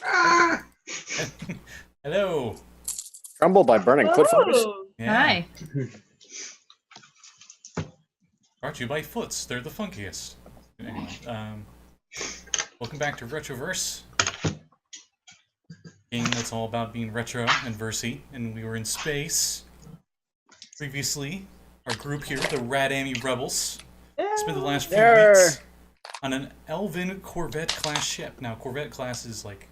Ah! Hello. Crumbled by burning foot fibers. Oh, Yeah. Hi. Brought to you by Foots. They're the funkiest. Anyway, welcome back to Retroverse. Game that's all about being retro and versy, and we were in space. Previously, our group here, the Radami Rebels, spent the last few weeks on an Elven Corvette class ship. Now, Corvette class is like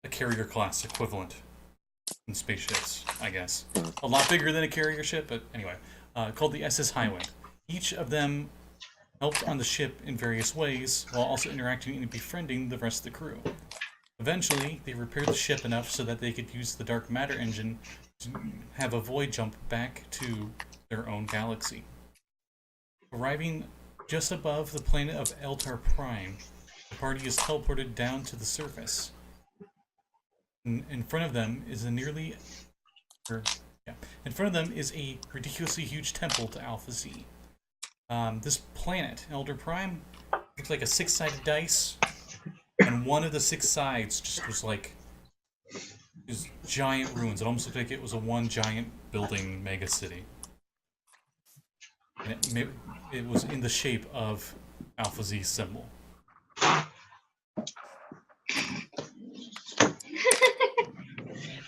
a carrier class equivalent in spaceships, I guess. A lot bigger than a carrier ship, but anyway, called the SS Highwind. Each of them helped on the ship in various ways, while also interacting and befriending the rest of the crew. Eventually, they repaired the ship enough so that they could use the dark matter engine to have a void jump back to their own galaxy. Arriving just above the planet of Eltar Prime, the party is teleported down to the surface. In front of them is a in front of them is a ridiculously huge temple to Alpha Z. This planet, Elder Prime, looks like a 6-sided dice, and one of the 6 sides just was like these giant ruins. It almost looked like it was a one giant building mega city. And it was in the shape of Alpha Z's symbol.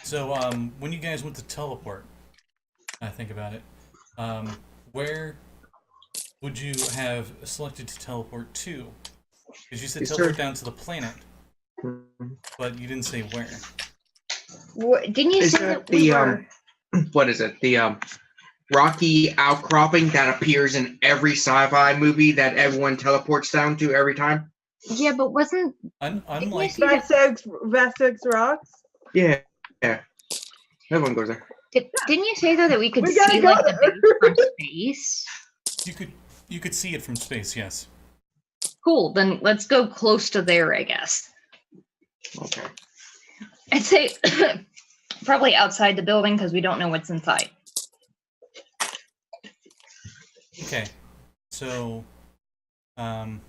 So, when you guys went to teleport, I think about it, where would you have selected to teleport to? Because you said teleport down to the planet, but you didn't say where. Didn't you say that we were... what is it? The rocky outcropping that appears in every sci-fi movie that everyone teleports down to every time? Yeah, but wasn't... Unlike... Vessex rocks. Yeah. Everyone goes there. Didn't you say, though, that we could We gotta see, go like, the there. base from space? You could see it from space, yes. Cool, then let's go close to there, I guess. Okay. I'd say probably outside the building, because we don't know what's inside. Okay, so you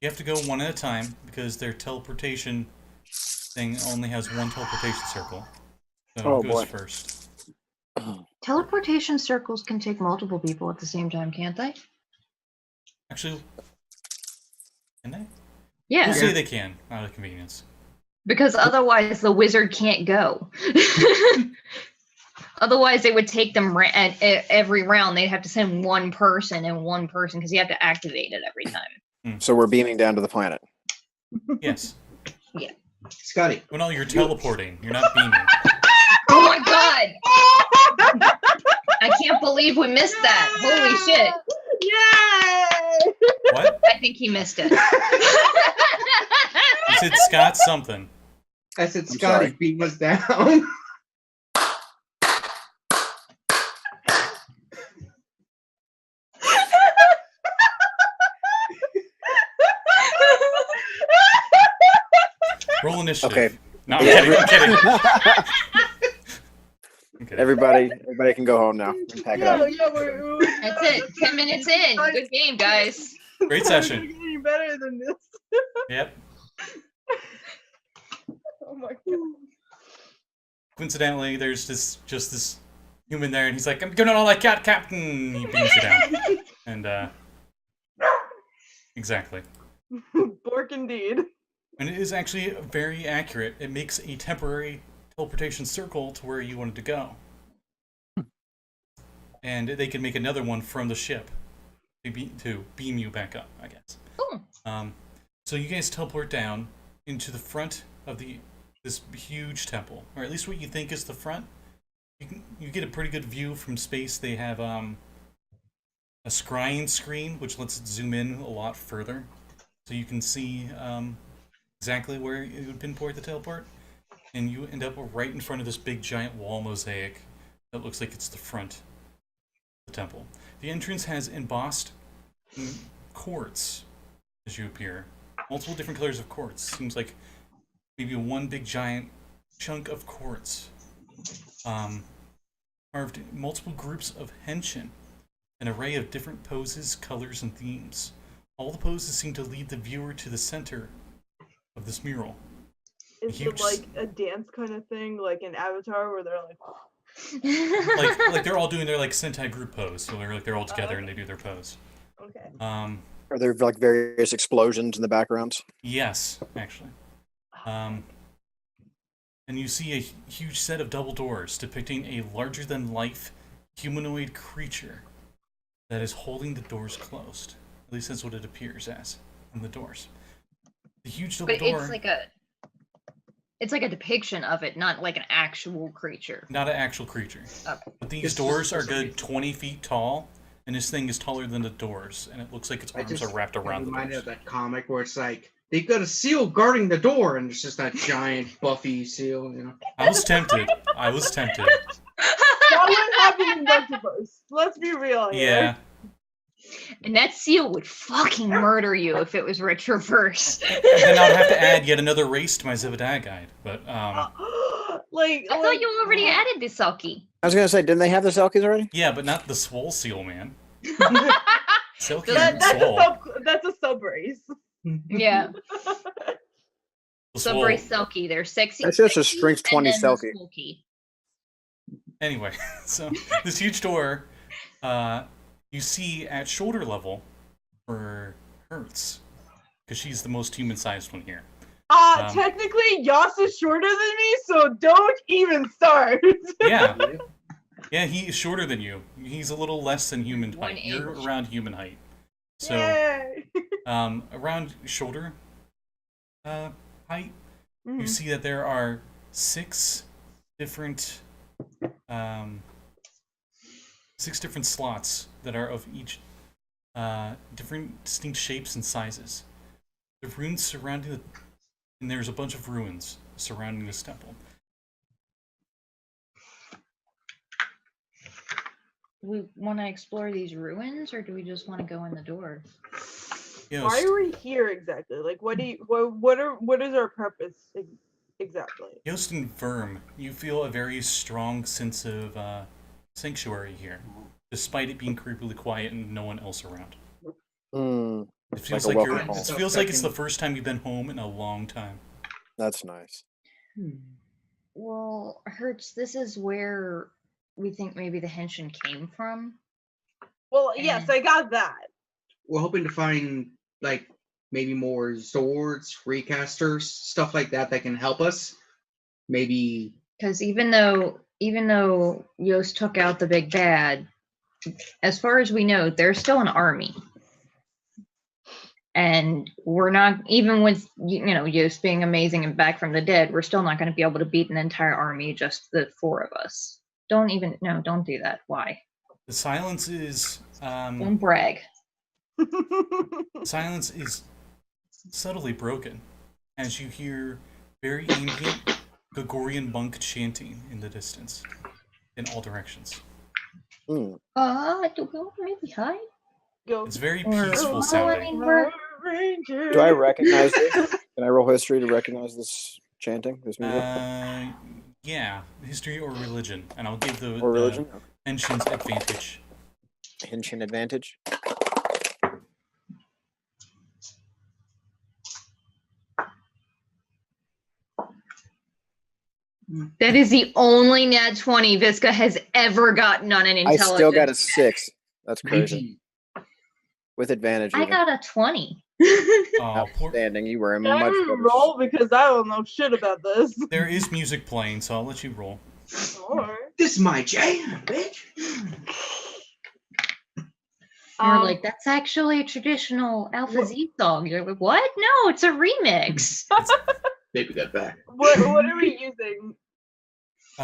have to go one at a time because their teleportation thing only has one teleportation circle. So Oh, who goes boy. first? Teleportation circles can take multiple people at the same time, can't they? Actually, can they? Yeah, We'll say they can, out of convenience. because otherwise the wizard can't go. Otherwise, it would take them every round. They'd have to send one person and one person because you have to activate it every time. So we're beaming down to the planet. Yes. Scotty. Well, no, you're teleporting. You're not beaming. Oh my god! I can't believe we missed that. Holy shit. Yay! What? I think he missed it. You said Scott something. I said, I'm Scotty, sorry. beat us down. Roll initiative. Okay. No, I'm kidding. I'm kidding. I'm kidding. Everybody can go home now. Pack it up. we're That's it. 10 minutes in. Good game, guys. Great session. getting better than this. Yep. Oh my god. Coincidentally, there's just this human there, and he's like, "I'm giving all that cat, Captain." He beams you down, and exactly. Bork indeed. And it is actually very accurate. It makes a temporary teleportation circle to where you wanted to go, and they can make another one from the ship to beam you back up, I guess. Cool. So you guys teleport down into the front of this huge temple, or at least what you think is the front. You get a pretty good view from space. They have a scrying screen which lets it zoom in a lot further, so you can see exactly where you would pinpoint the teleport, and you end up right in front of this big giant wall mosaic that looks like it's the front of the temple. The entrance has embossed quartz as you appear. Multiple different colors of quartz. Seems like maybe one big giant chunk of quartz. Carved multiple groups of Henshin, an array of different poses, colors, and themes. All the poses seem to lead the viewer to the center of this mural. Is Huge- it like a dance kind of thing, like in Avatar, where they're like, like they're all doing their like Sentai group pose, so they're all together and they do their pose. okay. Are there like various explosions in the backgrounds? Yes, actually. And you see a huge set of double doors depicting a larger-than-life humanoid creature that is holding the doors closed. At least that's what it appears as in the doors. The huge double But door. it's like a depiction of it, not like an actual creature. Not an actual creature. Okay. But these doors are good 20 feet tall, and this thing is taller than the doors, and it looks like its arms are wrapped around the reminded doors. of that comic where it's like they've got a seal guarding the door, and it's just that giant buffy seal. You know. I was tempted. I was tempted. That would happen in Retroverse. Let's be real here. Yeah. And that seal would fucking murder you if it was Retroverse. And then I'd have to add yet another race to my Zivadad guide. But, Like, I thought you already added the Selkie. I was gonna say, didn't they have the Selkies already? yeah, but not the swole seal, man. Silky That- and swole. that's a sub race. Yeah. The Sub swole. race Selkie. They're sexy. That's just a sexy, strength and 20 then the Selkie. Smokey. Anyway, so this huge door, you see at shoulder level for Hertz, because she's the most human-sized one here. Technically, Yost is shorter than me, so don't even start. Yeah. Yeah, he is shorter than you. He's a little less than human height. 1 You're inch. around human height. So, Yay. around shoulder height, you see that there are 6 different slots that are of each different distinct shapes and sizes. The runes surrounding the, and there's a bunch of ruins surrounding this temple. Do we want to explore these ruins, or do we just want to go in the door? Yost, Why are we here exactly? Like, what is our purpose exactly? Yost and Verm, you feel a very strong sense of sanctuary here, despite it being creepily quiet and no one else around. Hmm, It feels Like a like you're. welcome It home. feels like it's the first time you've been home in a long time. that's nice. Well, Hertz, this is where we think maybe the Henshin came from. Well, yes, I got that. We're hoping to find like maybe more Zords, recasters, stuff like that can help us. Maybe Because even though Yost took out the big bad, as far as we know, there's still an army. And we're not, even with Yost being amazing and back from the dead, we're still not going to be able to beat an entire army, just the 4 of us. Don't do that. Why? The silence is. Don't brag. Silence is subtly broken as you hear very ambient Gregorian monk chanting in the distance, in all directions. Hmm. Do we maybe hide? Go. It's very Or- peaceful I sounding. mean, we're- Ranger. Do I recognize this? Can I roll history to recognize this chanting, this music? Yeah, history or religion, and I'll give the or religion? Henshin's advantage. Henshin advantage. That is the only nat 20 Visca has ever gotten on an I intelligence. still got a 6. That's crazy. 19. With advantage. I even. got a 20. Oh, poor. Outstanding. You were a Can I much better. roll because I don't know shit about this. There is music playing, so I'll let you roll. Or, this is my jam, bitch. We're like, that's actually a traditional Alpha Z song. You're like, what? No, it's a remix. Baby got back. what are we using?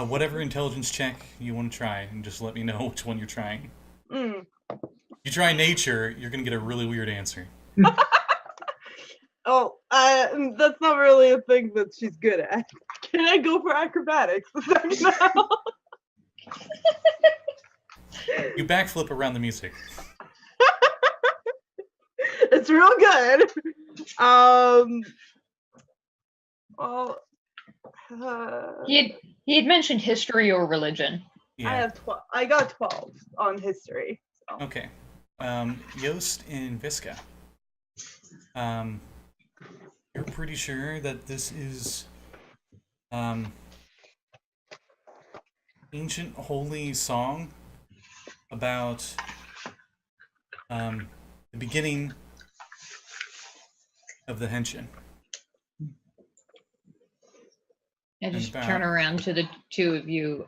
Whatever intelligence check you want to try, and just let me know which one you're trying. Mm. If you try nature, you're gonna get a really weird answer. Oh, that's not really a thing that she's good at. Can I go for acrobatics? No. You backflip around the music. It's real good. Well, He had mentioned history or religion. Yeah. I have 12. I got 12 on history. So. Okay. Yost and Visca. You're pretty sure that this is ancient holy song about the beginning of the Henshin. I just about- turn around to the two of you.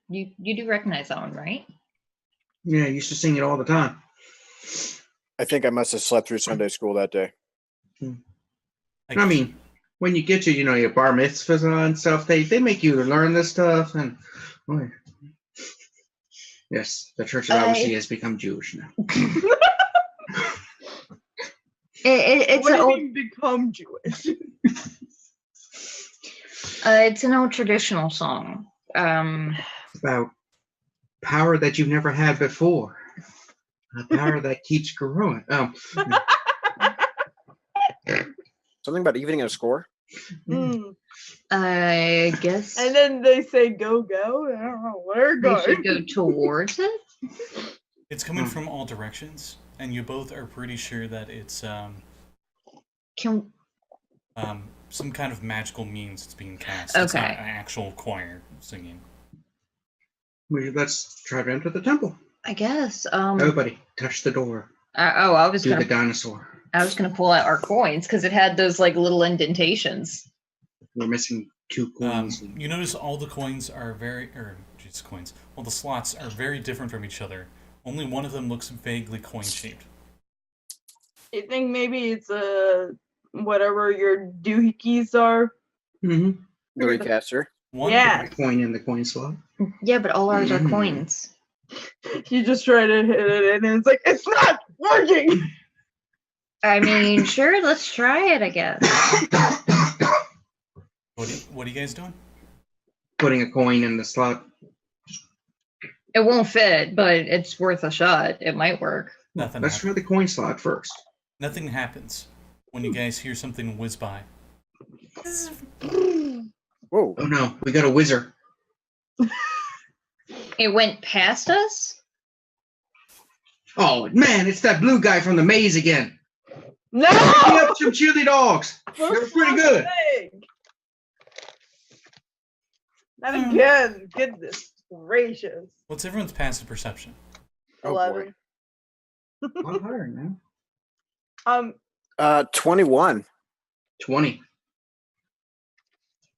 You do recognize that one, right? Yeah, I used to sing it all the time. I think I must have slept through Sunday school that day. I mean, when you get to, your bar mitzvahs and stuff, they make you learn this stuff. And yes, the Church of Obviously has become Jewish now. It's What an do you old. mean become Jewish? It's an old traditional song. About power that you've never had before. A power that keeps growing. Something about evening a score? Mm. I guess. And then they say go go. I don't know where we going. should go towards it. It's coming from all directions, and you both are pretty sure that it's Can some kind of magical means it's being cast. It's not Okay. an actual choir singing. Let's try to enter the temple. I guess. Everybody, touch the door. I was Do the gonna. dinosaur. I was gonna pull out our coins because it had those like little indentations. We're missing 2 coins. You notice all the coins are all the slots are very different from each other. Only one of them looks vaguely coin-shaped. You think maybe it's whatever your doohickeys are? Mm-hmm. The recaster. One, Yeah. A coin in the coin slot. Yeah, but all ours are coins. You just try to hit it and it's like, it's not working! I mean, sure, let's try it, I guess. What are you guys doing? Putting a coin in the slot. It won't fit, but it's worth a shot. It might work. Nothing. Let's try the coin slot first. Nothing happens when you guys hear something whiz by. Whoa. Oh no, we got a wizard. It went past us? Oh man, it's that blue guy from the maze again. No! Pick up some chili dogs. For They're pretty fuck's good. sake. Not again. Goodness gracious. What's everyone's passive perception? Oh, boy. 11. I'm higher now. 21. 20.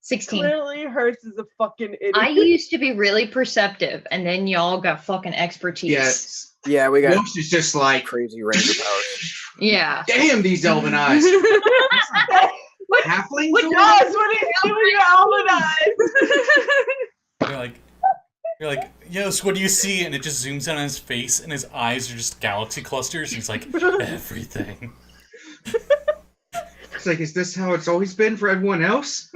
16. Clearly Hertz is a fucking idiot. I used to be really perceptive, and then y'all got fucking expertise. Yes. Yeah, we got Yost is just like, crazy ranger powers. Yeah. damn these elven eyes. Halflings? What or does what he's doing your almond eyes? You're like, Yost, what do you see? And it just zooms in on his face, and his eyes are just galaxy clusters. And he's like, everything. It's like, is this how it's always been for everyone else?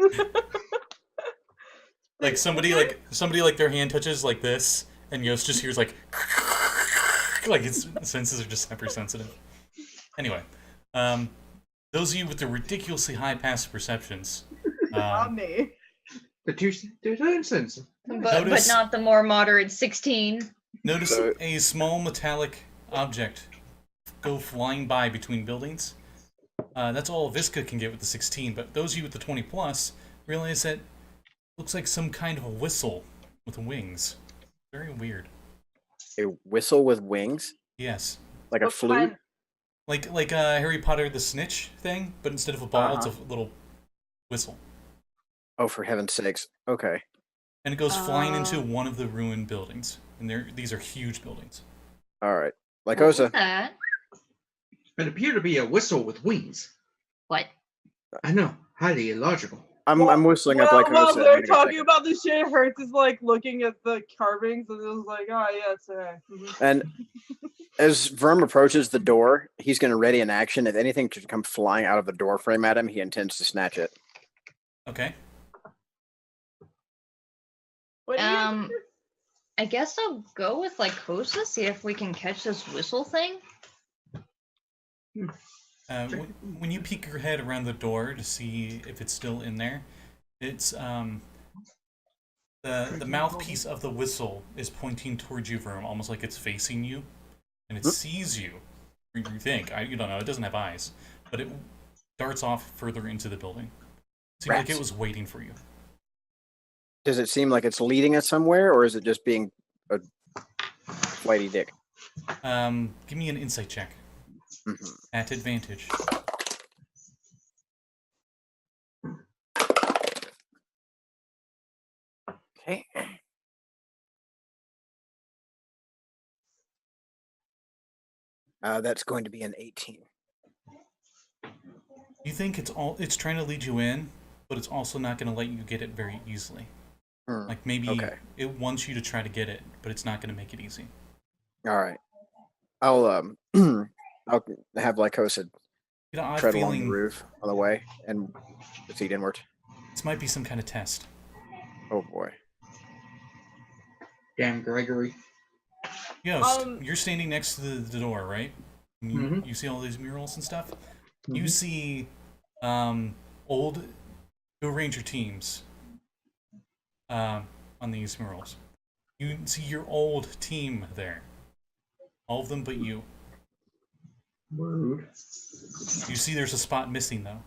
Like somebody like their hand touches like this, and Yost just hears like his senses are just hypersensitive. Anyway, those of you with the ridiculously high passive perceptions, Not me. The two instances. But Notice- not the more moderate 16. notice So- a small metallic object go flying by between buildings. That's all Visca can get with the 16, but those of you with the 20 plus realize that looks like some kind of a whistle with wings. Very weird. A whistle with wings? Yes. Like a What flute? kind? Like Harry Potter the Snitch thing, but instead of a ball, it's a little whistle. Oh, for heaven's sakes. Okay. And it goes flying into one of the ruined buildings. And these are huge buildings. All right. What was Lycosa. that? It appeared to be a whistle with wings. What? I know, highly illogical. I'm whistling up While Lycosa. they're Hang on a talking second. about this shit, Hertz is like looking at the carvings and is like, oh yes, mhm. And as Verm approaches the door, he's going to ready an action. If anything should come flying out of the door frame at him, he intends to snatch it. Okay. What do you Um, I guess I'll go with Lycosa, see if we can catch this whistle thing. When you peek your head around the door to see if it's still in there, it's the mouthpiece of the whistle is pointing towards you, Verm, almost like it's facing you, and it sees you. Or you think you don't know. It doesn't have eyes, but it darts off further into the building. Seems like Rats. it was waiting for you. Does it seem like it's leading us somewhere, or is it just being a flighty dick? Give me an insight check. Mhm. At advantage. Okay. That's going to be an 18. You think it's trying to lead you in, but it's also not going to let you get it very easily. Like maybe Okay. it wants you to try to get it, but it's not going to make it easy. All right. I'll I'll have Lycosa You know, odd tread along the feeling roof on the way and proceed inward. this might be some kind of test. Oh boy. Damn Gregory. Yost, you're standing next to the door, right? And you, Mhm. you see all these murals and stuff. Mhm. You see old Go Ranger teams on these murals. You see your old team there. All of them but you. Rude. You see there's a spot missing, though.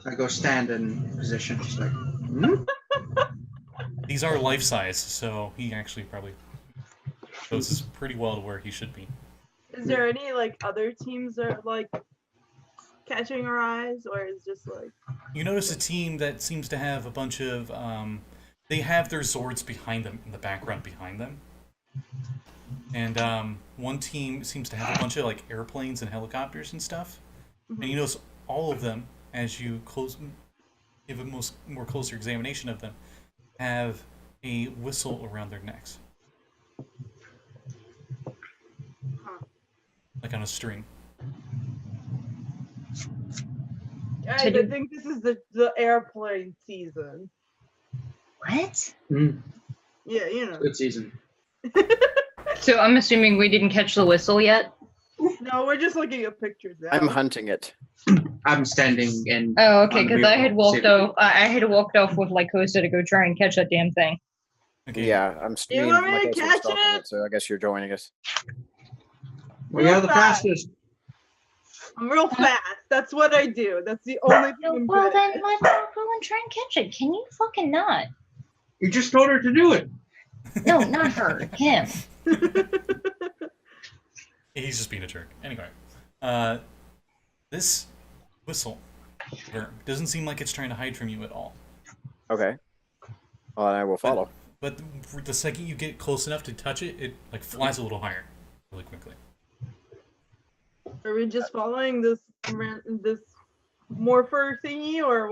I go stand in position. Just like, hmm? These are life-size, so he actually probably goes pretty well to where he should be. Is there any like other teams that are like catching our eyes, or is just like You notice a team that seems to have a bunch of they have their Zords behind them in the background behind them. And one team seems to have a bunch of like airplanes and helicopters and stuff. And you notice all of them, as you give a more closer examination of them, have a whistle around their necks. Like on a string. guys? So I do- think this is the airplane season. What? Mm, Yeah, you know. good season. So I'm assuming we didn't catch the whistle yet. No, we're just looking at pictures now. I'm hunting it. I'm standing and. Oh, okay, on the because I had mural, walked see- off. I had walked off with Lycosa to go try and catch that damn thing. Okay. Yeah, I'm You me want and me to Lycosa are catch stalking it? it, so I guess you're joining us. We are the Real fast. fastest. I'm real fast. That's what I do. That's the only thing No, I'm well good then at. let's not go and try and catch it. Can you fucking not? You just told her to do it. No, not her. Him. He's just being a jerk. Anyway, this whistle doesn't seem like it's trying to hide from you at all. Okay. Well, I will follow. But the second you get close enough to touch it, it like flies a little higher, really quickly. Are we just following this morpher thingy, or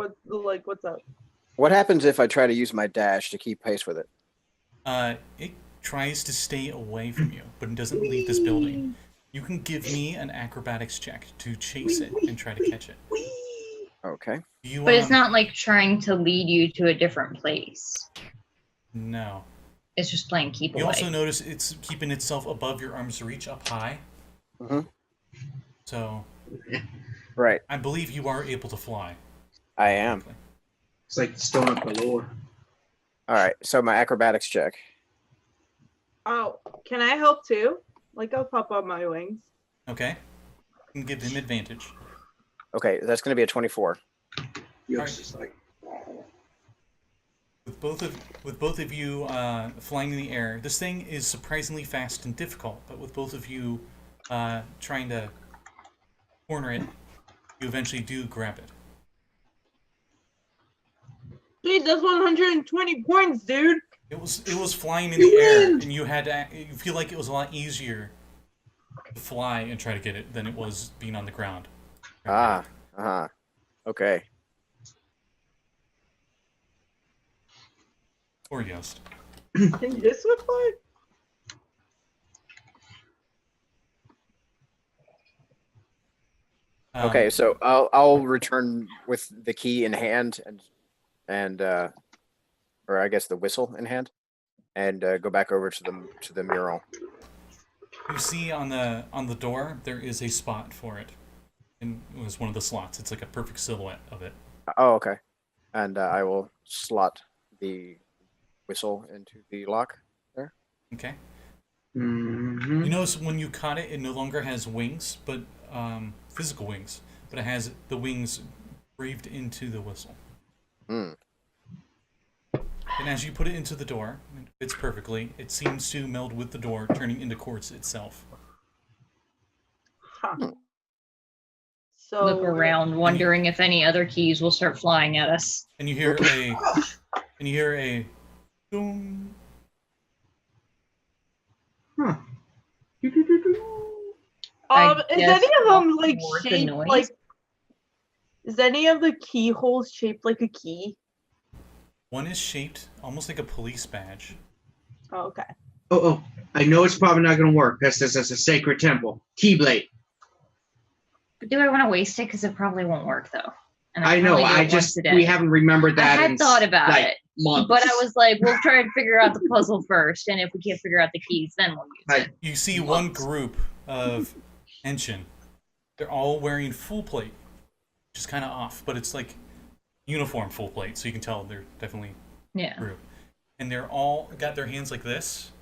what's up? What happens if I try to use my dash to keep pace with it? It tries to stay away from you, but it doesn't leave this building. You can give me an acrobatics check to chase it and try to catch it. Okay. You, But it's not like trying to lead you to a different place. No. It's just playing keep away. You also notice it's keeping itself above your arm's reach up high. Mhm. So, Right. I believe you are able to fly. I am. It's like stone up galore. All right. So my acrobatics check. Oh, can I help too? Like I'll pop on my wings. Okay. You can give him advantage. Okay, that's going to be a 24. Yost is like, With both of you flying in the air, this thing is surprisingly fast and difficult. But with both of you trying to corner it, you eventually do grab it. Dude, that's 120 points, dude. It was flying in the air, and you feel like it was a lot easier to fly and try to get it than it was being on the ground. Okay. Or Yost. Can this one fly? Okay, so I'll return with the key in hand and or I guess the whistle in hand, and go back over to the mural. You see on the door there is a spot for it, and it was one of the slots. It's like a perfect silhouette of it. Oh, okay. And I will slot the whistle into the lock there. Okay. mm-hmm. You notice when you caught it, it no longer has wings, but physical wings, but it has the wings graved into the whistle. And as you put it into the door, it fits perfectly. It seems to meld with the door, turning into quartz itself. Huh. So Look around, wondering if any other keys will start flying at us. And you hear a boom. Huh. I is guess any of them like more the shaped noise. like? Is any of the keyholes shaped like a key? One is shaped almost like a police badge. Oh, okay. Oh, I know it's probably not going to work because this is a sacred temple. Keyblade. But do I want to waste it? Because it probably won't work, though. And I know. only do it I once just a day. we haven't remembered I that. had in thought about like, it, months. but I was like, we'll try and figure out the puzzle first, and if we can't figure out the keys, then we'll use Like, it. You see one group of Henshin. They're all wearing full plate, which is kind of off, but it's like uniform full plate, so you can tell they're definitely Yeah. a group. And they're all got their hands like this,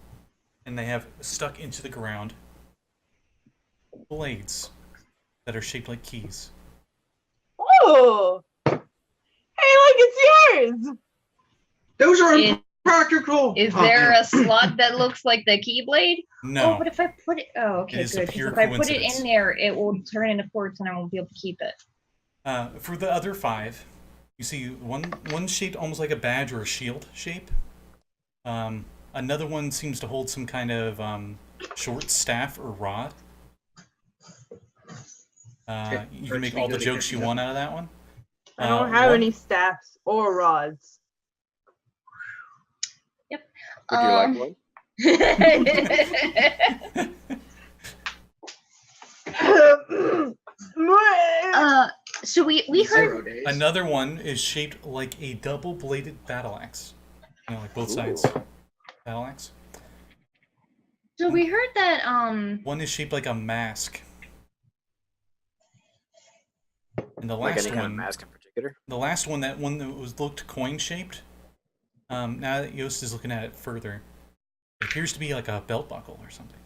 and they have stuck into the ground blades that are shaped like keys. Oh, hey, look, it's yours. those are Is- impractical. Is Oh, there man. a slot that looks like the Keyblade? No, Oh, but if I put it, okay, It is a good. 'Cause pure if I put it coincidence. in there, it will turn into quartz, and I won't be able to keep it. for the other 5, you see one shaped almost like a badge or a shield shape. Another one seems to hold some kind of short staff or rod. You can make all the jokes you want out of that one. I don't have one- any staffs or rods. Would you like one? So we heard 0 days. Another one is shaped like a double-bladed battle axe. You know, like both sides. Battle axe. so we heard that One is shaped like a mask. And the Like last any kind of one, mask in particular? the last one, that one that was looked coin-shaped. Now that Yost is looking at it further, it appears to be like a belt buckle or something.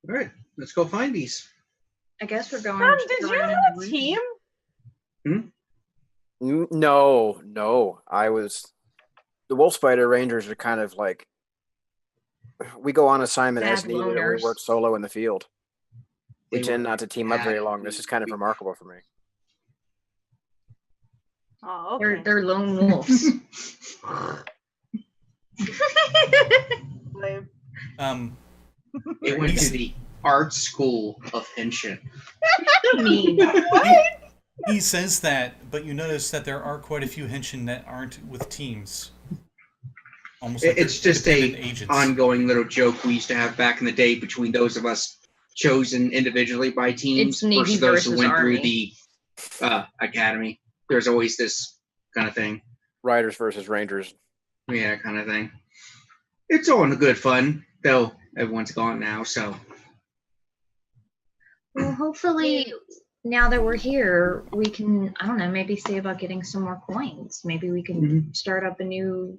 All right, let's go find these. I guess we're going. Did you around have in a the team? No. I was. The Wolf Spider Rangers are kind of like. We go on assignment as Bad needed, and we loners. work solo in the field. We They tend were not to team up very bad long. This is kind of remarkable for me. Oh, They're okay. they're lone wolves. Lame. It went to the art school of Henshin. mean. He says that, but you notice that there are quite a few Henshin that aren't with teams. Almost like It's they're just independent a agents. ongoing little joke we used to have back in the day between those of us chosen individually by teams It's Navy versus those who versus went through Army. the academy. There's always this kind of thing. Riders versus Rangers. Yeah, kind of thing. It's all in the good fun, though everyone's gone now, so. Well, hopefully, now that we're here, we can, I don't know, maybe see about getting some more coins. Maybe we can start up a new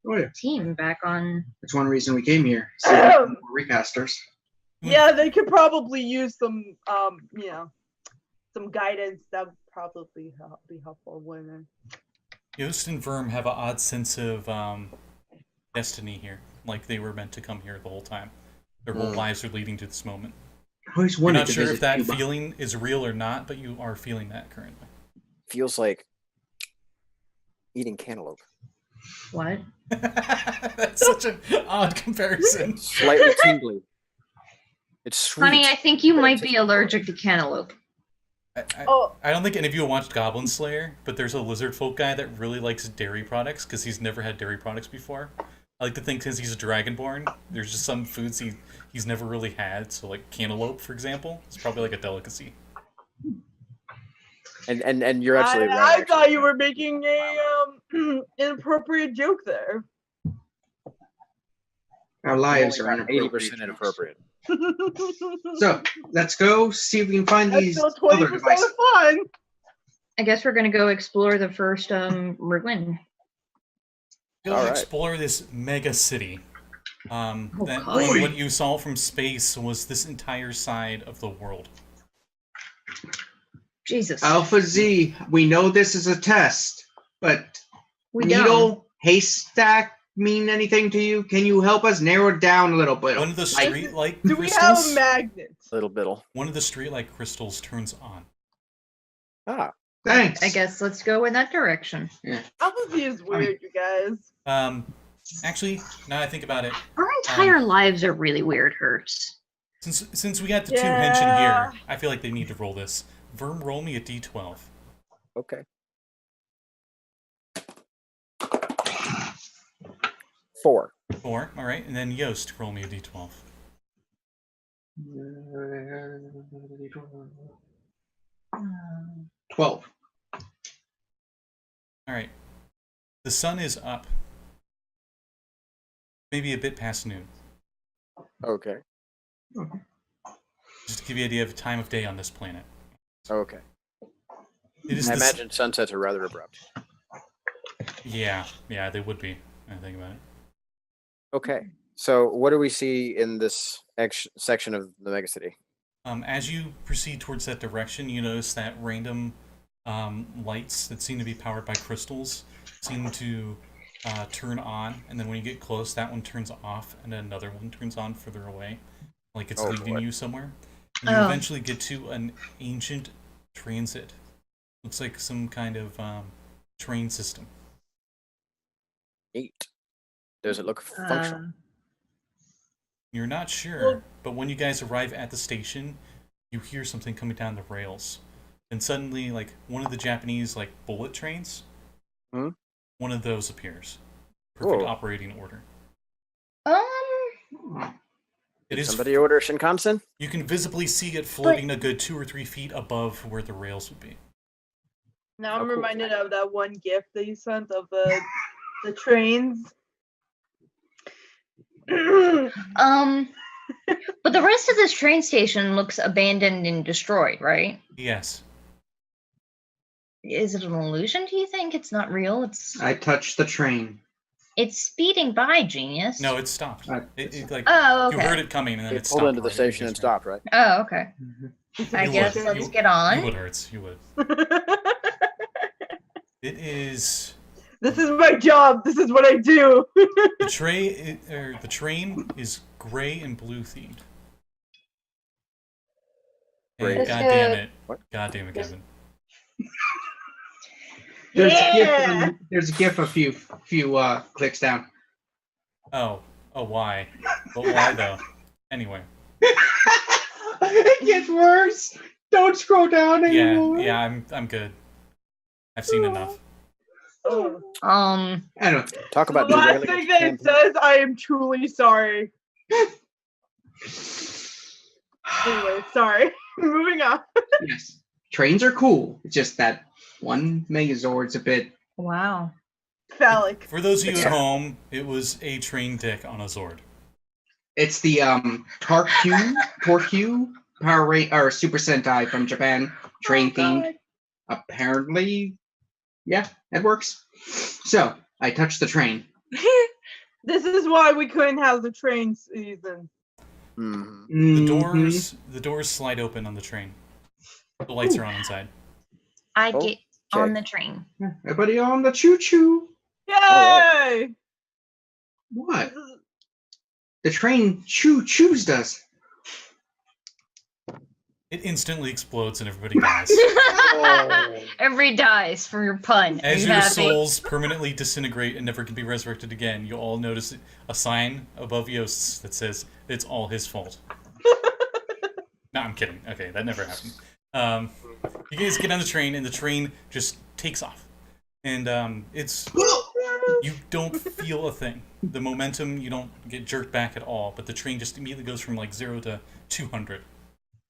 Oh, yeah. team back on. That's one reason we came here. So we have more recasters. Yeah, they could probably use some, some guidance. That would probably be helpful. Women. Yost and Verm have an odd sense of destiny here. Like they were meant to come here the whole time. Their whole lives are leading to this moment. I always You're wanted not to sure if visit that Cuba. feeling is real or not, but you are feeling that currently. Feels like eating cantaloupe. What? That's such an odd comparison. Slightly tingly. It's sweet. Honey, I think you but might it's be just- allergic to cantaloupe. I don't think any of you have watched Goblin Slayer, but there's a lizard folk guy that really likes dairy products because he's never had dairy products before. I like to think because he's a Dragonborn, there's just some foods he's never really had. So like cantaloupe, for example, it's probably like a delicacy. And you're absolutely right. I actually. thought you were making a inappropriate joke there. Our lives are Only about 80% inappropriate. inappropriate. So let's go see if we can find That's these still other 20% devices. of fun. I guess we're gonna go explore the first ruin. Go All right. explore this mega city. God. What you saw from space was this entire side of the world. Jesus. Alpha Z, we know this is a test, but we needle, don't. haystack mean anything to you? Can you help us narrow it down a little bit? One of the street-like Do we have a crystals. magnet? Little biddle. One of the street-like crystals turns on. Ah. Thanks. I guess let's go in that direction. Alpha Z is weird, you guys. Actually, now I think about it, Our entire lives are really weird, Hertz. since we got the two Yeah. Henshin here, I feel like they need to roll this. Verm, roll me a d12. Okay. 4. 4, all right, and then Yost, roll me a d12. 12. All right, the sun is up. Maybe a bit past noon. Okay. Just to give you an idea of time of day on this planet. Okay. It is I the imagine sunsets are rather abrupt. Yeah, they would be. I think about it. Okay. So what do we see in this section of the megacity? As you proceed towards that direction, you notice that random lights that seem to be powered by crystals seem to turn on, and then when you get close, that one turns off, and then another one turns on further away, like it's leading you somewhere. And you eventually get to an ancient transit. Looks like some kind of train system. Neat. Does it look functional? You're not sure, Well- but when you guys arrive at the station, you hear something coming down the rails. And suddenly, like, one of the Japanese, like, bullet trains, one of those appears. Perfect Whoa. operating order. It Did is. somebody order Shinkansen? You can visibly see it floating a good 2 or 3 feet above where the rails would be. Now I'm Oh, cool. reminded of that one gift that you sent of the trains. But the rest of this train station looks abandoned and destroyed, right? Yes. Is it an illusion, do you think? It's not real? I touched the train. It's speeding by, genius. No, it stopped. Uh, It like Oh, you okay. heard it coming, and then It it pulled stopped. into the right station as and you stopped, right? Oh, okay. I You guess would. let's You- get You on. would, Hertz. You would. It is. This is my job. This is what I do. The train is gray and blue themed. Gray. And That's God damn good. it. What? God damn it, Kevin. There's a gif a few clicks down. Oh, why? But why though? Anyway. It gets worse. Don't scroll down anymore. Yeah, I'm good. I've seen enough. Oh. I don't. Talk The about last derailing thing a that it campaign. says, I am truly sorry. Anyway, sorry. Moving on. Yes, trains are cool. It's just that one Megazord's a bit. Wow. Phallic. For those of you at Yeah. home, it was a train dick on a Zord. It's the Torque Power Rate or Super Sentai from Japan, train themed. Apparently, yeah, it works. So I touched the train. This is why we couldn't have the train season. Mhm. The doors slide open on the train. The lights are on inside. I Oh, get on the train. Everybody on the choo choo. Yay! What? The train choosed us. It instantly explodes and everybody dies. Everybody dies for your pun. Are As you your happy? souls permanently disintegrate and never can be resurrected again, you all notice a sign above Yost's that says, "It's all his fault." No, I'm kidding. Okay, that never happened. You guys get on the train, and the train just takes off. And you don't feel a thing. The momentum, you don't get jerked back at all, but the train just immediately goes from like 0 to 200.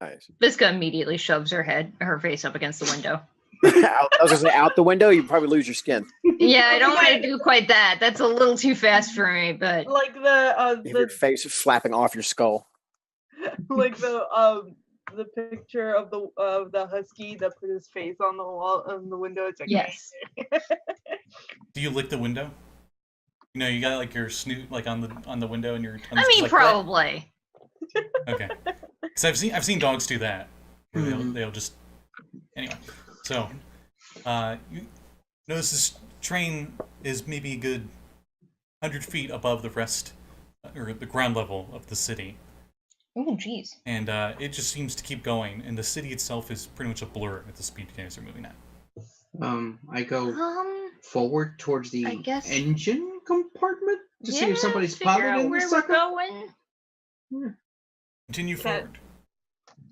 Nice. Visca immediately shoves her face up against the window. I was gonna say out the window, you probably lose your skin. Yeah, I don't want to do quite that. That's a little too fast for me, but Like You have your the face flapping off your skull. like the picture of the husky that put his face on the wall on the window. It's like, yes. Do you lick the window? You know, you got like your snoot like on the window, and your tongue. I mean, like, probably. Okay. Because I've seen dogs do that. Where Mhm. they'll just Anyway, so you notice this train is maybe a good 100 feet above the rest, or the ground level of the city. Oh, jeez. And it just seems to keep going, and the city itself is pretty much a blur at the speed you guys are moving at. I go forward towards the I guess- engine compartment to see if somebody's figure out piloting where the we're sucker. going. Continue Okay. forward.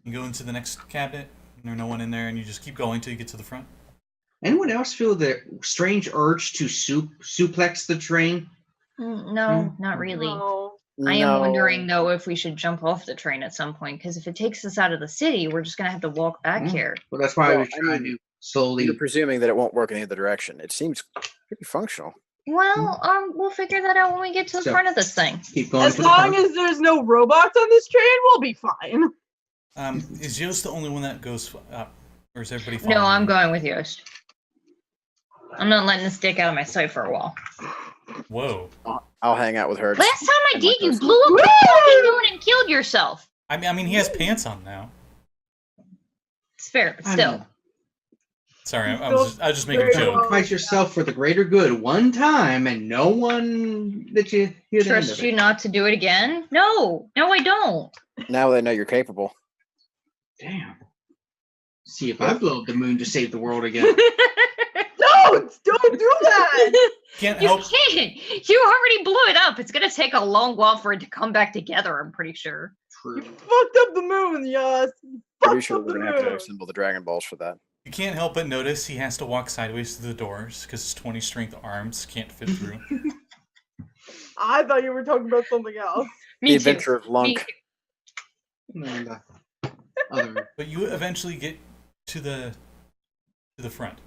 You go into the next cabinet, and there's no one in there, and you just keep going till you get to the front. Anyone else feel the strange urge to suplex the train? No, not really. No. I am No. wondering though if we should jump off the train at some point, because if it takes us out of the city, we're just gonna have to walk back here. Well, that's why I Well, was I trying mean, to slowly. You're presuming that it won't work in either direction. It seems pretty functional. Well, we'll figure that out when we get to the So- front of this thing. Keep going. As to the long front. as there's no robots on this train, we'll be fine. Is Yost the only one that goes up, or is everybody following? No, I'm going with Yost. I'm not letting this dick out of my sight for a while. Whoa. I'll hang out with Hertz. Last time I And did, like you those- blew up the fucking moon and killed yourself. I mean, he has pants on now. It's fair, but I still. mean, Sorry, I was just making a Very joke. well. sacrifice yourself for the greater good one time, and no one that you hear the end Trust of you it. not to do it again? No, I don't. Now they know you're capable. Damn. See if I blow up the moon to save the world again. Don't do that. Can't You help. can't. You already blew it up. It's gonna take a long while for it to come back together, I'm pretty sure. True. You fucked up the moon, Yost. Pretty Fucked sure up we're the gonna have to moon. assemble the Dragon Balls for that. You can't help but notice he has to walk sideways to the doors because his 20 strength arms can't fit through. I thought you were talking about something else. Me The too. Adventure of Me Lunk. too. And other. But you eventually get to the front,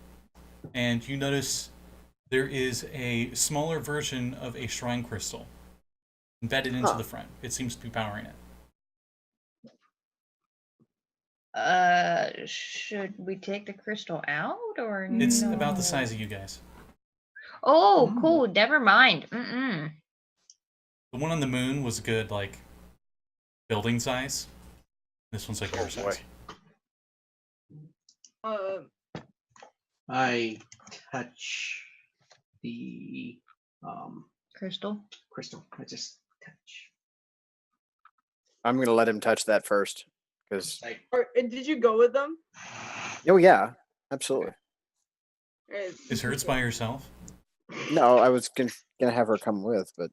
and you notice there is a smaller version of a shrine crystal embedded into Huh. the front. It seems to be powering it. Should we take the crystal out or It's no? about the size of you guys. Oh, Mm. cool. Never mind. Mm-mm. The one on the moon was good, like, building size. This one's like your Oh, size. boy. I touch the Crystal. crystal. I just touch. I'm gonna let him touch that first, because Like, Did you go with them? oh yeah, absolutely. Is Hertz by herself? No, I was gonna have her come with, but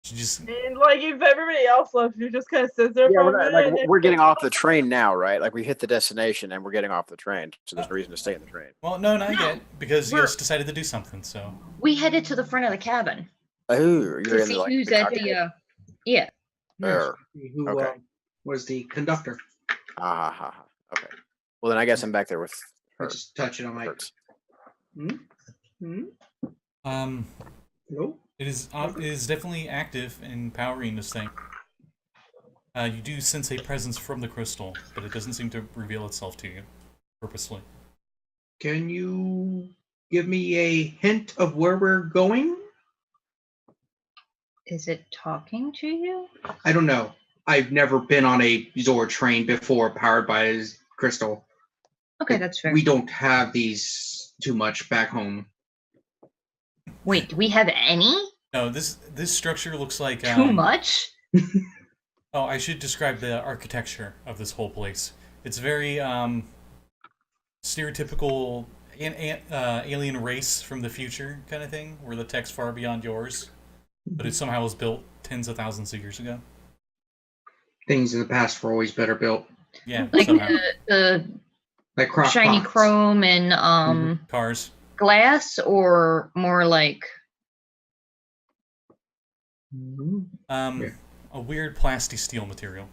She just And like, if everybody else left, you just kind of sit there yeah, for we're, a not, minute. like, and we're getting off the train now, right? Like we hit the destination and we're getting off the train, so there's no reason to stay in the train. well, no, not yet, because We're- Yost decided to do something. So We headed to the front of the cabin Oh, you're to in see the like who's the at cockpit. the. Yeah. There. who Okay. was the conductor? Ah, ha, ha. Okay. Well, then I guess I'm back there with I Hertz. just touch it on my. Hertz. Hmm? Hello? it is definitely active and powering this thing. You do sense a presence from the crystal, but it doesn't seem to reveal itself to you purposely. Can you give me a hint of where we're going? Is it talking to you? I don't know. I've never been on a Zord train before powered by a crystal. Okay, that's fair. We don't have these too much back home. Wait, do we have any? No, this structure looks like Too much? Oh, I should describe the architecture of this whole place. It's very stereotypical alien race from the future kind of thing, where the tech's far beyond yours, but it somehow was built tens of thousands of years ago. Things in the past were always better built. Yeah, Like somehow. the Like crock shiny pots. chrome and Cars. glass, or more like Mhm. Yeah. A weird plastic steel material.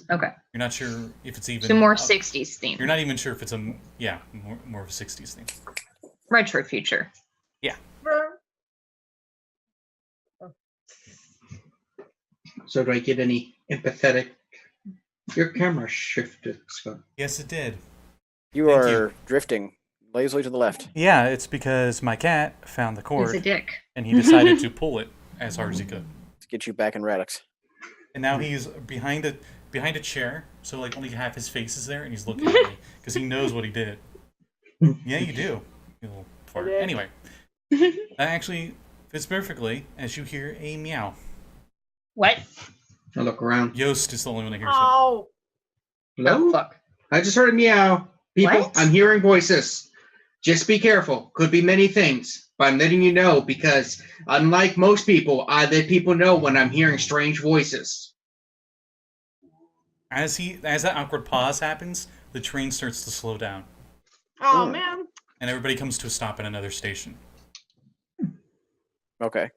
okay, You're not sure if it's even so more uh, 60s theme, You're not even sure if it's more of a 60s thing. retro future. So do I get any empathetic? Your camera shifted, Scott. Yes, it did. You Thank are drifting lazily to the left. Yeah, it's because my cat found the He's a dick. and he decided to pull it as hard as he could. Let's get you back in Radix. And now he's behind a chair, so like only half his face is there, and he's looking at me because he knows what he did. Yeah, you do. You little fart. did. Anyway, that actually fits perfectly as you hear a meow. What? I look around. Yost is the only one that hears it. Ow! Hello? Oh, fuck. I just heard a meow. People, What? I'm hearing voices. Just be careful. Could be many things. But I'm letting you know because, unlike most people, I let people know when I'm hearing strange voices. As that awkward pause happens, the train starts to slow down, Oh Hmm. man. and everybody comes to a stop at another station. Okay.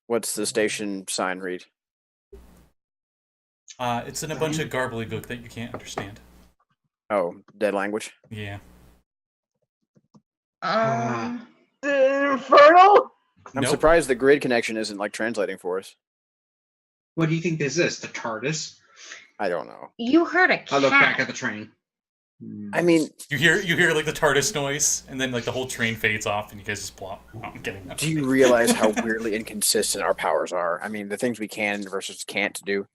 What's the station sign read? It's in a bunch of gobbledygook that you can't understand. Oh, dead language. Yeah. Um, Infernal? I'm Nope. surprised the grid connection isn't like translating for us. What do you think this is? The TARDIS? I don't know. you heard a cat. I look back at the train. I mean, You hear like the TARDIS noise, and then like the whole train fades off, and you guys just plop. Oh, I'm kidding. do you realize how weirdly inconsistent our powers are? I mean, the things we can versus can't do.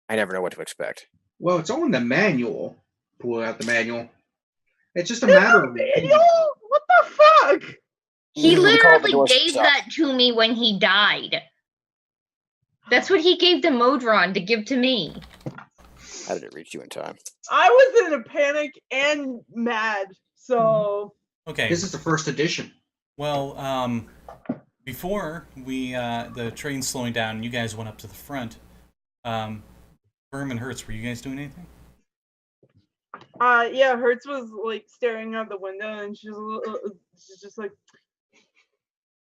I never know what to expect. Well, it's all in the manual. Pull out the manual. It's just a There's matter no of manual? What the fuck? He We call it the literally doors gave stop. that to me when he died. That's what he gave to Modron to give to me. How did it reach you in time? I was in a panic and mad, so Okay. This is the first edition. Well, before the train's slowing down, and you guys went up to the front. Verm and Hertz, were you guys doing anything? yeah, Hertz was like staring out the window and she's just like,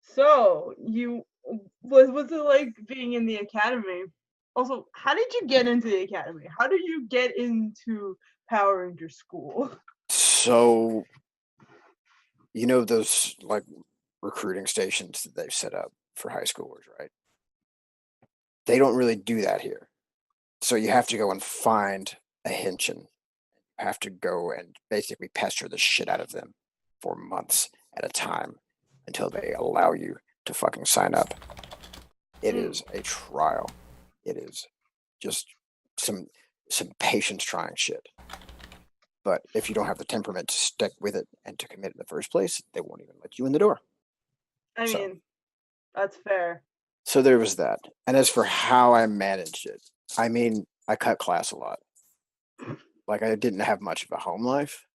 so you what's it like being in the academy? Also, how did you get into the academy? How did you get into Power Ranger school? So, you know those like recruiting stations that they've set up for high schoolers, right? They don't really do that here. So you have to go and find a Henshin. You have to go and basically pester the shit out of them for months at a time until they allow you to fucking sign up. It is a trial. It is just some patience trying shit. But if you don't have the temperament to stick with it and to commit in the first place, they won't even let you in the door. I So- mean, that's fair. So there was that. And as for how I managed it, I mean, I cut class a lot. Like I didn't have much of a home life.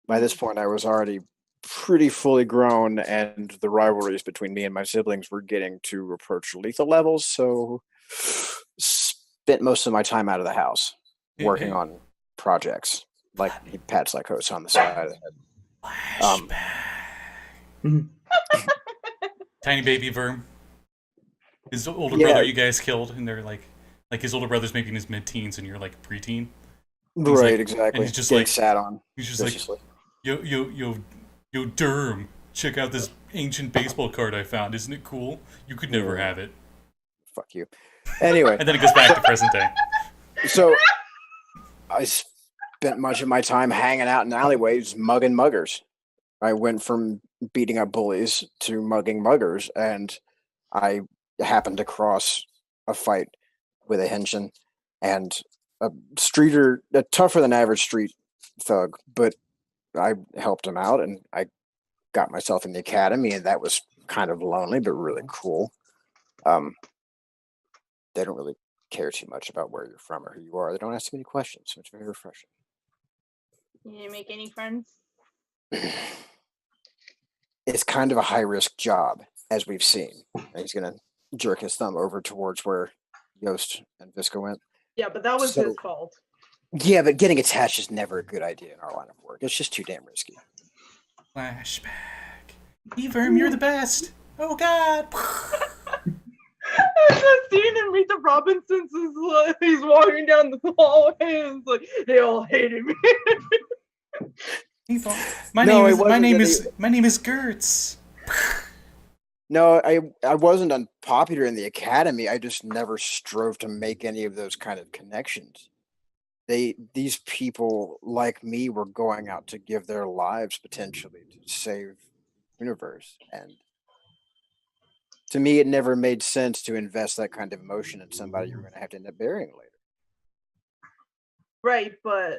By this point, I was already pretty fully grown, and the rivalries between me and my siblings were getting to approach lethal levels. So spent most of my time out of the house working on projects. Like he pats like hosts on the side of the head. Flashback. Tiny baby Verm. His older Yeah. brother you guys killed, and they're like his older brother's maybe in his mid-teens, and you're like preteen. Right, like- exactly. and he's just Getting like- sat on He's just like, viciously. yo, Durm, check out this ancient baseball card I found. Isn't it cool? You could never Yeah. have it. Fuck you. Anyway, And then it goes back to present day. so I spent much of my time hanging out in alleyways, mugging muggers. I went from beating up bullies to mugging muggers, and I happened to cross a fight with a Henshin and a streeter, a tougher than average street thug, but I helped him out and I got myself in the academy, and that was kind of lonely but really cool. They don't really care too much about where you're from or who you are. They don't ask too many questions, so it's very refreshing. You didn't make any friends? It's kind of a high risk job, as we've seen. And he's gonna jerk his thumb over towards where Yost and Visca went. Yeah, but that was So- his fault. Yeah, but getting attached is never a good idea in our line of work. It's just too damn risky. Flashback. Verm, you're the best. Oh God. There's that scene in Meet the Robinsons is like, he's walking down the hallway and it's like they all hated me. He thought, my No, it name wasn't is Gertz. No, I wasn't unpopular in the academy. I just never strove to make any of those kind of connections. These people like me were going out to give their lives potentially to save the universe, and to me, it never made sense to invest that kind of emotion in somebody you're going to have to end up burying later. Right, but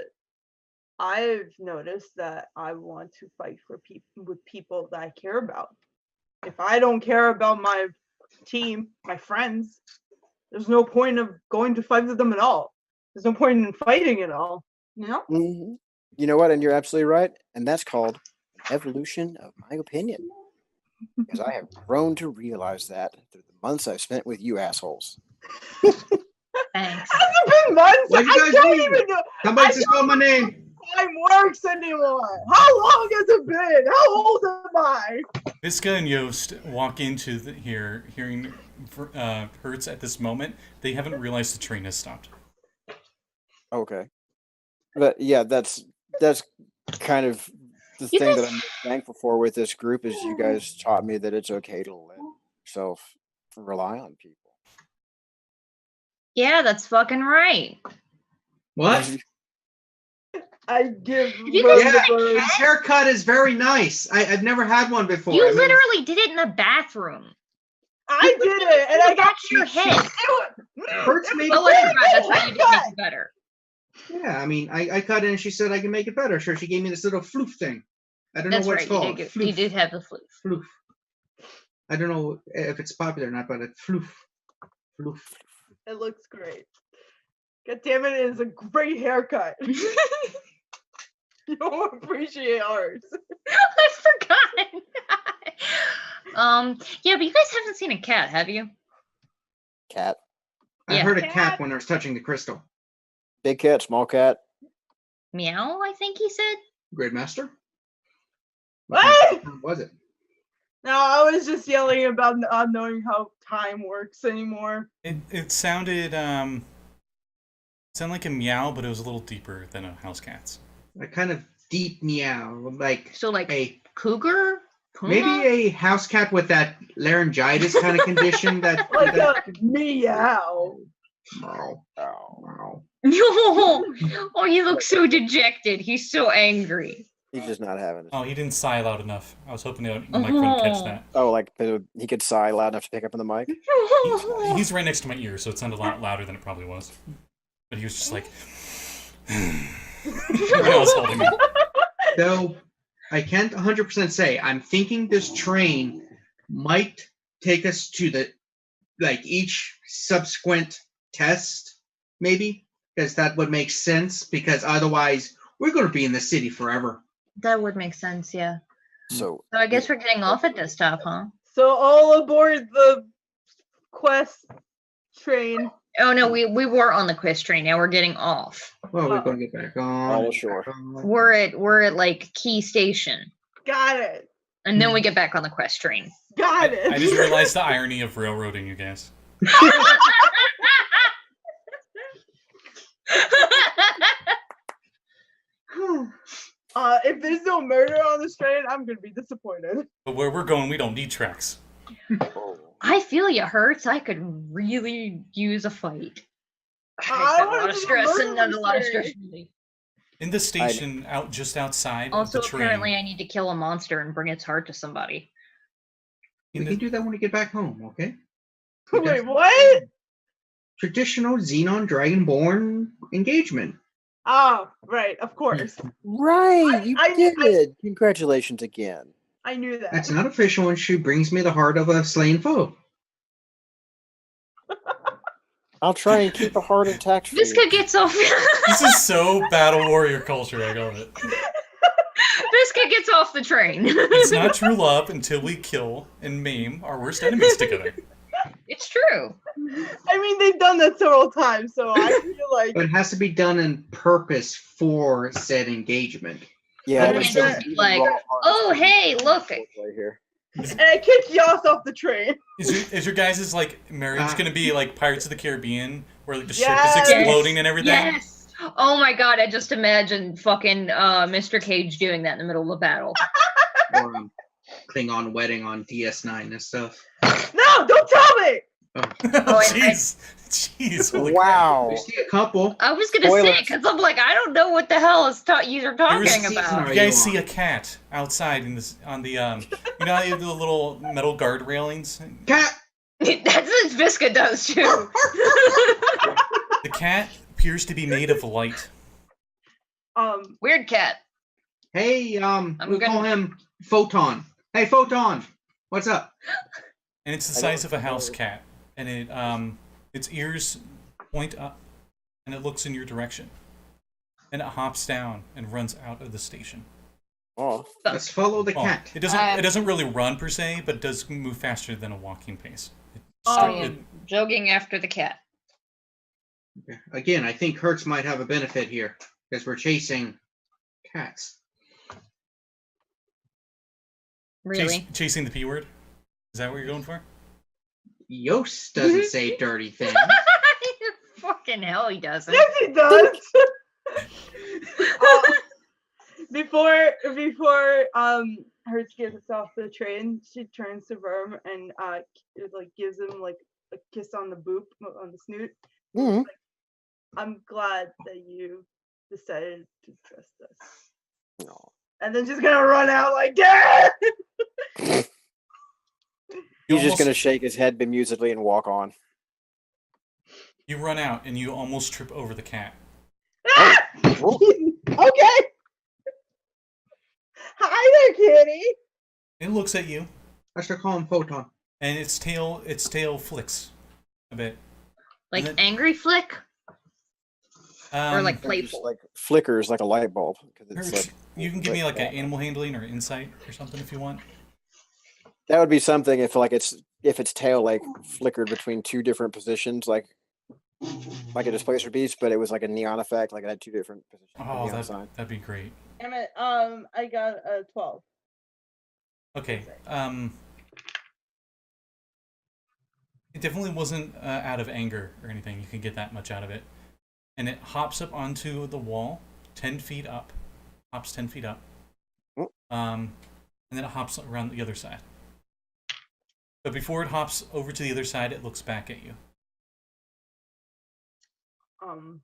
I've noticed that I want to fight for with people that I care about. If I don't care about my team, my friends, there's no point of going to fight with them at all. There's no point in fighting at all. You know? Mm-hmm. You know what? And you're absolutely right. And that's called evolution of my opinion. Because I have grown to realize that through the months I've spent with you assholes. Thanks. Has it been months? What'd you I guys don't do? even know. Somebody just called my name. Time works anymore. How long has it been? How old am I? Visca and Yost walk into here, hearing Hertz at this moment. They haven't realized the train has stopped. Okay. But yeah, that's kind of the You thing guys- that I'm most thankful for with this group is you guys taught me that it's okay to let yourself rely on people. Yeah, that's fucking right. What? I give You birth Yeah, to birds. his haircut is very nice. I've never had one before. You I mean, literally did it in the bathroom. I did it, and I got That's your head. Hertz made Oh, it I better. forgot. That's right. You did make it better. Yeah, I mean, I cut it and she said I can make it better. Sure, she gave me this little floof thing. I don't That's know what right. it's called. You did have the floof. Floof. I don't know if it's popular or not, but it's floof. Floof. It looks great. God damn it, it is a great haircut. You don't appreciate ours. I've forgotten. Yeah, but you guys haven't seen a cat, have you? Cat. I Yeah. heard a cat Cat. when I was touching the crystal. Big cat, small cat. Meow, I think he said. Gridmaster? What? Was it? No, I was just yelling about not knowing how time works anymore. It sounded like a meow, but it was a little deeper than a house cat's. A kind of deep meow, like So like a cougar? Puma? maybe a house cat with that laryngitis kind of condition that Like a meow. Meow, meow. Oh, he looks so dejected. He's so angry. He's just not having it. Oh, he didn't sigh loud enough. I was hoping the microphone would catch that. Oh, like he could sigh loud enough to pick up on the mic. He's right next to my ear, so it sounded a lot louder than it probably was. But he was just like, when I was holding him. Though I can't 100% say. I'm thinking this train might take us to the each subsequent test, maybe, because that would make sense. Because otherwise, we're going to be in the city forever. That would make sense, yeah. So So I guess we're getting off at this stop, huh? So all aboard the quest train. Oh no, we were on the quest train. Now we're getting off. Well, we're going to get back on. All ashore. back on. We're at like Key Station, Got it. and then we get back on the quest train. Got it. I just realized the irony of railroading you guys. If there's no murder on this train, I'm gonna be disappointed. But where we're going, we don't need tracks. I feel you, Hertz. I could really use a fight. I I've got a wanna lot of do a stress murder and a lot of mystery. stress. Really. In the station, out just outside Also, of the train. apparently, I need to kill a monster and bring its heart to somebody. We can do that when we get back home, okay? Wait, what? Traditional Xenon Dragonborn engagement. Oh, right, of course. Right, you I- did. Congratulations again. I knew that. That's not official, and she brings me the heart of a slain foe. I'll try and keep a heart intact for Visca you. gets off. This is so battle warrior culture, I love it. Visca gets off the train. It's not true love until we kill and maim our worst enemies together. It's true. I mean, they've done that several times, so I feel like But it has to be done in purpose for said engagement. Yeah, I there's mean, some even like, raw hearts oh, to hey, look. right here. and I kicked Yost off the train. Is your guys' like marriage gonna be like Pirates of the Caribbean, where like the Yes. ship is exploding and everything? Yes. Oh my god, I just imagined fucking Mr. Cage doing that in the middle of a battle. Or Klingon wedding on DS9 and stuff. No, don't tell me. Oh, jeez. Jeez. holy crap. Wow. We see a couple. I was gonna Spoilers. say, because I'm like, I don't know what the hell is you are talking There was- about. Are You guys you see on? a cat outside in this on the you know how you have the little metal guard railings? Cat! That's what Visca does too. The cat appears to be made of light. Weird cat. Hey, we'll call gonna- him Photon. Hey, Photon, what's up? And it's the I size don't of a house know. cat, and its ears point up, and it looks in your direction, and it hops down and runs out of the station. Oh, Let's follow the Well, cat. it doesn't really run per se, but it does move faster than a walking pace. I am jogging after the cat. Again, I think Hertz might have a benefit here because we're chasing cats. Really? Chasing the P word? Is that what you're going for? Yost doesn't say dirty things. Fucking hell, he doesn't. Yes, he does. Before Hertz gets us off the train, she turns to Verm and like gives him like a kiss on the boop on the snoot. Mhm. I'm glad that you decided to trust us. No. And then she's gonna run out like, yeah! He's just gonna shake his head bemusedly and walk on. You run out and you almost trip over the cat. Okay. Hi there, kitty. It looks at you, I should call him Photon. and its tail flicks a bit. Like And then- angry flick? Or like Just, playful? like flickers like a light bulb. 'Cause it's Hertz, like, you can give me like yeah. an animal handling or insight or something if you want. That would be something if its tail like flickered between two different positions, like a displacer beast, but it was like a neon effect, like it had two different positions. Oh, neon sign. that'd be great. Damn it. I got a 12. Okay. It definitely wasn't out of anger or anything. You can get that much out of it. And it hops up onto the wall, 10 feet up. Hops 10 feet up. Oh. And then it hops around the other side. But before it hops over to the other side, it looks back at you. I'm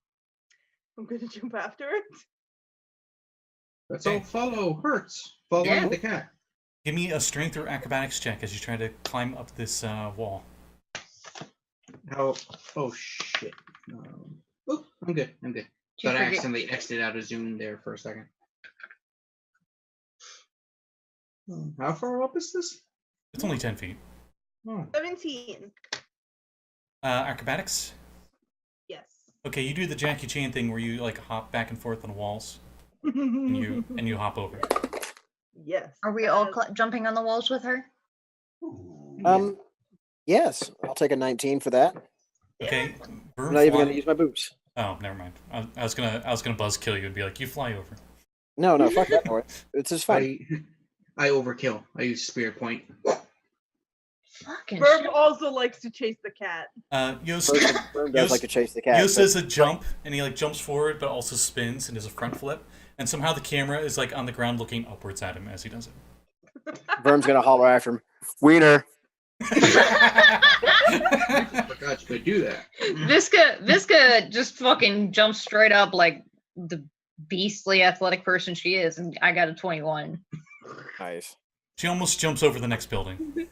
gonna jump after it. Let's all follow Hertz. Follow Yeah. the cat. Give me a strength or acrobatics check as you try to climb up this wall. How? Oh shit. Oh, I'm good. I'm good. Did you Thought I forget- accidentally exited out of Zoom there for a second. How far up is this? It's only 10 feet. Oh, 17. Acrobatics? Yes. Okay, you do the Jackie Chan thing where you like hop back and forth on walls and you hop over. Yes. Are we all jumping on the walls with her? Yes, I'll take a 19 for that. Okay. I'm not even gonna use my boots. Oh, never mind. I was gonna buzz kill you and be like, you fly over. No, fuck that noise. It's just fun. I overkill. I use Spirit Point. Fucking Verb shit. also likes to chase the cat. Yost Bird does like to chase the cat. Yost but- does a jump and he like jumps forward but also spins and does a front flip. And somehow the camera is like on the ground looking upwards at him as he does it. Verm's gonna holler after him. Wiener. I forgot you could do that. Visca just fucking jumps straight up like the beastly athletic person she is, and I got a 21. Nice. She almost jumps over the next building.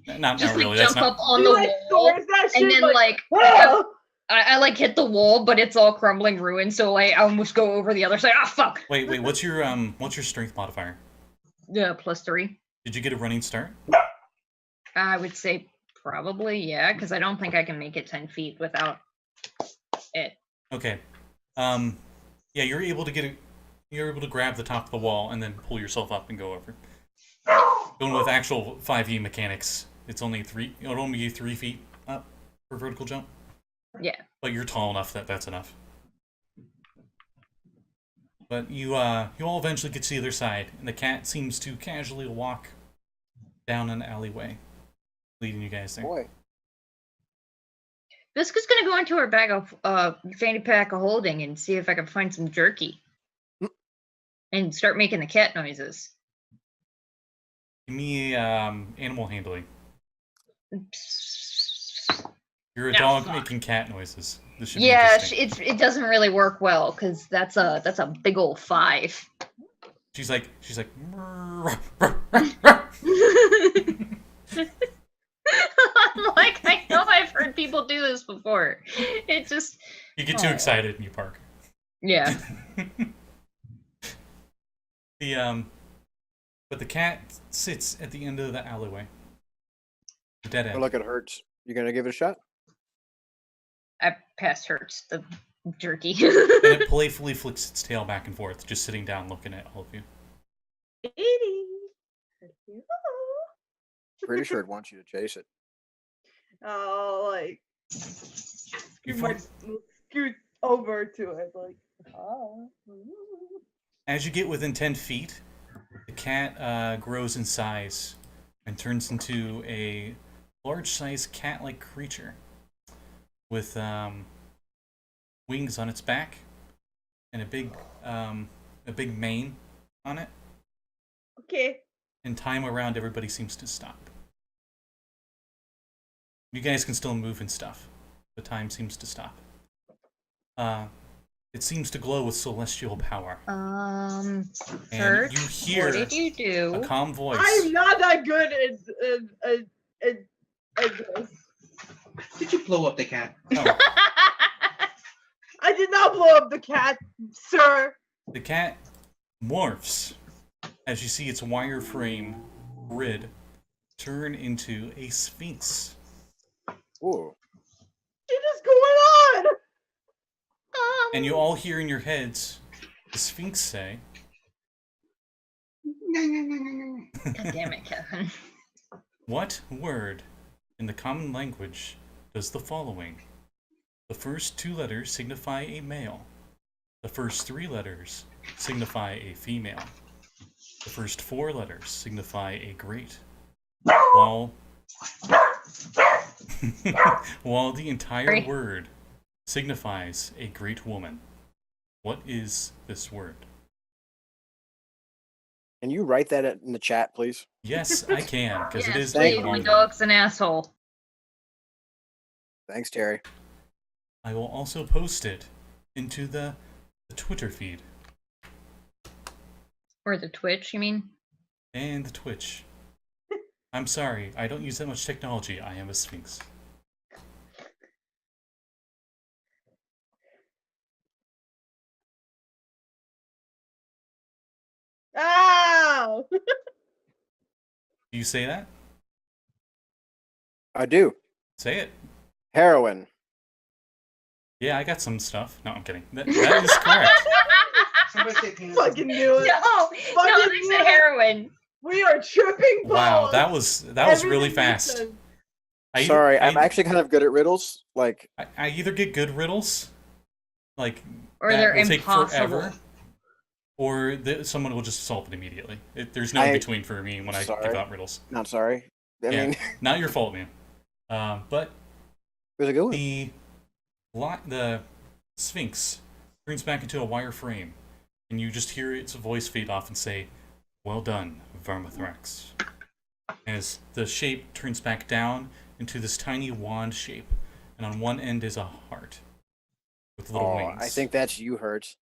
Not Just like really. That's jump not. up on He, the like, wall, soars that shit, and then like "Ah!" I like hit the wall, but it's all crumbling ruin. So like I almost go over the other side. Ah, fuck. Wait. What's your strength modifier? Yeah, +3. Did you get a running start? I would say probably yeah, because I don't think I can make it 10 feet without it. Okay. Yeah, you're able to grab the top of the wall and then pull yourself up and go over. Going with actual 5e mechanics, it'll only be 3 feet up for vertical jump. Yeah. But you're tall enough that that's enough. But you all eventually get to the other side, and the cat seems to casually walk down an alleyway, leading you guys there. Boy. Visca's gonna go into her bag of fanny pack of holding and see if I can find some jerky. And start making the cat noises. Give me animal handling. You're a No, dog fuck. making cat noises. This should be Yeah, interesting. it doesn't really work well because that's a big old 5. She's like. I'm like, I know I've heard people do this before. It just You get too excited and you park. Yeah. But the cat sits at the end of the alleyway. The dead Or end. look at Hertz. You gonna give it a shot? I passed Hertz the jerky. And it playfully flicks its tail back and forth, just sitting down looking at all of you. Edie. Pretty sure it wants you to chase it. Oh, like You scoot over to it, like. Oh. As you get within 10 feet, the cat grows in size and turns into a large-sized cat-like creature with wings on its back and a big mane on it. Okay. And time around everybody seems to stop. You guys can still move and stuff. The time seems to stop. It seems to glow with celestial power. And Hertz, you hear what did you do? a calm voice. I'm not that good at this. Did you blow up the cat? No, I did not blow up the cat, sir. the cat morphs as you see its wireframe grid turn into a sphinx. Ooh. What is going on? And you all hear in your heads the sphinx say, God damn it, Kevin. "What word in the common language does the following? The first 2 letters signify a male. The first 3 letters signify a female. The first 4 letters signify a great. While while the entire word signifies a great woman. What is this word?" Can you write that in the chat, please? Yes, I can, because it is please, a my long one. dog's an asshole. Thanks, Terry. I will also post it into the Twitter feed Or the Twitch, you mean? and the Twitch. I'm sorry, I don't use that much technology. I am a sphinx. Ow! Do you say that? I do. Say it. Heroin. Yeah, I got some stuff. No, I'm kidding. That is correct. Somebody say penis. Fucking knew it. No, Fucking they knew said it. heroin. We are tripping balls. Wow, that was really Everything fast. you said. Sorry, I'm actually kind of good at riddles. Like, I either get good riddles, like Or that they're will take impossible. forever, or someone will just solve it immediately. There's no in between for me when I give out riddles. not sorry. I Yeah, mean, not your fault, man. But it was a good one. the Sphinx turns back into a wire frame, and you just hear its voice fade off and say, "Well done, Vermithrax." As the shape turns back down into this tiny wand shape, and on one end is a heart with little wings. I think that's you, Hertz.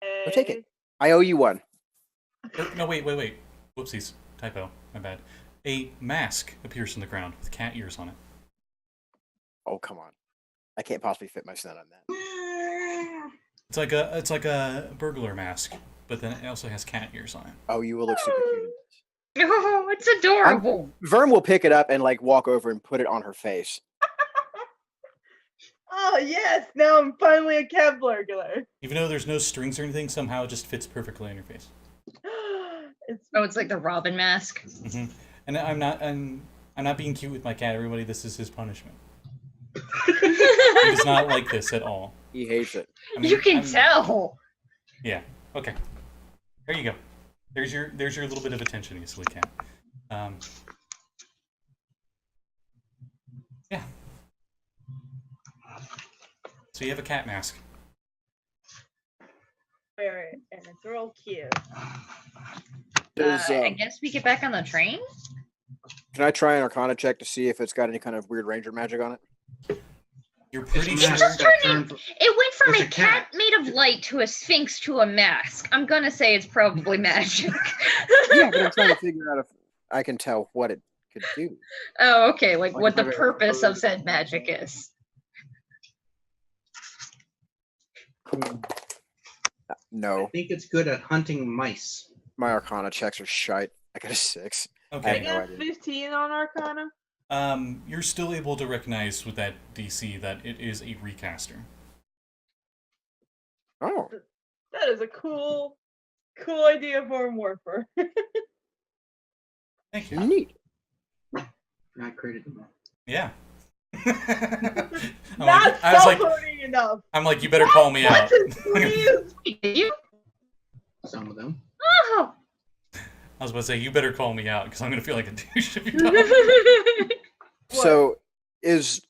Hey. Go take it. I owe you one. No, wait. Whoopsies. Typo. My bad. A mask appears from the ground with cat ears on it. Oh, come on. I can't possibly fit my son on that. It's like a burglar mask, but then it also has cat ears on it. Oh, you will look super cute. Oh, it's adorable. Verm will pick it up and like walk over and put it on her face. Oh yes, now I'm finally a cat burglar. Even though there's no strings or anything, somehow it just fits perfectly on your face. It's like the Robin mask. hmm And I'm not being cute with my cat, everybody. This is his punishment. He does not like this at all. He hates it. You can tell. Yeah. Okay. There you go. There's your little bit of attention, you silly cat. Yeah. So you have a cat mask. Wear it, and it's real cute. I guess we get back on the train. Can I try an Arcana check to see if it's got any kind of weird ranger magic on it? You're pretty It's sure. a mask that turned- It went from It's a a cat cat. made of light to a sphinx to a mask. I'm gonna say it's probably magic. Yeah, but I'm trying to figure out if I can tell what it could do. Oh, okay. Like Like what the if I've ever purpose of heard- said magic is. I No, think it's good at hunting mice. my Arcana checks are shite. I got a 6. I Okay. no got idea. 15 on Arcana. You're still able to recognize with that DC that it is a recaster. Oh, That is a cool idea for a morpher. Thank you. neat. Not created them. Yeah. Not I was like, self-loading enough. I'm like, you better call me out. Buttons, please. Did you? Some of them. Oh. I was about to say, you better call me out because I'm gonna feel like a douche if you don't. So, is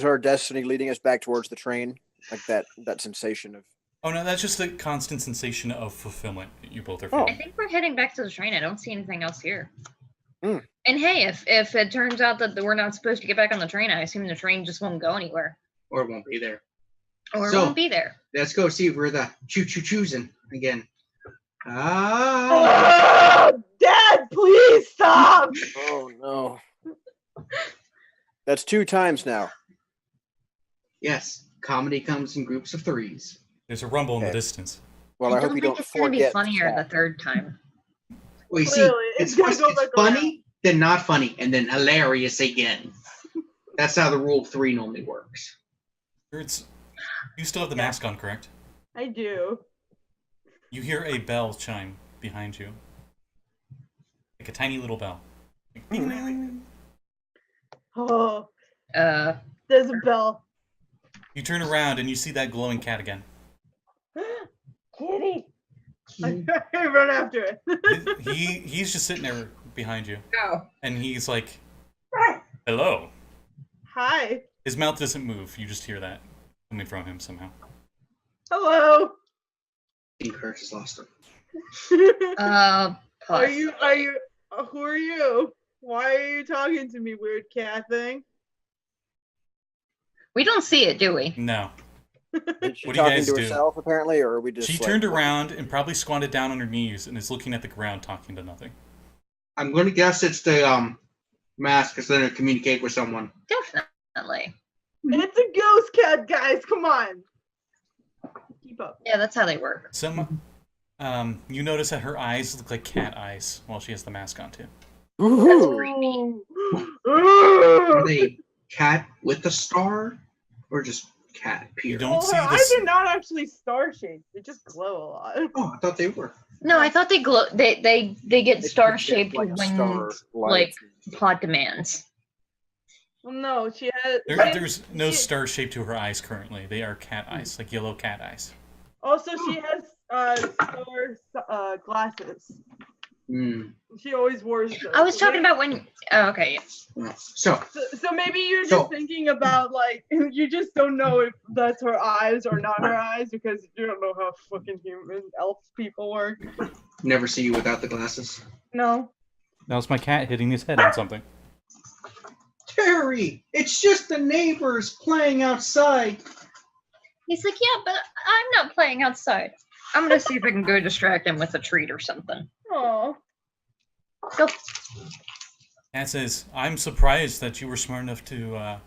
our destiny leading us back towards the train? Like that sensation of. Oh no, that's just the constant sensation of fulfillment that you both are Oh. I feeling. think we're heading back to the train. I don't see anything else here. Hmm. And hey, if it turns out that we're not supposed to get back on the train, I assume the train just won't go anywhere. Or it won't be there. Or it So- won't be there. Let's go see if we're the choosing again. Ah, Oh, Dad, please stop. Oh no. That's 2 times now. yes. Comedy comes in groups of 3s. There's a rumble in the Okay. distance. Well, I hope don't you think don't it's gonna be forget. funnier to the stop. third time. Well, you see, Clearly, it's it's gonna first go it's back funny, then not funny, and then hilarious again. That's how the rule of 3 normally works. Hertz, you still have the mask on, correct? I do. You hear a bell chime behind you. Like a tiny little bell. Like, ding, ding, ding, ding. Oh, There's there's a bell. You turn around and you see that glowing cat again. Kitty. I run after it. He's just sitting there behind you. Oh. And he's like, hello. Hi. His mouth doesn't move. You just hear that coming from him somehow. Hello. I think Hertz has lost him. Are Plus. you? Who are you? Why are you talking to me, weird cat thing? We don't see it, do we? No. Is she What do you talking guys to do? herself apparently, or are we just? She like, turned around and probably squatted down on her knees and is looking at the ground talking to nothing. I'm going to guess it's the mask because then it'll communicate with someone. Definitely. It's a ghost cat, guys. Come on. Keep up. Yeah, that's how they work. You notice that her eyes look like cat eyes while she has the mask on too. Ooh. Are they cat with a star or just cat You pure? don't Well, see her this. eyes are not actually star shaped. They just glow a lot. Oh, I thought they were. No, I thought they glow. They get It's star just shaped like a when star like light. plot demands. Well, no, she has. There's no she- star shape to her eyes currently. They are cat eyes, like yellow cat eyes. Also, she has star glasses. Hmm. She always wears those. I was So talking about when. Oh, okay. Yeah. So, So maybe you're just So- thinking about like you just don't know if that's her eyes or not her eyes because you don't know how fucking human elf people work. never see you without the glasses. No. That was my cat hitting his head on something. Terry, it's just the neighbors playing outside. He's like, yeah, but I'm not playing outside. I'm gonna see if I can go distract him with a treat or something. Oh. Go. Cat says, I'm surprised that you were smart enough to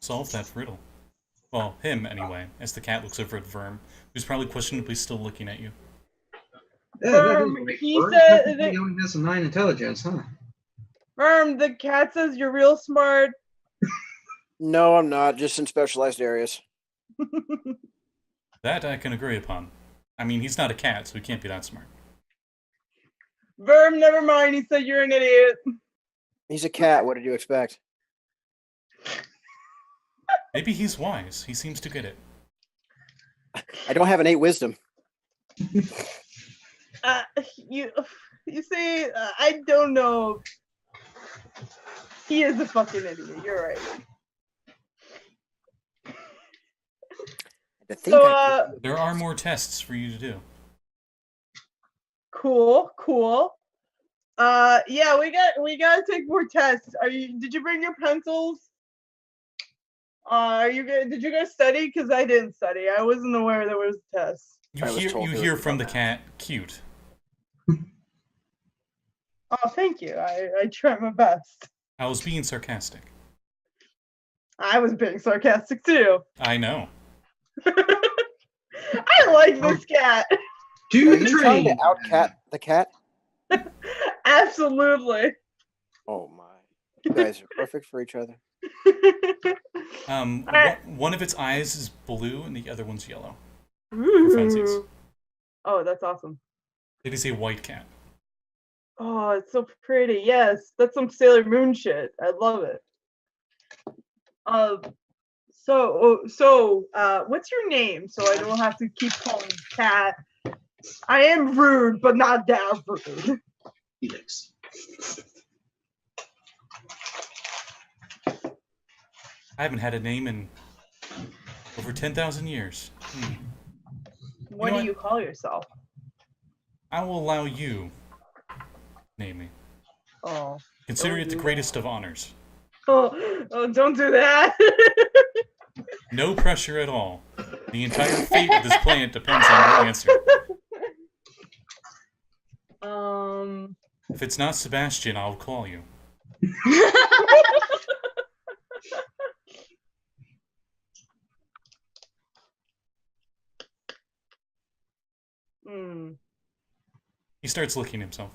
solve that riddle. Well, him anyway, as the cat looks over at Verm, who's probably questionably still looking at you. Yeah, that is Verm, right. he Verm said technically that- only has a 9 intelligence, huh? The cat says you're real smart. No, I'm not. Just in specialized areas. That I can agree upon. I mean, he's not a cat, so he can't be that smart. Verm, never mind. He said you're an idiot. He's a cat. What did you expect? Maybe he's wise. He seems to get it. I don't have innate wisdom. You see, I don't know. He is a fucking idiot. You're right. I think So, I did. There are more tests for you to do. cool. Yeah, we gotta take more tests. Did you bring your pencils? Did you guys study? Because I didn't study. I wasn't aware there was tests. You I was hear, told you there hear was from the no cat, cute. Oh, thank you. I try my best. I was being sarcastic. I was being sarcastic too. I know. I like this cat. Do Are the you trying to train. outcat the cat? Absolutely. Oh my. You guys are perfect for each other. Alright. One of its eyes is blue and the other one's yellow. For funsies. Ooh. Oh, that's awesome. It is a white cat. Oh, it's so pretty. Yes, that's some Sailor Moon shit. I love it. What's your name? So I don't have to keep calling you Cat. I am rude, but not that rude. Felix. I haven't had a name in over 10,000 years. What know do you call yourself? I will allow you name me. Oh. Consider Don't it the do greatest of honors. Oh, don't do that. No pressure at all. The entire fate of this planet depends on your answer. If it's not Sebastian, I'll call you. He starts licking himself.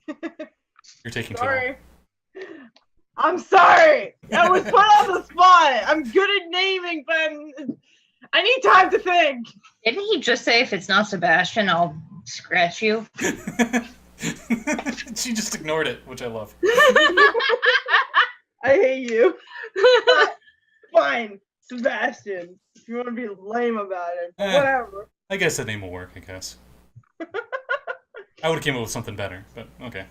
You're taking too long. Sorry. I'm sorry. I was put on the spot. I'm good at naming, but I need time to think. Didn't he just say if it's not Sebastian, I'll scratch you? She just ignored it, which I love. I hate you. Fine, Sebastian. If you want to be lame about it, whatever. I guess that name will work, I guess. I would have came up with something better, but okay.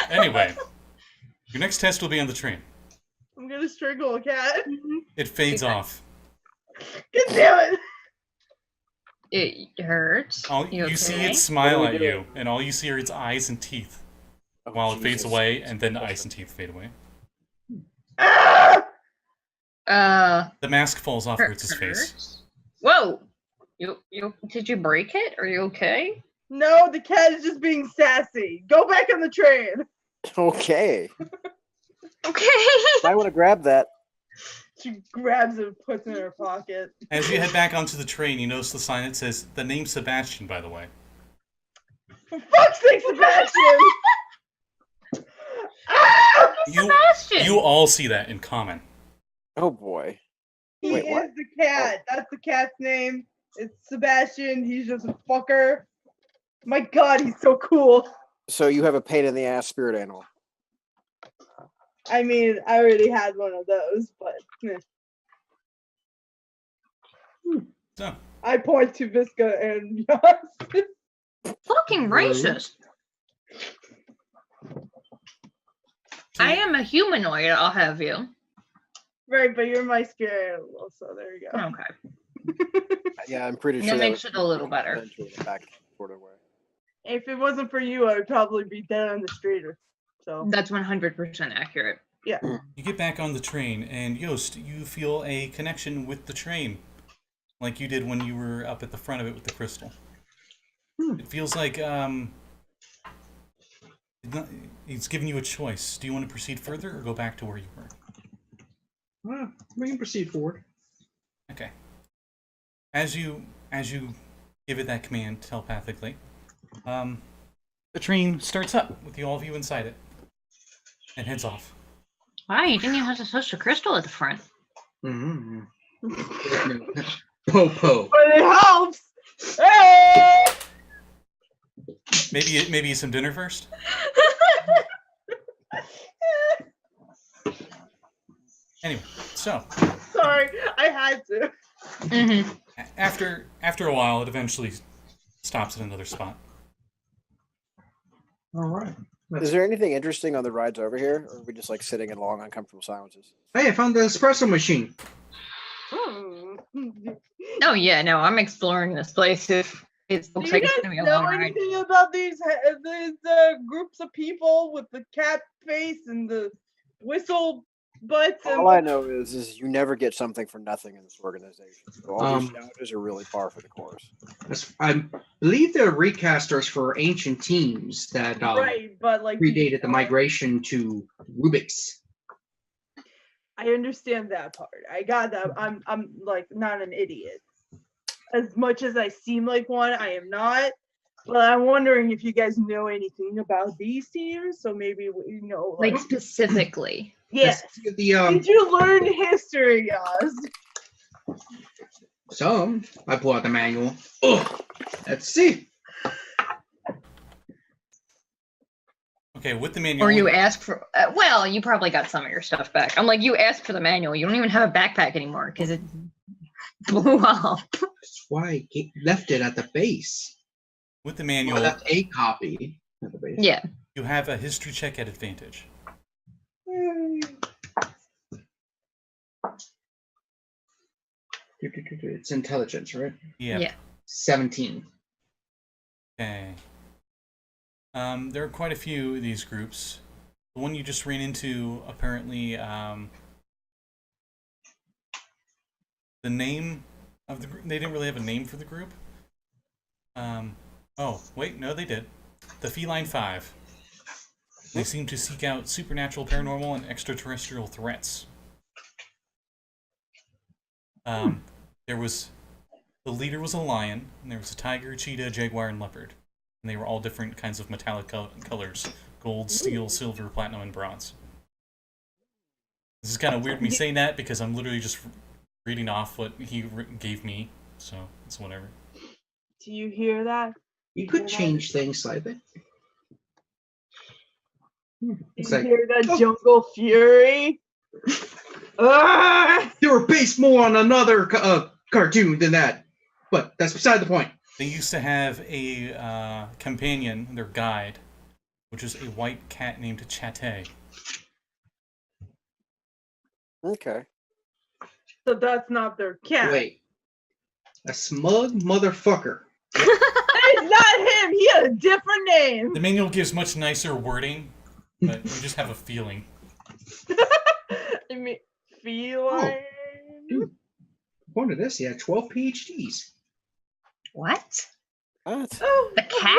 Anyway, your next test will be on the train. I'm gonna strangle a cat. It fades off. God damn it! It hurts. You see okay? it smile What do at we you, do? and all you see are its eyes and teeth, Oh, while it fades Jesus. away, and then the eyes and teeth fade away. Ah! The mask falls off Hertz's face. Hurts? Whoa! Did you break it? Are you okay? No, the cat is just being sassy. Go back on the train. Okay. Okay. I want to grab that. She grabs it and puts it in her pocket. As you head back onto the train, you notice the sign that says, the name Sebastian, by the way. For fuck's sake, Sebastian! Ah! Sebastian! You all see that in common. Oh boy. He Wait, is what? the cat. That's the cat's name. It's Sebastian. He's just a fucker. My god, he's so cool. So you have a pain in the ass spirit animal. I mean, I already had one of those, but So, I point to Visca and Yost. Fucking racist. I am a humanoid, I'll have you. Right, but you're my spirit animal, so there you go. Okay. Yeah, I'm pretty That sure makes was it a little better. eventually back sort of way. If it wasn't for you, I would probably be dead on the street. So That's 100% accurate. yeah. you get back on the train, and Yost, you feel a connection with the train, like you did when you were up at the front of it with the crystal. It feels like, it's giving you a choice. Do you want to proceed further or go back to where you were? Well, we can proceed forward. Okay. As you give it that command telepathically, the train starts up with all of you inside it and heads off. Wow, you didn't even have to touch the crystal at the front. Mm-hmm. Po. But it helps. Hey! Maybe some dinner first. Anyway, so Sorry, I had to. Mm-hmm. after a while, it eventually stops at another spot. All right. Is there anything interesting on the rides over here, or are we just like sitting in long, uncomfortable silences? Hey, I found the espresso machine. Oh yeah, no, I'm exploring this place. If it Do looks you like it's guys gonna be a know long ride. anything about these groups of people with the cat face and the whistle But All I know is you never get something for nothing in this organization. So all these shouters are really par for the course. I believe they're recasters for ancient teams that right, but like predated the migration to Rubik's. I understand that part. I got that. I'm like not an idiot. As much as I seem like one, I am not. But I'm wondering if you guys know anything about these teams. So maybe you know, Like specifically. yes. Did you learn history, Yost? So I pull out the manual. Ugh. Let's see. Okay, with the manual. Or you ask for, well, you probably got some of your stuff back. I'm like, you asked for the manual. You don't even have a backpack anymore because it blew up. That's why I left it at the base. With the manual. I left a copy at the base. Yeah. You have a history check at advantage. It's intelligence, right? Yeah. 17. Okay. There are quite a few of these groups. The one you just ran into, apparently, the name of the group, they didn't really have a name for the group. Oh, wait, no, they did. The Feline Five. They seem to seek out supernatural, paranormal, and extraterrestrial threats. The leader was a lion, and there was a tiger, cheetah, jaguar, and leopard. And they were all different kinds of metallic colors. Gold, steel, silver, platinum, and bronze. This is kind of weird me saying that, because I'm literally just reading off what he gave me, so it's whatever. Do you hear that? You could change things slightly. It's you like, hear that jungle fury? They were based more on another cartoon than that, but that's beside the point. They used to have a companion, their guide, which is a white cat named Chate. Okay. So that's not their cat. Wait. A smug motherfucker. It's not him. He had a different name. The manual gives much nicer wording, but we just have a feeling. I mean, feline. Dude, according to this, he had 12 PhDs. What? What? Oh, The cat?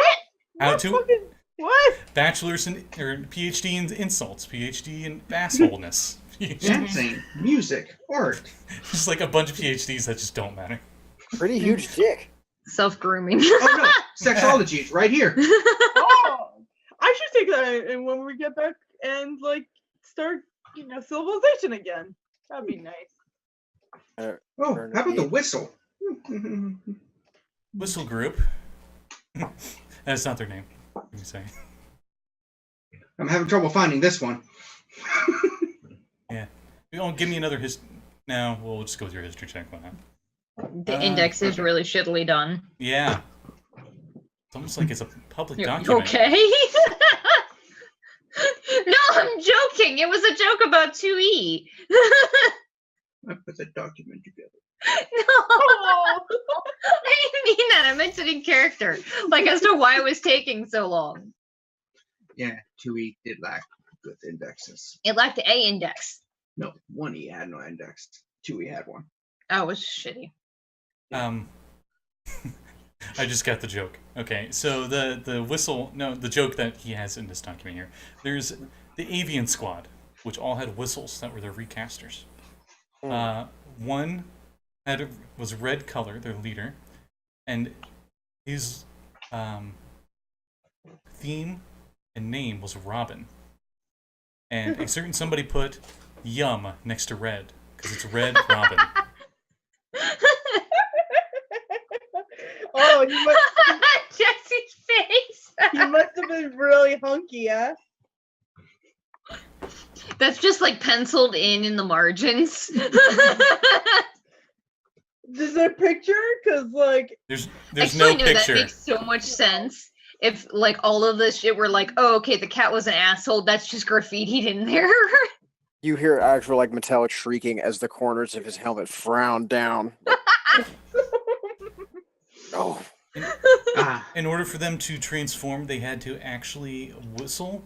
How what to? fucking- What? Bachelor's in, or PhD in insults, PhD in assholeness. Dancing, music, art. Just like a bunch of PhDs that just don't matter. Pretty huge dick. Self-grooming. Oh no, sexology is right here. Oh, I should take that and when we get back and like start, civilization again. That'd be nice. Oh, how about the whistle? Whistle Group. That's not their name. Let me say. I'm having trouble finding this one. Yeah. You don't give me another No, we'll just go with your history check. Why not? The index is really shittily done. Yeah. It's almost like it's a public You document. okay? No, I'm joking. It was a joke about 2E. I put the document together. No, I didn't mean that. I meant it in character, like as to why it was taking so long. Yeah, 2E did lack good indexes. It lacked the A index. No, 1E had no index. 2E had one. Oh, it was shitty. I just got the joke. Okay, so the whistle, no, the joke that he has in this document here. There's the Avian Squad, which all had whistles that were their recasters. One was red color, their leader, and his theme and name was Robin. And a certain somebody put yum next to red because it's Red Robin. Oh, Jesse's face. he must have been really hunky, huh? That's just like penciled in the margins. Is there a picture? Cause like There's Actually, no picture. That makes so much sense. If like all of this shit were like, oh, okay, the cat was an asshole. That's just graffitied in there. You hear actual like metallic shrieking as the corners of his helmet frown down. Oh. In order for them to transform, they had to actually whistle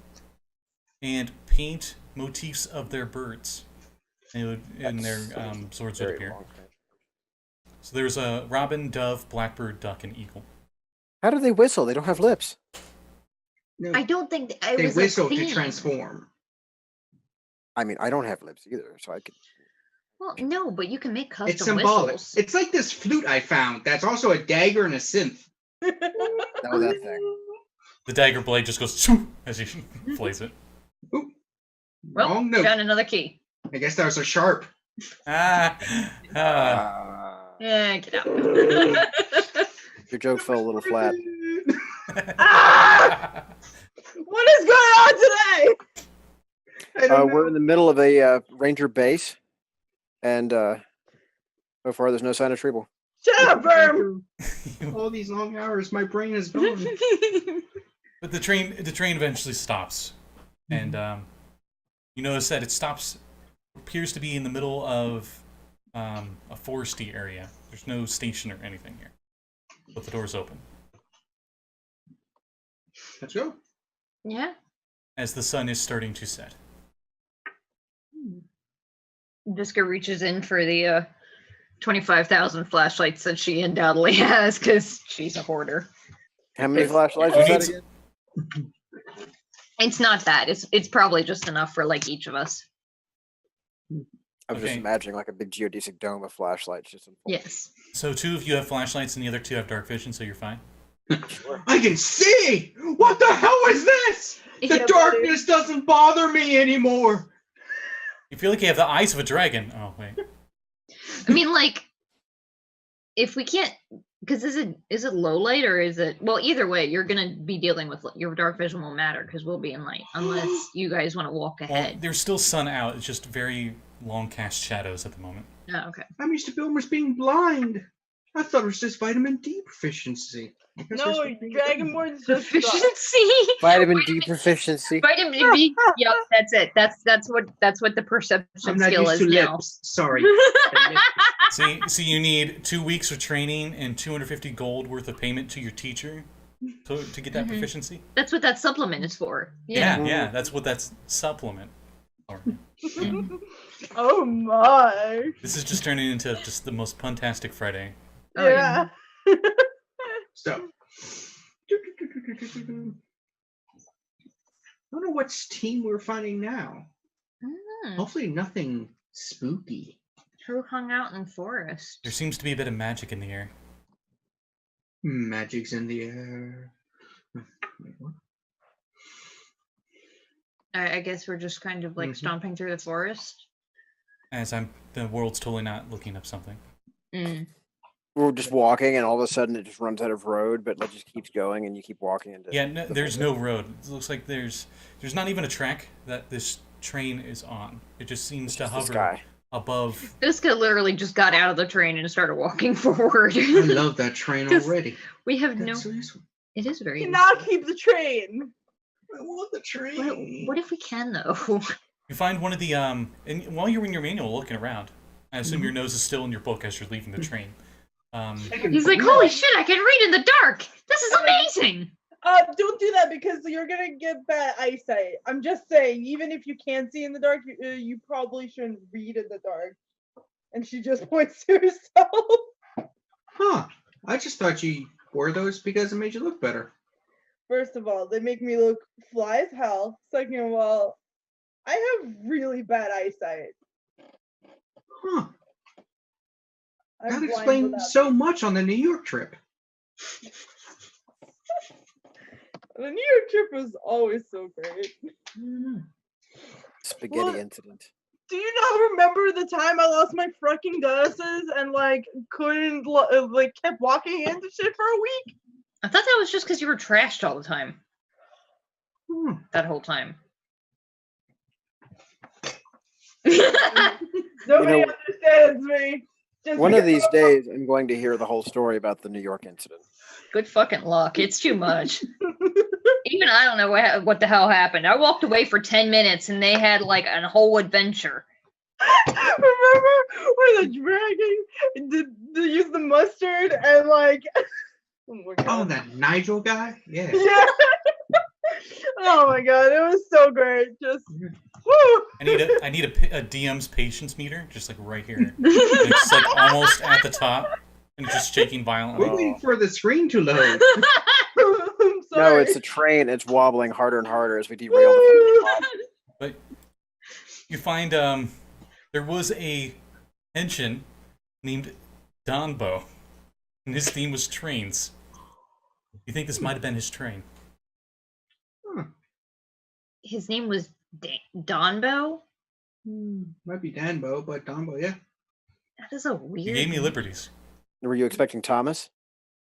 and paint motifs of their birds. and their swords would Very appear. long range. So there's a robin, dove, blackbird, duck, and eagle. How do they whistle? They don't have lips. No, I don't think it they was a whistle to theme. transform. I mean, I don't have lips either, so I could. Well, no, but you can make custom It's symbolic. whistles. It's like this flute I found. That's also a dagger and a synth. Know that thing. The dagger blade just goes shoo, as he plays it. Oop. Well, Wrong note. found another key. I guess that was a sharp. Ah, Yeah, get out. Your joke fell a little flat. Ah! What is going on today? I don't We're know. in the middle of a ranger base, and so far there's no sign of Treble. Shut up, Verm. All these long hours, my brain is gone. But the train eventually stops, and you notice that it stops. Appears to be in the middle of a foresty area. There's no station or anything here, but the door's open Let's go. Yeah. as the sun is starting to set. Visca reaches in for the 25,000 flashlights that she undoubtedly has because she's a hoarder. How many flashlights Who was that needs- again? It's not that. It's probably just enough for like each of us. I was just Okay. imagining like a big geodesic dome of flashlights. Just in Yes. So 2 of you have flashlights, and the other 2 have dark vision, so you're fine. I can see! What the hell is this? The Yeah, buddy. darkness doesn't bother me anymore. You feel like you have the eyes of a dragon. Oh wait. I mean, like, if we can't, because is it low light or is it? Well, either way, you're gonna be dealing with your dark vision won't matter because we'll be in light unless you guys want to walk Well, ahead. there's still sun out. It's just very long cast shadows at the moment. Oh, okay. I'm used to Bilmer's being blind. I thought it was just vitamin D proficiency. I guess No, there's something- Dragonborn's just suck. Proficiency. Vitamin D proficiency. Vitamin B. Yep, that's it. That's what the I'm perception not skill used is to now. lips. Sorry. See, you need 2 weeks of training and 250 gold worth of payment to your teacher to get that Mhm. proficiency. That's what that supplement is for. Yeah, Yeah. yeah, that's what that's supplement. for. Oh my. This is just turning into just the most puntastic Friday. Oh, Yeah. So. I don't know what team we're finding now. Hmm. Hopefully nothing spooky. Who hung out in forest? There seems to be a bit of magic in the air. Magic's in the air. Wait, what? I guess we're just kind of like Mhm. stomping through the forest. As the world's totally not looking up something. Mm. We're just walking, and all of a sudden it just runs out of road, but it just keeps going, and you keep walking into. Yeah, no, the there's middle. no road. It looks like there's not even a track that this train is on. It just seems It's to just the hover sky. above. Visca literally just got out of the train and started walking forward. I love that train 'Cause already. we have no. That's so useful. It is very. Cannot keep the train. I want the useful. train. What if we can though? You find one of the and while you're in your manual looking around, I assume your nose is still in your book as you're leaving the train. I can He's like, breathe. holy shit! I can read in the dark. This is amazing. Don't do that because you're gonna get bad eyesight. I'm just saying, even if you can't see in the dark, you probably shouldn't read in the dark. And she just points to herself. Huh. I just thought you wore those because it made you look better. First of all, they make me look fly as hell. Second of all, I have really bad eyesight. Huh. I'm That blind explains without- so much on the New York trip. The New York trip was always so great. Spaghetti Well, incident. Do you not remember the time I lost my fucking glasses and like couldn't like kept walking into shit for a week? I thought that was just because you were trashed all the time. Hmm. That whole time. Nobody what? understands me. Just One of because- these days, I'm going to hear the whole story about the New York incident. Good fucking luck. It's too much. Even I don't know what the hell happened. I walked away for 10 minutes and they had like a whole adventure. Remember where the dragon did use the mustard and like oh my Oh, god. that Nigel guy? Yeah. Yeah. Oh my god, it was so great. Just woo. I need a DM's patience meter, just like right here. It's like almost at the top, and just shaking violently. We're waiting for the screen to load. I'm sorry. No, it's a train. It's wobbling harder and harder as we derail the But you find there was a Henshin named Donbo, and his theme was trains. You think this might have been his train? His name was Donbo? Might be Danbo, but Donbo, yeah. That is a weird. You gave me liberties. Were you expecting Thomas?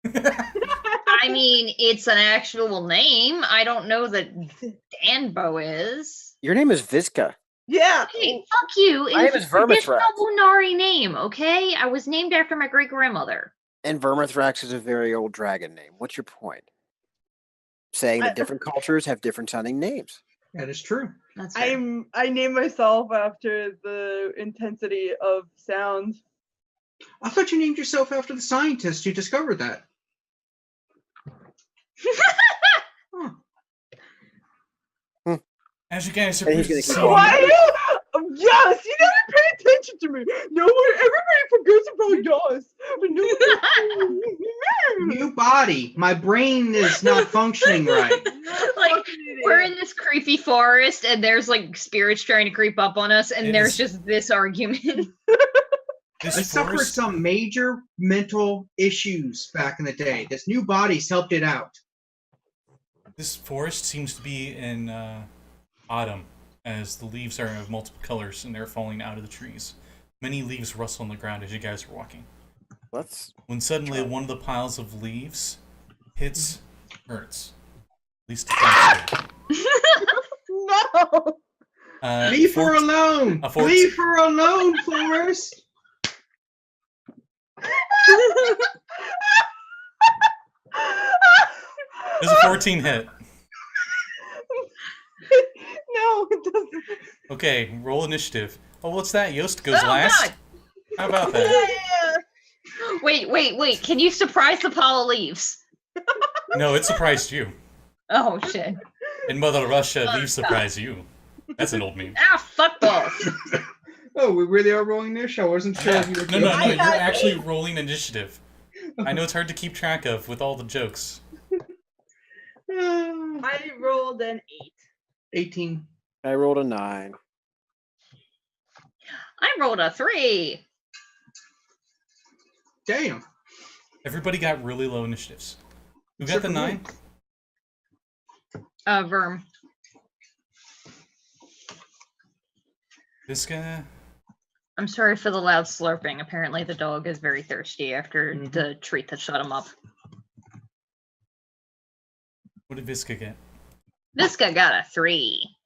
I mean, it's an actual name. I don't know that Danbo is. Your name is Visca. Yeah. Hey, fuck you. My name is Vermithrax. It's a Lunari name, okay? I was named after my great grandmother. And Vermithrax is a very old dragon name. What's your point? Saying that different cultures have different sounding names. That is true. That's fair. I named myself after the intensity of sound. I thought you named yourself after the scientist who discovered that. Huh. As you guys are And he's gonna keep seeing, going. Why? Yes, you never pay attention to me. No one, everybody forgets about Yost. But no one- New body. My brain is not functioning right. Like, Fucking idiot. we're in this creepy forest, and there's like spirits trying to creep up on us, and It there's is- just this argument. I this suffered forest, some major mental issues back in the day. This new body's helped it out. this forest seems to be in autumn, as the leaves are of multiple colors and they're falling out of the trees. Many leaves rustle on the ground as you guys are walking. Let's. When suddenly one of the piles of leaves hits Hertz. At least it No. Leave her alone. a 14 Leave her alone, Forrest. There's a 14 hit. No, it doesn't. Okay, roll initiative. Oh, what's that? Yost goes Oh, last? God. How about that? Yeah. Wait. Can you surprise the pile of leaves? No, it surprised you. Oh, shit. In Mother Russia, leaves surprise you. That's an old meme. Ah, fuck balls. Oh, we really are rolling this? I wasn't sure Yeah. if you were No, joking. you're actually rolling initiative. I know it's hard to keep track of with all the jokes. I rolled an 18. I rolled a 9. I rolled a 3. Damn. Everybody got really low initiatives. Who got Except the for me. 9? Verm. This guy? I'm sorry for the loud slurping. Apparently the dog is very thirsty after Mhm. the treat that shut him up. What did Visca get? Visca got a 3.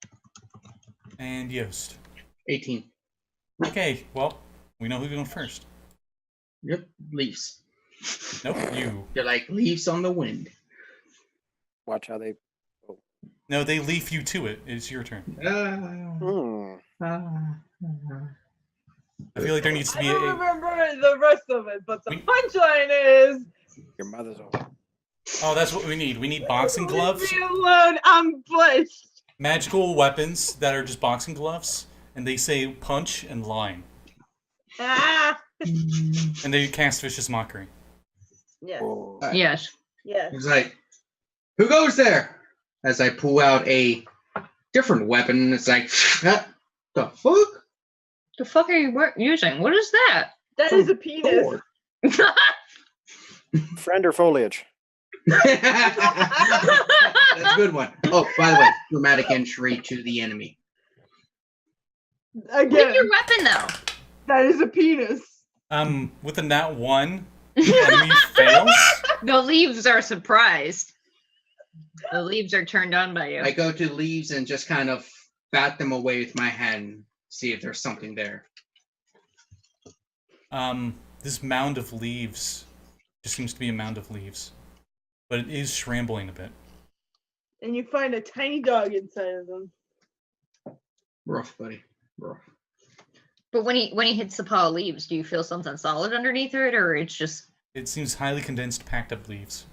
And Yost. 18. Okay, well, we know who's going first. Yep, leaves. Nope, you. They're like leaves on the wind. Watch how they. No, they leaf you to it. It's your turn. I feel like there needs to I be don't a... remember the rest of it, but the We- punchline is Your mother's old. Oh, that's what we need. We need boxing gloves, Leave me alone, I'm bushed. magical weapons that are just boxing gloves, and they say punch and line. Ah. And they cast vicious mockery. Yes. Whoa. Yes. Yes. It's like, who goes there? As I pull out a different weapon, it's like, the fuck? The fuck are you using? What is that? That is a penis. Thor. Friend or foliage? That's a good one. Oh, by the way, dramatic entry to the enemy. Leave Again, your weapon though. that is a penis. With a nat 1, the enemy fails. The leaves are surprised. The leaves are turned on by you. I go to the leaves and just kind of bat them away with my hand, see if there's something there. This mound of leaves just seems to be a mound of leaves, but it is scrambling a bit. And you find a tiny dog inside of them. Rough, buddy. Rough. But when he hits the pile of leaves, do you feel something solid underneath it, or it's just It seems highly condensed, packed up leaves.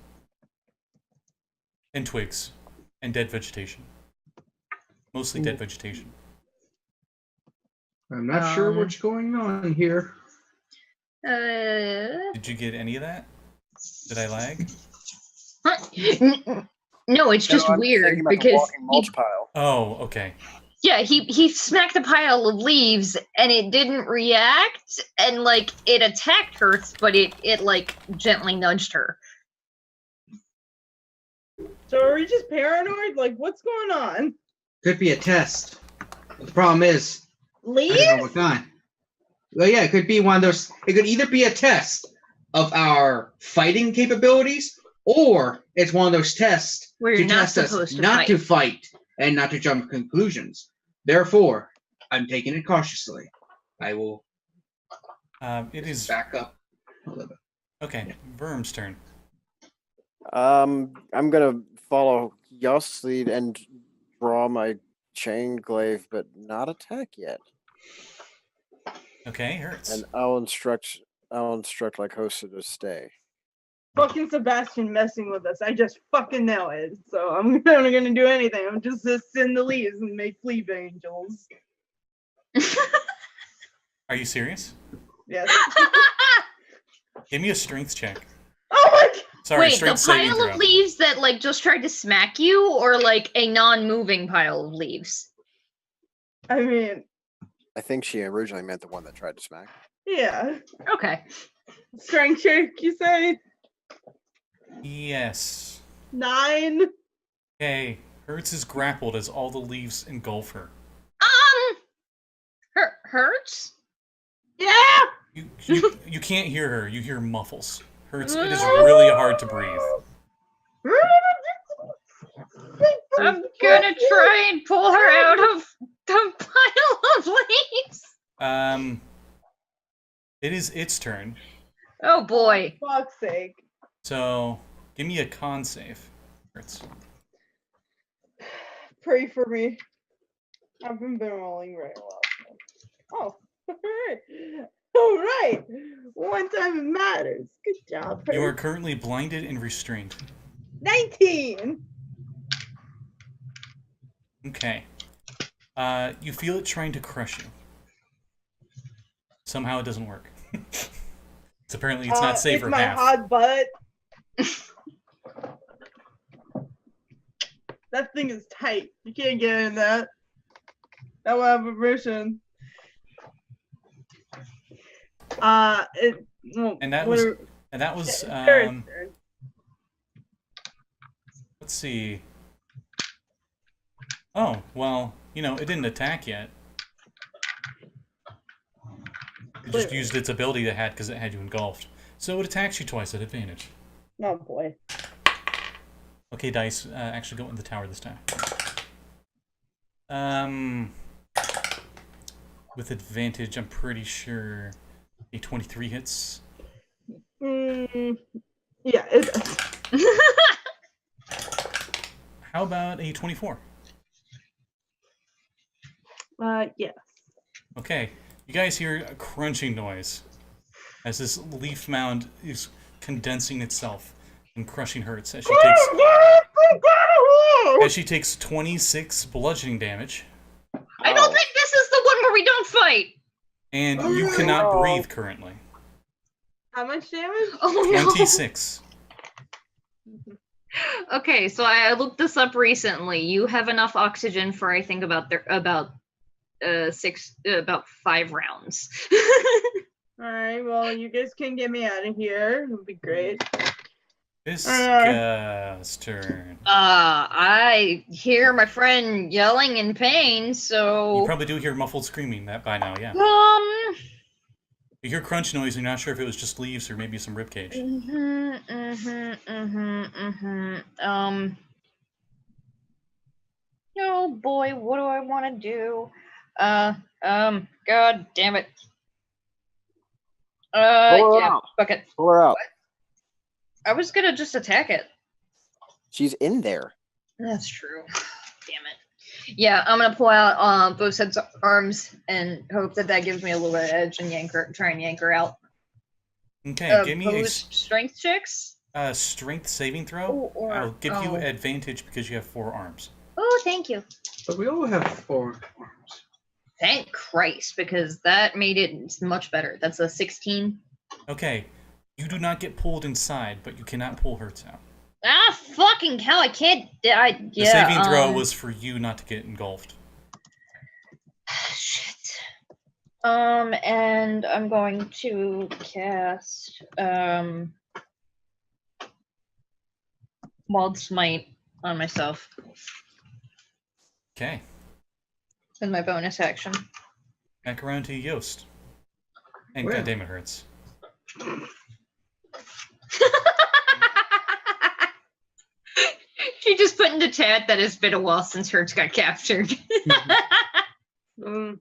And twigs. and dead vegetation. Mostly dead vegetation. I'm not sure what's going on here. Did you get any of that? Did I lag? No, it's just I'm weird thinking about the because walking mulch pile. Oh, okay. yeah, he smacked a pile of leaves and it didn't react, and like it attacked Hertz, but it like gently nudged her. So are we just paranoid? Like, what's going on? Could be a test. The problem is, I Leaves? don't know what kind. Well, yeah, it could be one of those. It could either be a test of our fighting capabilities, or it's one of those tests Where to you're not test us supposed to not fight. to fight and not to jump to conclusions. Therefore, I'm taking it cautiously. I will It is back up a little bit. okay. Verm's turn. I'm gonna follow Yost's lead and draw my chain glaive, but not attack yet. Okay, Hertz. And I'll instruct like Hosta to stay. Fucking Sebastian messing with us. I just fucking know it. So I'm not gonna do anything. I'm just gonna send the leaves and make flea angels. Are you serious? Yes. Give me a strength check. Oh my god! Sorry, Wait, the strength saving pile of throw. leaves that like just tried to smack you, or like a non-moving pile of leaves? I mean, I think she originally meant the one that tried to smack. yeah. Okay. Strength check, you say? Yes. 9. Okay. Hertz is grappled as all the leaves engulf her. Hertz? Yeah! You can't hear her. You hear muffles. Hertz, it is really hard to breathe. I'm gonna try and pull her out of the pile of leaves. It is its turn. Oh boy. Fuck's sake. So, give me a con save, Hertz. Pray for me. I've been rolling very well. Oh, alright. Alright. One time it matters. Good job. You are currently blinded and restrained. 19. Okay. You feel it trying to crush you. Somehow it doesn't work. So apparently it's not safe it's for my half. hot butt. That thing is tight. You can't get in that. That will have permission. And that was let's see. Oh, well, you know, it didn't attack yet. It just used its ability it had because it had you engulfed. So it attacks you twice at advantage. Oh boy. Okay, dice, actually go in the tower this time. With advantage, I'm pretty sure a 23 hits. Yeah, it does. How about a 24? Yeah. Okay, you guys hear a crunching noise as this leaf mound is condensing itself and crushing Hertz as she takes 26 bludgeoning damage. I don't think this is the one where we don't fight. And you cannot breathe currently. How much damage? Oh no. 26. Okay, so I looked this up recently. You have enough oxygen for I think about 5 rounds. Alright, well, you guys can get me out of here. It would be great. Visca's turn. I hear my friend yelling in pain, so You probably do hear muffled screaming that by now, yeah. You hear crunch noise, and you're not sure if it was just leaves or maybe some ribcage. Oh boy, what do I want to do? God damn it. Yeah, fuck it. Pull her out. I was gonna just attack it. She's in there. That's true. Damn it. Yeah, I'm gonna pull out both sets of arms and hope that gives me a little bit of edge and try and yank her out. Okay, give me a Opposed strength checks. Strength saving throw. or I'll give you advantage because you have 4 arms. Oh, thank you. But we all have 4 arms. Thank Christ, because that made it much better. That's a 16. Okay. You do not get pulled inside, but you cannot pull Hertz out. Ah, fucking hell! I can't. The saving throw was for you not to get engulfed. Shit. And I'm going to cast Wild Smite on myself Okay. with my bonus action. Back around to Yost. And Well. goddamn it hurts. She just put in the chat that it's been a while since Hertz got captured. Mm,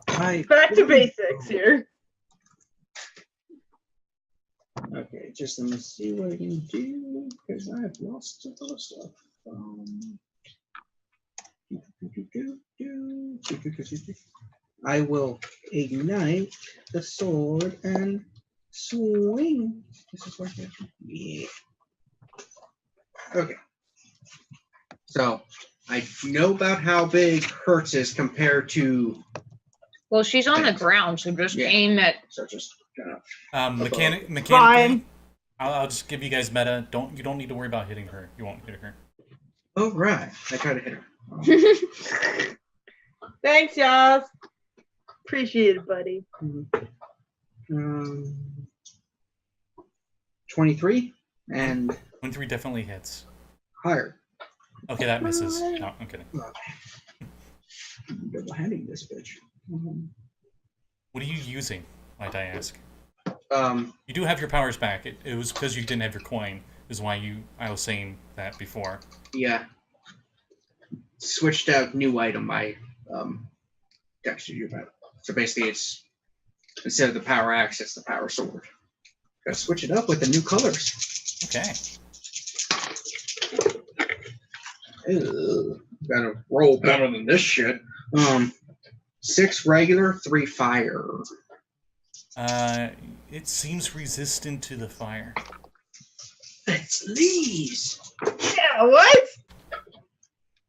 I back to basics here. Okay, just let me see what I can do because I've lost a lot of stuff. I will ignite the sword and swing. This is what yeah. Okay. So I know about how big Hertz is compared to. Well, she's on the ground, so just Yeah. aim at. So just kind of. Mechanically, Fine. I'll just give you guys meta. You don't need to worry about hitting her. You won't hit her. Oh right, I try to hit her. Thanks, Yost. Appreciate it, buddy. 23 and 23 definitely hits. higher. Okay, that misses. No, I'm kidding. Double handing this bitch. What are you using, might I ask? You do have your powers back. It was because you didn't have your coin, is why I was saying that before. Yeah. Switched out new item. I texted you about it. So basically, it's instead of the power axe, it's the power sword. Gotta switch it up with the new colors. Okay. Ew, gotta roll better than this shit. 6 regular, 3 fire. It seems resistant to the fire. It's leaves. Yeah, what?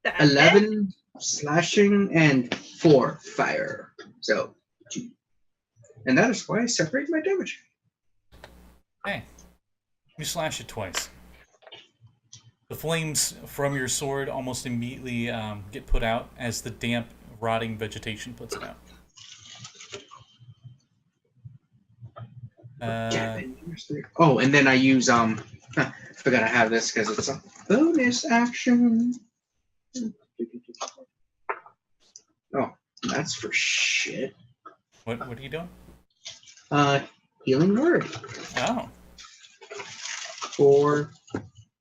That 11 slashing and 4 fire. So 2. And that is why I separate my damage. Hey, you slash it twice. The flames from your sword almost immediately get put out as the damp, rotting vegetation puts it out. Oh, and then I use I forgot I have this because it's a bonus action. Oh, that's for shit. What are you doing? Healing word Oh. for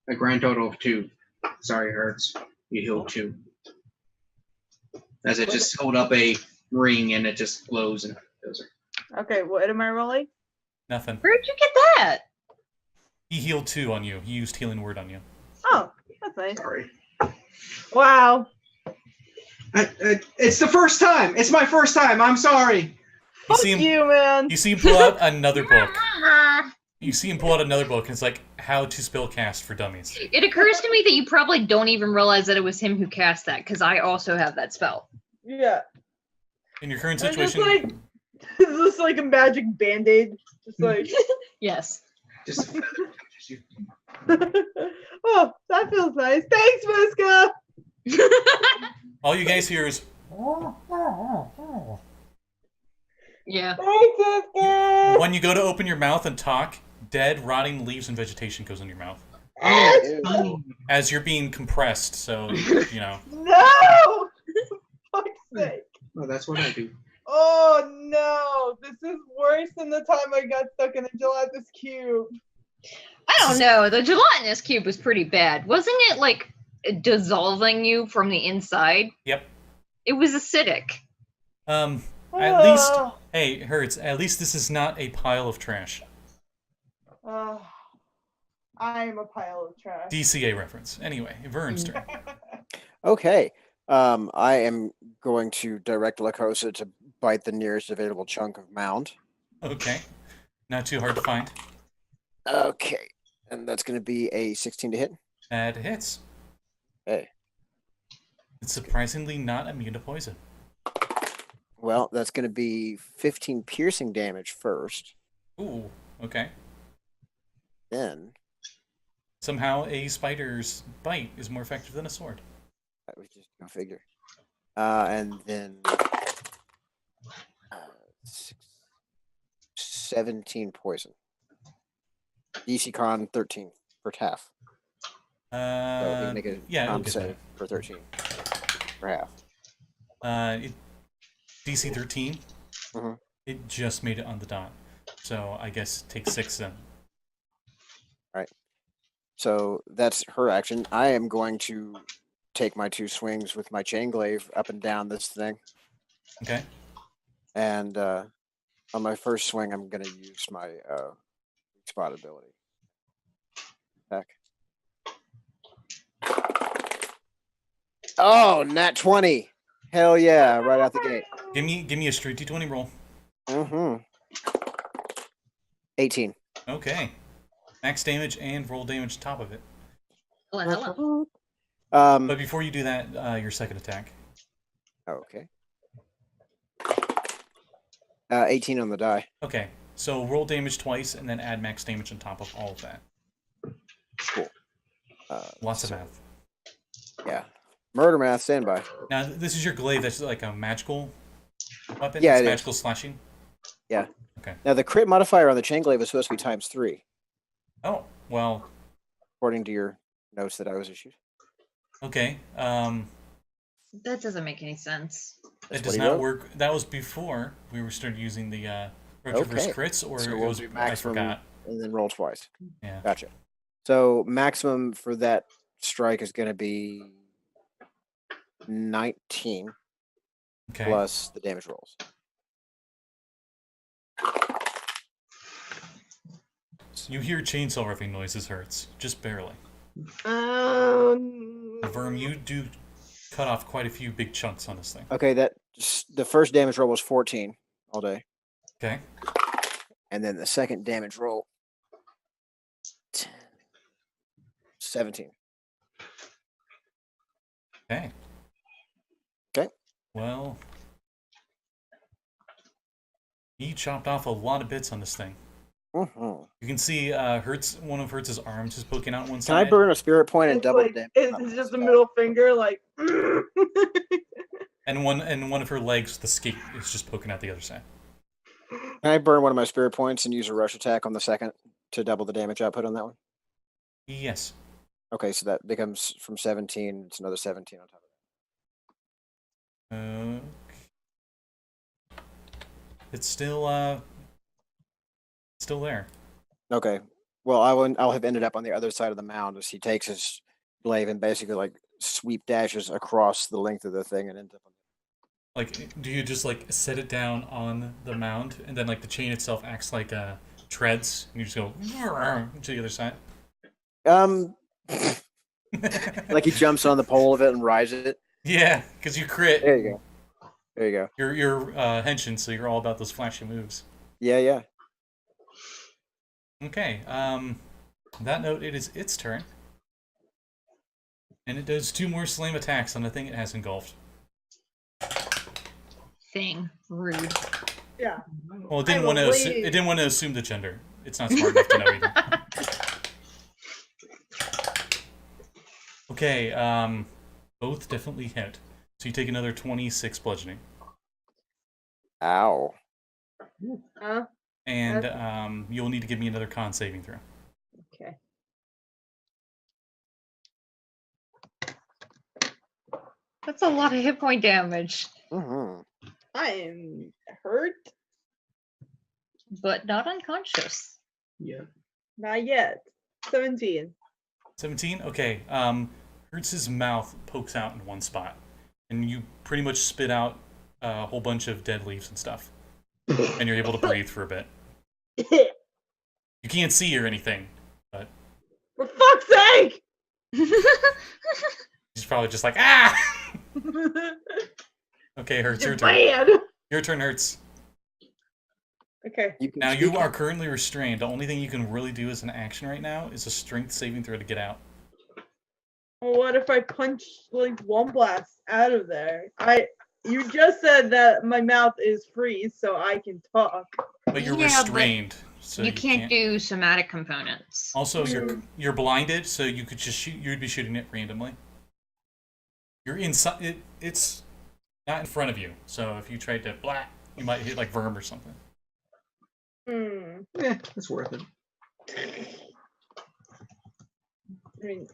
a grand total of 2. Sorry, Hertz. You healed 2. As it just hold up a ring and it just glows and goes. Okay, what am I rolling? Nothing. Where'd you get that? He healed 2 on you. He used healing word on you. Oh, that's nice. Sorry. Wow. It's the first time. It's my first time. I'm sorry. You Fuck see him, you, man. You see him pull out another book. You see him pull out another book, and it's like How to Spellcast for Dummies. It occurs to me that you probably don't even realize that it was him who cast that, because I also have that spell. Yeah. In your current I'm just situation, like, is this like a magic band-aid? Just like, Yes. Just oh, that feels nice. Thanks, Visca. all you guys hear is Yeah. Thanks, Visca. when you go to open your mouth and talk, dead, rotting leaves and vegetation goes in your mouth. oh, it's funny. As you're being compressed, so, you know. No! For fuck's sake. Oh, that's what I do. Oh no, this is worse than the time I got stuck in a gelatinous cube. I don't know. The gelatinous cube was pretty bad. Wasn't it like dissolving you from the inside? Yep. It was acidic. At least, hey, Hertz, at least this is not a pile of trash. I'm a pile of trash. DCA reference. Anyway, Vern's turn. Okay. I am going to direct Lacosa to bite the nearest available chunk of mound. Okay. Not too hard to find. Okay. And that's going to be a 16 to hit. That hits. Hey. It's surprisingly not immune to poison. Well, that's going to be 15 piercing damage first. Ooh, okay. Then, Somehow a spider's bite is more effective than a sword. that was just go figure. And then 17 poison. DC Con 13 for half. So he can make a Yeah, it'll con get save for 13 for half. DC 13. Mhm. It just made it on the dot. So I guess take 6 then. So that's her action. I am going to take my 2 swings with my chain glaive up and down this thing. Okay. And on my first swing, I'm going to use my weak spot ability. Heck. Oh, nat 20. Hell yeah, right out the gate. Give me a straight D20 roll. Mm-hmm. 18. Okay. Max damage and roll damage top of it. Hello. But before you do that, your second attack. Okay. 18 on the die. Okay. So roll damage twice and then add max damage on top of all of that. Cool. Lots of math. Yeah. Murder math, standby. Now, this is your glaive that's like a magical weapon? Yeah, It's it is. magical slashing? Yeah. Okay. Now, the crit modifier on the chain glaive is supposed to be ×3, Oh, well, according to your notes that I was issued. okay. That doesn't make any sense. It what does he not wrote? work. That was before we were started using the Retroverse Okay. crits, or So it we'll was, do I maximum forgot. and then roll twice. Yeah. Gotcha. So maximum for that strike is going to be 19 Okay. plus the damage rolls. You hear chainsaw ripping noises, Hertz. Just barely. Verm, you do cut off quite a few big chunks on this thing. Okay, the first damage roll was 14 all day, Okay. and then the second damage roll 17. Okay. Okay. Well, he chopped off a lot of bits on this thing. Mm-hmm. You can see Hertz. One of Hertz's arms is poking out one Can side. I burn a spirit point and It's double like, damage? it's just a middle finger, like. And one of her legs, the skate, is just poking out the other side. Can I burn one of my spirit points and use a rush attack on the second to double the damage output on that one? Yes. Okay, so that becomes from 17. It's another 17 on top of Okay. It's still there. that. Okay. Well, I'll have ended up on the other side of the mound as he takes his glaive and basically like sweep dashes across the length of the thing and ends up on. Like, do you just like set it down on the mound, and then like the chain itself acts like treads, and you just go to the other side? Like he jumps on the pole of it and rides it. Yeah, because you crit. There you go. There you go. You're Henshin, so you're all about those flashy moves. Yeah, yeah. Okay. On that note, it is its turn, and it does 2 more slam attacks on the thing it has engulfed. Thing. Rude. Yeah. Well, it didn't I want to. will It leave. didn't want to assume the gender. It's not smart enough to know either. Okay. Both definitely hit. So you take another 26 bludgeoning, Ow. and you'll need to give me another con saving throw. Okay. That's a lot of hit point damage, Mm-hmm. I am hurt. but not unconscious. Yeah. Not yet. 17. 17. Okay. Hertz's mouth pokes out in one spot, and you pretty much spit out a whole bunch of dead leaves and stuff, and you're able to breathe for a bit. You can't see or anything, but For fuck's sake! he's probably just like, ah! Okay, Hertz, your turn. Bad. Your turn, Hertz. Okay. You can Now you speak- are currently restrained. The only thing you can really do as an action right now is a strength saving throw to get out. Well, what if I punch like one blast out of there? You just said that my mouth is free, so I can talk. But you're Yeah, but restrained, so you can't do somatic components. Also, you're blinded, so you could just shoot. You'd be shooting it randomly. You're inside. It's not in front of you, so if you tried to blah, you might hit like Verm or something. It's worth it. I mean,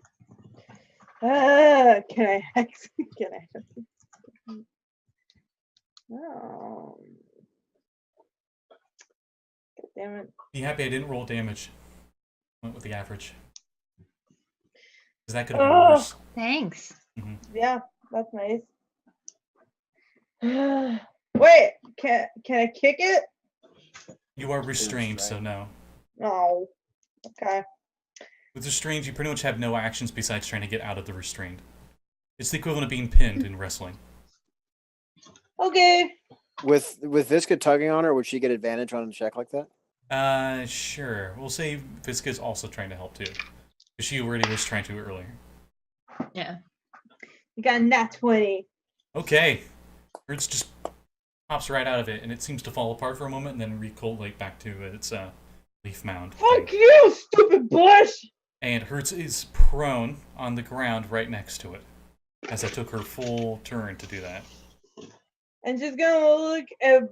can I hex? Can I hex? Oh. God damn it. Be happy I didn't roll damage. Went with the average. Because that could have been worse. Thanks. Yeah, that's nice. Wait, can I kick it? You are restrained, so no. No. Okay. With restrained, you pretty much have no actions besides trying to get out of the restrained. It's the equivalent of being pinned in wrestling. Okay. With Visca tugging on her, would she get advantage on a check like that? Sure. We'll say Visca's also trying to help too. Because she already was trying to earlier. Yeah. You got a nat 20. Okay. Hertz just pops right out of it, and it seems to fall apart for a moment, and then recollate back to its leaf mound. Fuck you, stupid bush! And Hertz is prone on the ground right next to it, as it took her full turn to do that. I'm just gonna look at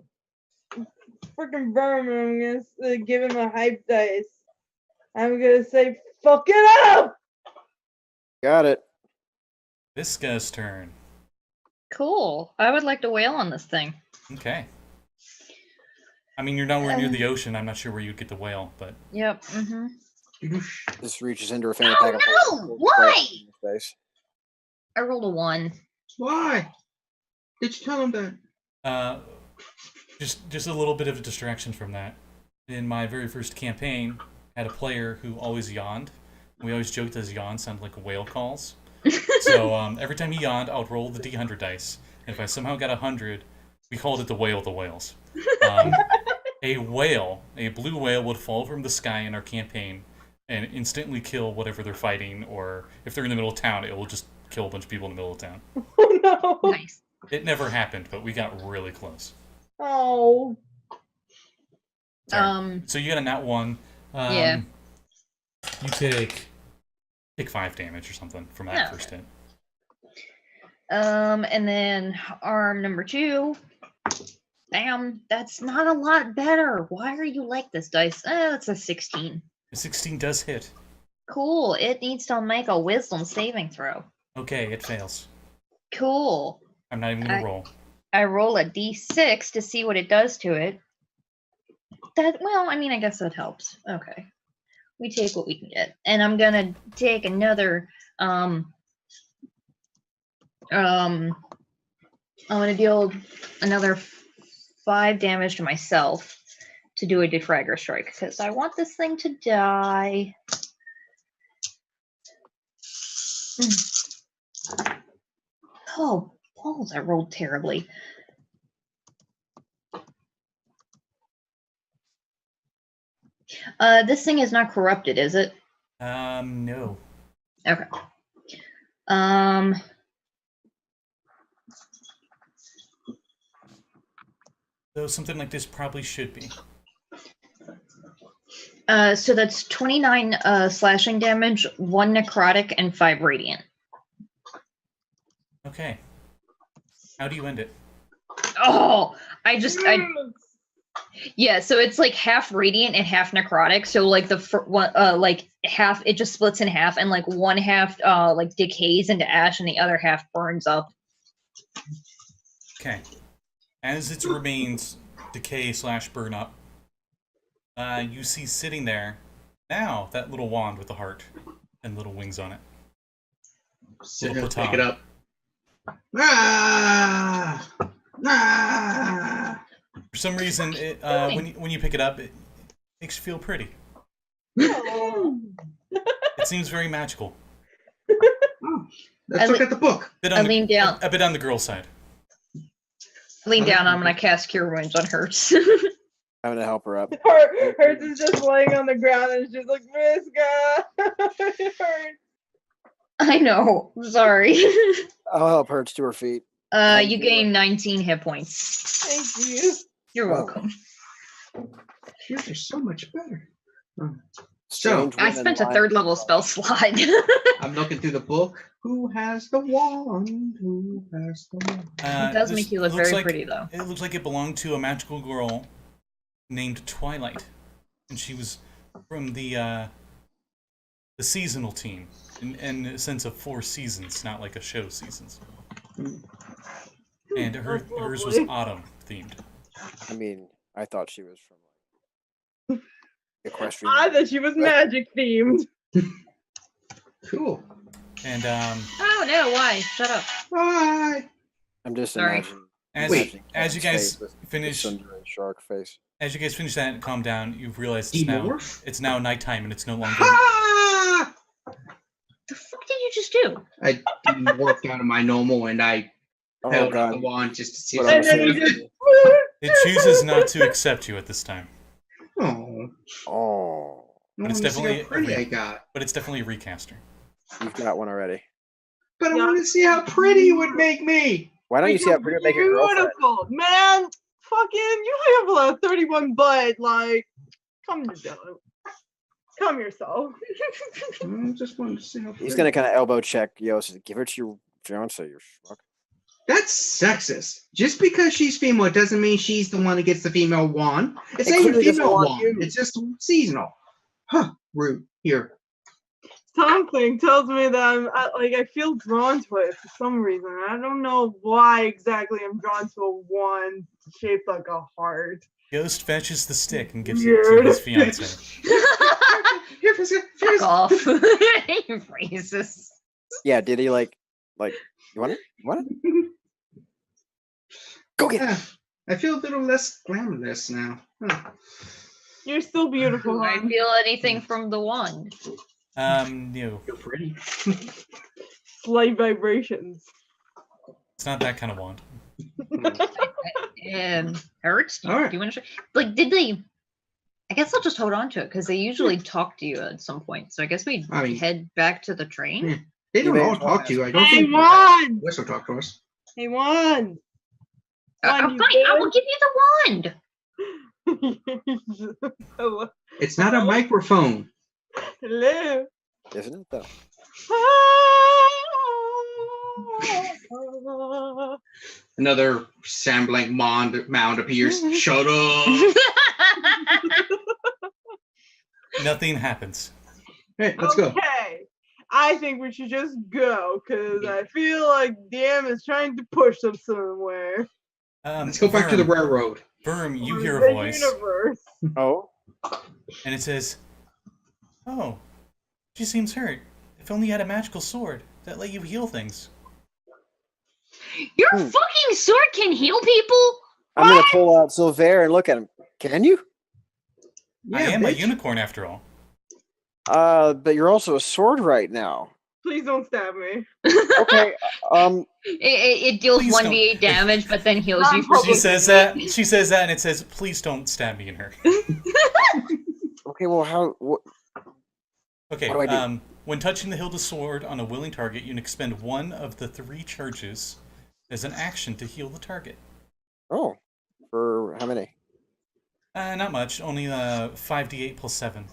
freaking Verm and I'm gonna give him a hype dice. I'm gonna say, fuck it up! Got it. Visca's turn. Cool. I would like to wail on this thing. Okay. I mean, you're nowhere near the ocean. I'm not sure where you'd get the whale, but... Yep. Mm-hmm. This reaches into her fanny Oh, pack. and no! pulls Why? in his face. I rolled a 1. Why? Did you tell him that? Just a little bit of a distraction from that. In my very first campaign, I had a player who always yawned. We always joked that his yawn sounded like whale calls. So every time he yawned, I would roll the D100 dice. And if I somehow got 100, we called it the whale of the whales. A whale, a blue whale, would fall from the sky in our campaign and instantly kill whatever they're fighting, or if they're in the middle of town, it will just kill a bunch of people in the middle of town. Oh no! Nice. It never happened, but we got really close. Oh. Sorry. So you got a nat 1. Yeah. You take 5 damage or something from that first hit. And then arm number 2. Damn, that's not a lot better. Why are you like this, dice? It's a 16. A 16 does hit. Cool. It needs to make a wisdom saving throw. Okay, it fails. Cool. I'm not even gonna roll. I roll a d6 to see what it does to it. Well, I mean, I guess that helps. Okay. We take what we can get. And I'm gonna take another I'm gonna deal another 5 damage to myself to do a De-fragger strike because I want this thing to die. Oh, balls, I rolled terribly. This thing is not corrupted, is it? No. Okay. So something like this probably should be. So that's 29 slashing damage, 1 necrotic, and 5 radiant. Okay. How do you end it? Oh, yeah. So it's like half radiant and half necrotic. So like like half, it just splits in half, and like one half like decays into ash, and the other half burns up. Okay. As its remains decay / burn up, you see sitting there now that little wand with the heart and little wings on it. Sit Little up, pick baton. it up. Ah! Ah! For some reason, it, when you pick it up, it makes you feel pretty. Oh. It seems very magical. Oh, let's look at the book. I lean down. A bit on the girl side. Lean down. I'm gonna cast Cure Wounds on Hertz. I'm gonna help her up. Hertz is just laying on the ground and she's like, Visca. It hurts. I know. I'm sorry. I'll help Hertz to her feet. You gain 19 hit points. Thank you. You're Oh. welcome. Yours are so much better. So Strange I women spent a lie. 3rd level spell slot. I'm looking through the book. Who has the wand? Who has the wand? It does This make you look looks very like- pretty, though. It looks like it belonged to a magical girl named Twilight, and she was from the seasonal team, in a sense of 4 seasons, not like a show seasons. And That's hers was lovely. autumn themed. I mean, I thought she was from equestrian. I thought she was magic themed. Cool. And Oh, no, why? Shut up. Bye. I'm just Sorry. imagining. as Wait, as you Karen's guys face with the finish sundering shark face. that and calm down, you've realized Demorph? it's now nighttime and it's no longer. Ah! The fuck did you just do? I morphed out of my normal and I Oh held out the god. wand just to see What if And I'm then he saying- just. It chooses not to accept you at this time, Oh, Oh, But it's I wanna see definitely how pretty a I got. but it's definitely a recaster. you've got one already. But I Yeah. want to see how pretty it would make me. Why don't you see how pretty it make your girlfriend? Beautiful, man. Fucking, you have a 31 butt. Like, come down. Come yourself. I just wanted to see how pretty. He's gonna kind of elbow check Yost. Give her to your fiance, you schmuck. That's sexist. Just because she's female doesn't mean she's the one that gets the female wand. It's It not even clearly doesn't female want wand. you. It's just seasonal. Huh. Rude. Here. Something tells me that I feel drawn to it for some reason. I don't know why exactly I'm drawn to a wand shaped like a heart. Ghost fetches the stick and gives it to Weird. his fiance. Here, Visca. Fuck off. You racist. Yeah, did he like you want it? You want it? Go get it. Yeah, I feel a little less glamorous now. Huh. You're still beautiful, Do I hon. feel anything from the wand? No, Feel pretty. Slight vibrations. it's not that kind of wand. Hertz? Do Alright. you want to show? Like, did they? I guess I'll just hold on to it because they usually talk to you at some point. So I guess we I mean- head back to the train. Yeah. They don't may all as well talk to you. I don't Hey, think wand! Whistle talk to us. Hey, wand! Oh, you fine, I will give you the wand. Hello. It's not a microphone. Hello. Isn't it though? Another Samblank mound appears. Shut up. Nothing happens. Hey, let's go. Okay. I think we should just go because I feel like DM is trying to push us somewhere. Let's go back to the railroad. Verm, you Or hear the a voice, Universe. Oh, and it says, "Oh, she seems hurt. If only you had a magical sword that let you heal things." Your Hmm. fucking sword can heal people? I'm gonna pull out Silver and look at him. Can you? I am a bitch. unicorn after all. But you're also a sword right now. Please don't stab me. Okay. It deals Please 1d8 damage, but then heals you for She says that, and it says, "Please don't stab me in her." Okay. Well, how? What? Okay. What do I do? When touching the hilted sword on a willing target, you can expend one of the 3 charges as an action to heal the target. Oh, for how many? Not much. Only 5d8 plus 7.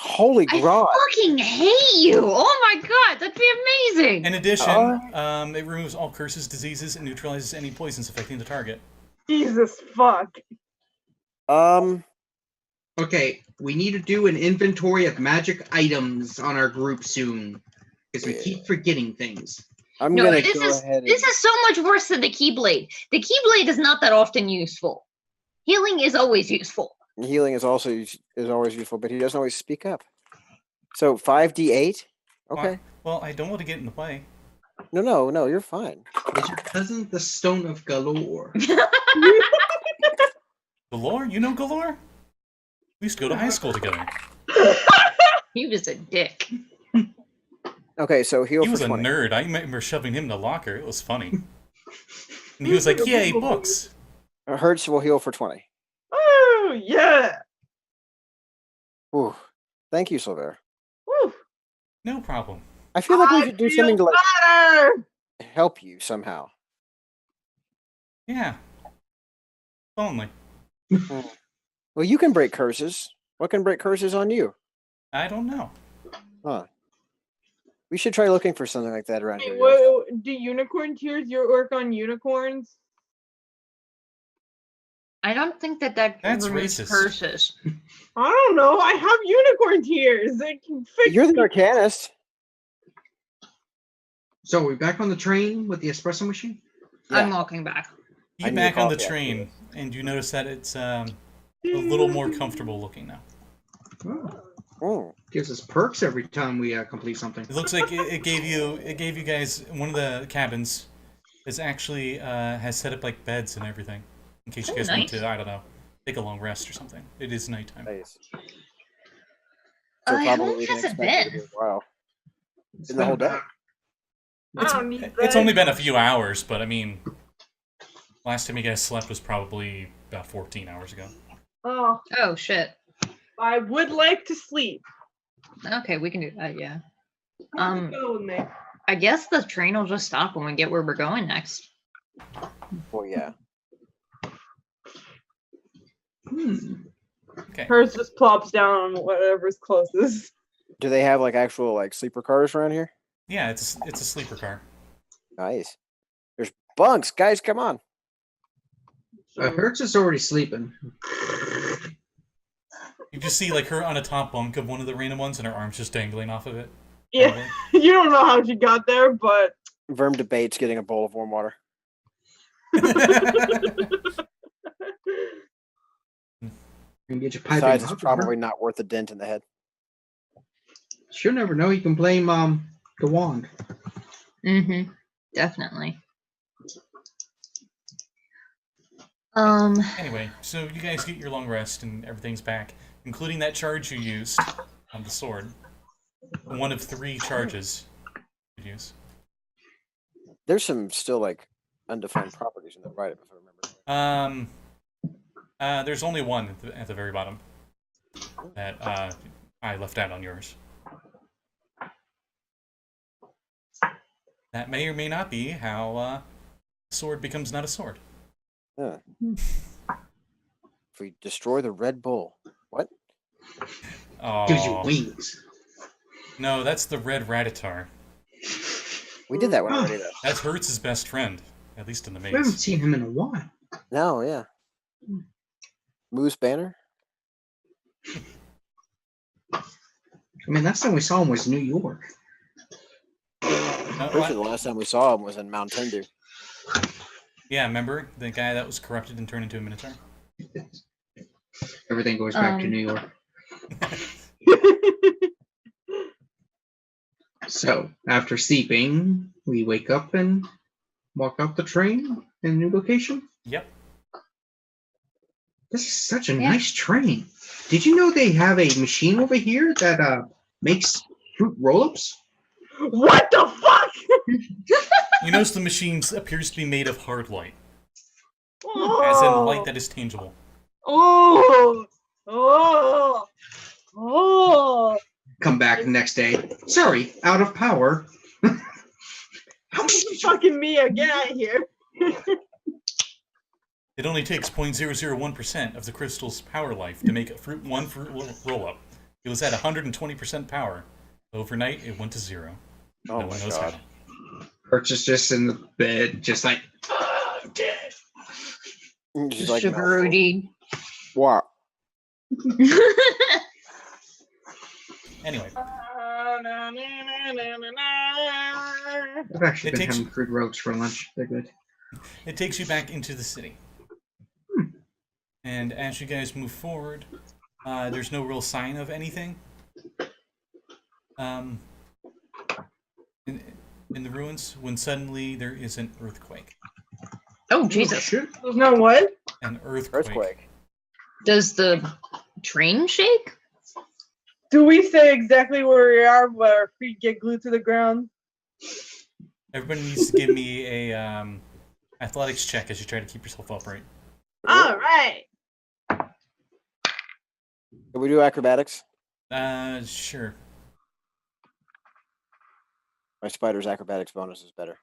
Holy I God! fucking hate you! Oh my god, that'd be amazing! In addition, Oh. it removes all curses, diseases, and neutralizes any poisons affecting the target. Jesus fuck. Okay, we need to do an inventory of magic items on our group soon. Because we keep forgetting things. I'm No, gonna this go is ahead. this is so much worse than the Keyblade. The Keyblade is not that often useful. Healing is always useful. Healing is also is always useful, but he doesn't always speak up. So 5d8. Okay. Well, I don't want to get in the way. No, you're fine. Is your cousin the Stone of Galore? Galore? You know Galore? We used to go to high school together. He was a dick. Okay, so heal He for was a 20. nerd. I remember shoving him in the locker. It was funny. And he was like, "Yay, books!" Hertz will heal for 20. Oh yeah. Whew. Thank you, Silver. Woo. No problem. I feel like we should do something to like better. help you somehow. Yeah. Only. Well, you can break curses. What can break curses on you? I don't know. Huh. We should try looking for something like that around Wait, here. Yost. what, do unicorn tears work on unicorns? I don't think that That's removes racist. curses. I don't know. I have unicorn tears. It can fix. You're the arcanist. So we're back on the train with the espresso machine? I'm walking back. You I get need back on the coffee, train, and you notice that it's a little more comfortable looking now. Oh, Oh, gives us perks every time we complete something. It looks like it gave you guys one of the cabins is actually has set up like beds and everything in case you Oh, guys want nice. to, I don't know, take a long rest or something. It is nighttime. nice. How probably long we can has it expect it to been? be a while. It's In the whole been day. about- I don't need It's that. only been a few hours, but I mean, last time you guys slept was probably about 14 hours ago. Oh, Oh shit. I would like to sleep. Okay, we can do that. Yeah. Let's go with me. I guess the train will just stop when we get where we're going next. Well, yeah. Okay. Hers just plops down on whatever's closest. Do they have like actual like sleeper cars around here? Yeah, it's a sleeper car. Nice. There's bunks, guys. Come on. Hertz is already sleeping. You just see like her on a top bunk of one of the random ones, and her arms just dangling off of it. Yeah, you don't know how she got there, but Verm debates getting a bowl of warm water. And get your piping Besides, hot it's water. probably not worth a dent in the head. She'll never know. You can blame the wand. Mm-hmm. Definitely. Anyway, so you guys get your long rest, and everything's back, including that charge you used on the sword. One of 3 charges you use. There's some still like undefined properties in the right, if I remember. There's only one at the very bottom that I left out on yours. That may or may not be how a sword becomes not a sword. Huh. If we destroy the Red Bull, what? Gives you Oh, wings. no, that's the red Raditar. We did that one already, though. That's Hertz's best friend, at least in the We haven't maze. seen him in a while. No, yeah. Moose Banner. I mean, last time we saw him was New York. Pretty sure the last time we saw him was in Mountain Dew. Yeah, remember the guy that was corrupted and turned into a Minotaur? Everything goes back to New York. So, after sleeping, we wake up and walk out the train in a new location. Yep. This is such a Yeah. nice train. Did you know they have a machine over here that makes fruit roll-ups? what the fuck? You notice the machine appears to be made of hard light, Oh, as in light that is tangible. oh, oh, oh. Come back the next day. Sorry, out of power. How much you fucking Mia? Get out of here. It only takes 0.001% of the crystal's power life to make one fruit roll-up. It was at 120% power. Overnight, it went to 0. Oh No my one knows god. how. Hertz is just in the bed, just like, "Oh, I'm dead." She's like, Super no. Rudy. What? Anyway, I've actually It been takes- having fruit roads for lunch. They're good. it takes you back into the city. And as you guys move forward, there's no real sign of anything. In the ruins, when suddenly there is an earthquake. Oh Oh, Jesus! shit. There's no what? An earthquake. Earthquake. Does the train shake? Do we say exactly where we are, where our feet get glued to the ground? Everybody needs to give me a athletics check as you try to keep yourself upright. All right. Can we do acrobatics? Sure. My spider's acrobatics bonus is better.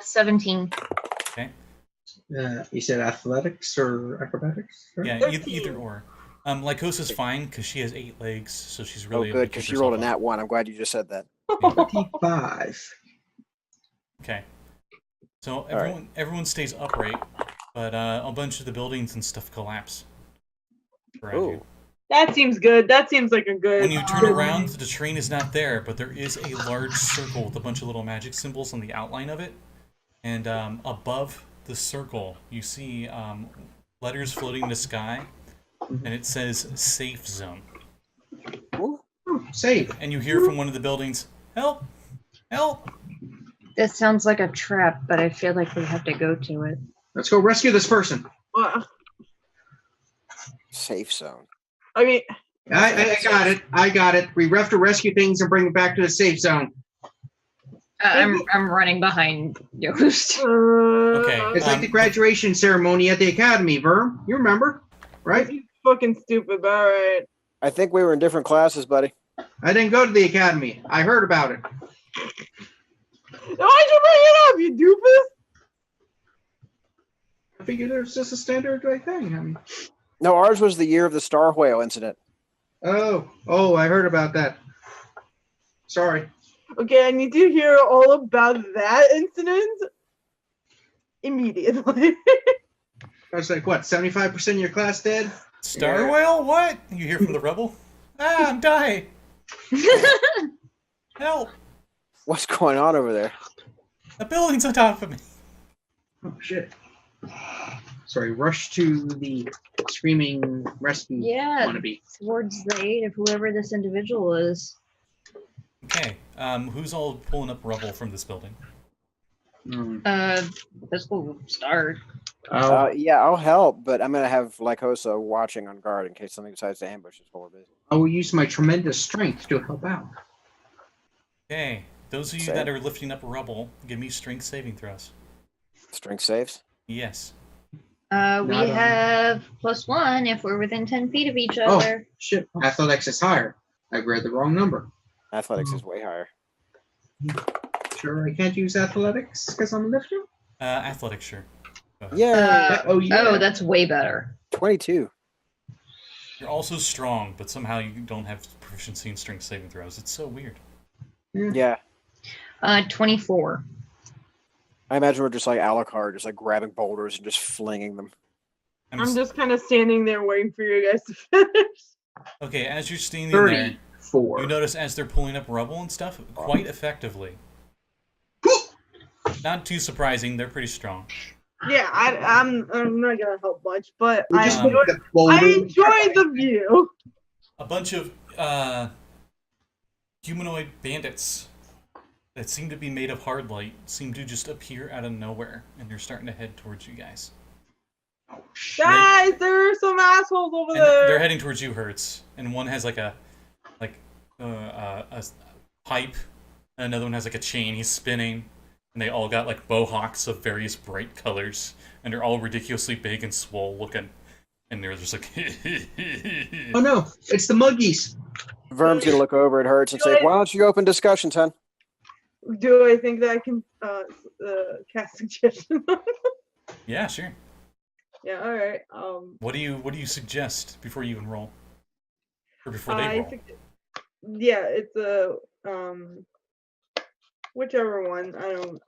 17. Okay. You said athletics or acrobatics? Right? Yeah, 13. either or. Lycosa's fine because she has 8 legs, so she's really. Oh, able to good, keep because she rolled a herself nat up. 1. I'm glad you just said that. 25. Okay. So right. everyone stays upright, but a bunch of the buildings and stuff collapse around Ooh. you. That seems good. That seems like a good. When you turn good- around, the train is not there, but there is a large circle with a bunch of little magic symbols on the outline of it. And above the circle, you see letters floating in the sky, and it says "Safe Zone." Ooh. Save. And you hear from one of the buildings, "Help! Help!" This sounds like a trap, but I feel like we have to go to it. Let's go rescue this person. Safe zone. I mean, I got it. I got it. We have to rescue things and bring it back to the safe zone. I'm running behind Yost. Okay. It's like the graduation ceremony at the academy, Verm. You remember, right? You fucking stupid, but alright. I think we were in different classes, buddy. I didn't go to the academy. I heard about it. Why'd you bring it up, you doofus? I figured it was just a standard thing. I mean, No, ours was the year of the star whale incident. oh, I heard about that. Sorry. Okay, I need to hear all about that incident immediately. I was like, what, 75% of your class dead? Star Yeah. Whale? What? You hear from the rebel? Ah, I'm dying. Help! What's going on over there? The building's on top of me. Oh, shit. Sorry, rush to the screaming rescue Yeah. wannabe. Towards the aid of whoever this individual is. Okay, who's all pulling up rubble from this building? This will start. Yeah, I'll help, but I'm gonna have Lycosa watching on guard in case something decides to ambush us while we're busy. I will use my tremendous strength to help out. Okay, those of you Same. that are lifting up rubble, give me strength saving throws. Strength saves. Yes. We Not on- have +1 if we're within 10 feet of each Oh, other. shit. Athletics is higher. I read the wrong number. Athletics is way higher. Sure, I can't use athletics because I'm a lifter? Athletics, sure. Go ahead. Yeah, Oh, yeah. Oh, that's way better. 22. You're also strong, but somehow you don't have proficiency in strength saving throws. It's so weird. Yeah, 24. I imagine we're just like Alucard, just like grabbing boulders and just flinging them. I'm just kind of standing there waiting for you guys to finish. Okay, as you're standing there, 34. you notice as they're pulling up rubble and stuff, quite effectively. Not too surprising, they're pretty strong. Yeah, I'm not gonna help much, but We I just enjoy- put the boulder- I enjoy the view. A bunch of humanoid bandits that seem to be made of hard light seem to just appear out of nowhere, and they're starting to head towards you guys. Oh, shit. Guys, there are some assholes over And there. they're heading towards you, Hertz. And one has like a pipe, and another one has like a chain he's spinning, and they all got like mohawks of various bright colors, and they're all ridiculously big and swole looking, and they're just like. Oh no, it's the muggies. Verm's gonna look over at Hertz and say, "Why don't you open discussions, hun?" Do I think that I can cast suggestion? Yeah, sure. Yeah, all right. What do you suggest before you even roll, or before they roll? Yeah, it's a whichever one.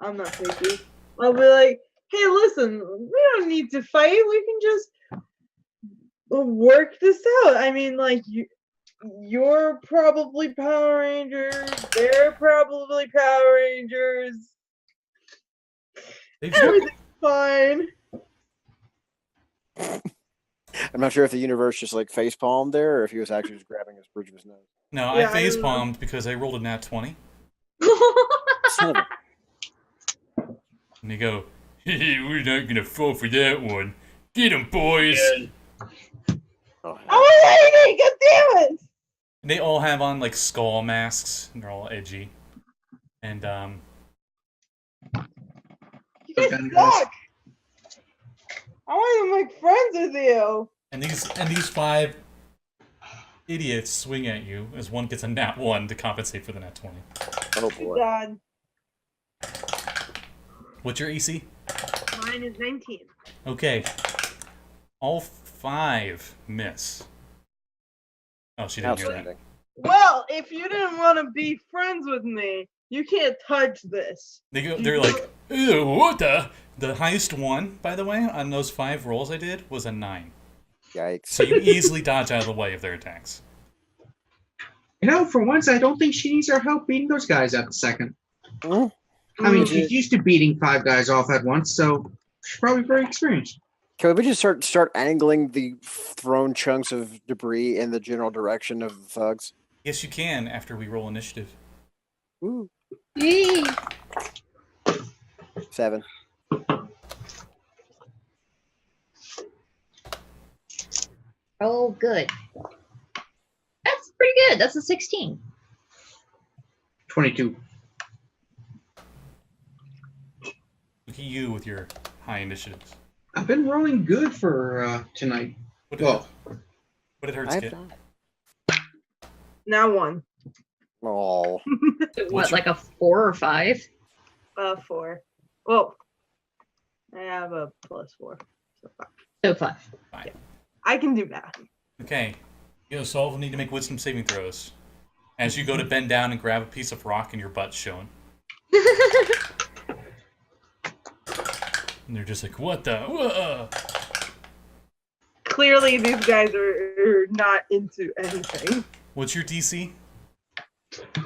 I'm not picky. I'll be like, hey, listen, we don't need to fight. We can just work this out. I mean, like you're probably Power Rangers. They're probably Power Rangers. Everything's fine. I'm not sure if the universe just like face palmed there, or if he was actually just grabbing his bridge of his nose. No, Yeah, I I face don't know. palmed because I rolled a nat 20, Son of a- and they go, "We're not gonna fall for that one. Get 'em, boys!" Oh, hell. Oh, wait, God damn it! And they all have on like skull masks, and they're all edgy. And You guys Okay, suck. I want to make friends with you. And these 5 idiots swing at you as one gets a nat 1 to compensate for the nat 20. Oh boy. God, What's your AC? mine is 19. Okay. All 5 miss. Oh, she didn't hear that. Outstanding. Well, if you didn't want to be friends with me, you can't touch this. They're like, ew, what the? The highest one, by the way, on those 5 rolls I did was a 9. Yikes. So you easily dodge out of the way of their attacks. You know, for once, I don't think she needs our help beating those guys at the second. Mhm. I mean, Mhm. she's used to beating 5 guys off at once, so she's probably very experienced. Can we just start angling the thrown chunks of debris in the general direction of the thugs? Yes, you can after we roll initiative. Ooh. Yee. 7. Oh, good. That's pretty good. That's a 16. 22. Look at you with your high initiatives. I've been rolling good for tonight. What did, Well, what did Hertz I've get? not. Now 1. Oh. What, like a 4 or 5? 4. Well, I have a +4. So 5. So 5. Fine. I can do math. Okay. So all will need to make wisdom saving throws. As you go to bend down and grab a piece of rock and your butt's showing. And they're just like, what the? Whoa. Clearly, these guys are not into anything. What's your DC?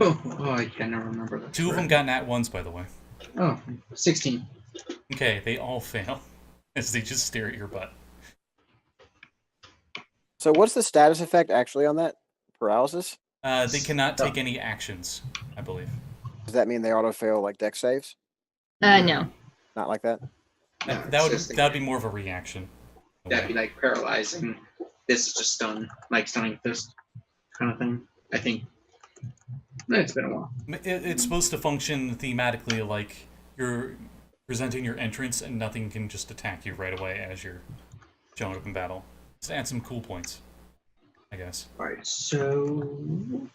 oh, I cannot remember that. 2 of them got nat 1s, by the way. Oh, 16. Okay, they all fail. As they just stare at your butt. So what's the status effect actually on that? Paralysis? They cannot take any actions, I believe. Does that mean they auto fail like dex saves? No. Not like that? No, That it's just would a- that'd be more of a reaction. That'd be like paralyzing. This is just stun, like stunning fist kind of thing. I think. It's been a while. It's supposed to function thematically like you're presenting your entrance and nothing can just attack you right away as you're showing up in battle. Just add some cool points, I guess. Alright, so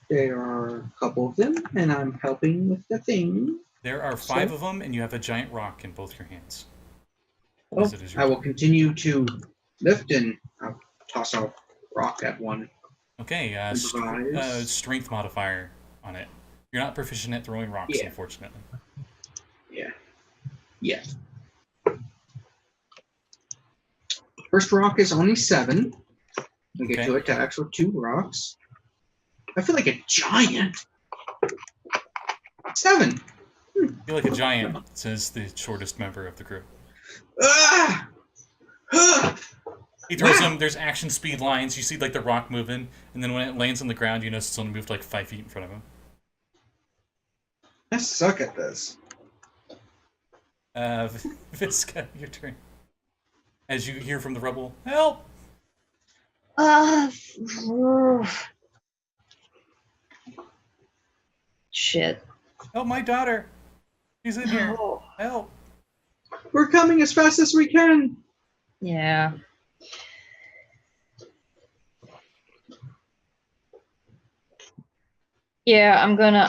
there are a couple of them, and I'm helping with the thing. There are 5 of them, and you have a giant rock in both your hands. Oh, As it is your I will turn. continue to lift and I'll toss a rock at one. Okay, Improvise. strength modifier on it. You're not proficient at throwing rocks, Yeah. unfortunately. Yeah. Yeah. First rock is only 7. We get Okay. 2 attacks with 2 rocks. I feel like a giant. 7. You're like a giant, says the shortest member of the group. Ah! Ah! He throws Wow. them, there's action speed lines, you see like the rock moving, and then when it lands on the ground, you notice it's only moved like 5 feet in front of him. I suck at this. Visca, your turn. As you hear from the rubble, help! Shit. Help my daughter! She's in here. Oh, Help! We're coming as fast as we can. yeah. Yeah, I'm gonna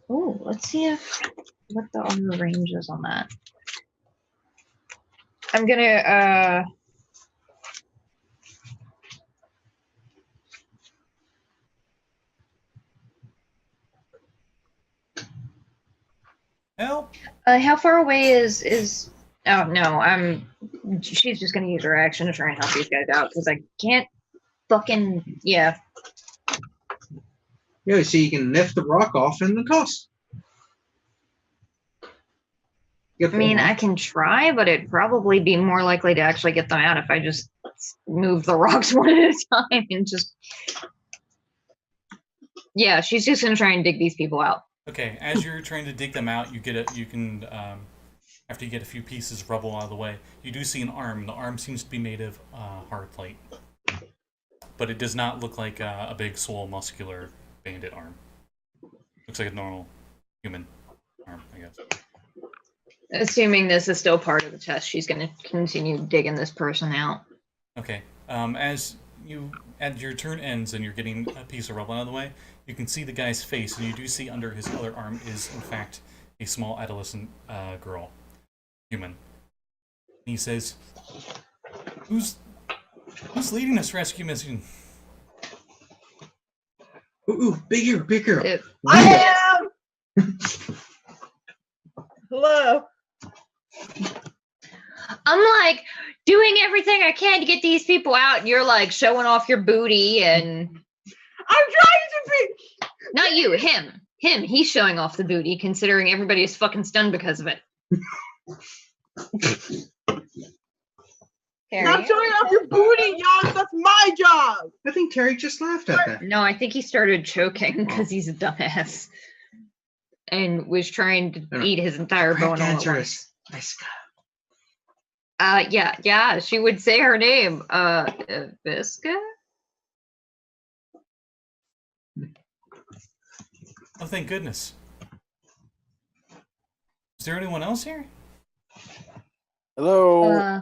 oh, let's see what the other range is on that. I'm gonna Help! how far away is oh no, she's just gonna use her action to try and help these guys out because I can't fucking Yeah, so you can lift the rock off and then toss. I mean, I can try, but it'd probably be more likely to actually get them out if I just move the rocks one at a time and just. Yeah, she's just gonna try and dig these people out. Okay, as you're trying to dig them out, you can, after you get a few pieces of rubble out of the way, you do see an arm. The arm seems to be made of hard plate. But it does not look like a big, swole, muscular bandit arm. Looks like a normal human arm, I guess. Assuming this is still part of the test, she's going to continue digging this person out. Okay. As your turn ends and you're getting a piece of rubble out of the way, you can see the guy's face, and you do see under his other arm is, in fact, a small adolescent girl, human. And he says, "Who's leading this rescue mission?" Ooh, big girl. I am. Hello. I'm like doing everything I can to get these people out, and you're like showing off your booty, and I'm trying to be. not you, him. He's showing off the booty, considering everybody is fucking stunned because of it. Stop showing off your booty, Yost. That's my job. I think Terry just laughed at that. No, I think he started choking because he's a dumbass and was trying to eat his entire bone all at once. Visca. Yeah, she would say her name. Visca? Oh, thank goodness. Is there anyone else here? Hello.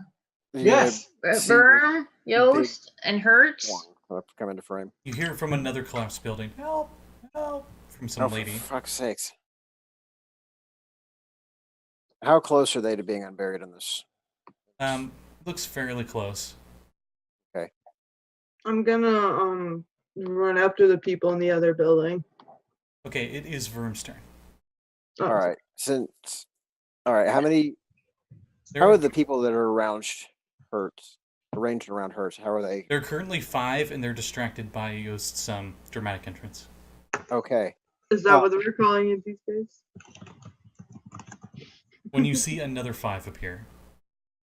Yes. Verm, Yost, and Hertz. Come into frame. You hear from another collapsed building. Help! Help! From some lady. For fuck's sakes. How close are they to being unburied in this? Looks fairly close. I'm gonna run after the people in the other building. Okay, it is Verm's turn. Oh. All right. All right. How There- are the people that are around Hertz, arranged around Hertz? How are they? There are currently 5, and they're distracted by Yost's dramatic entrance. Okay. Is that what they're calling it these days? When you see another 5 appear.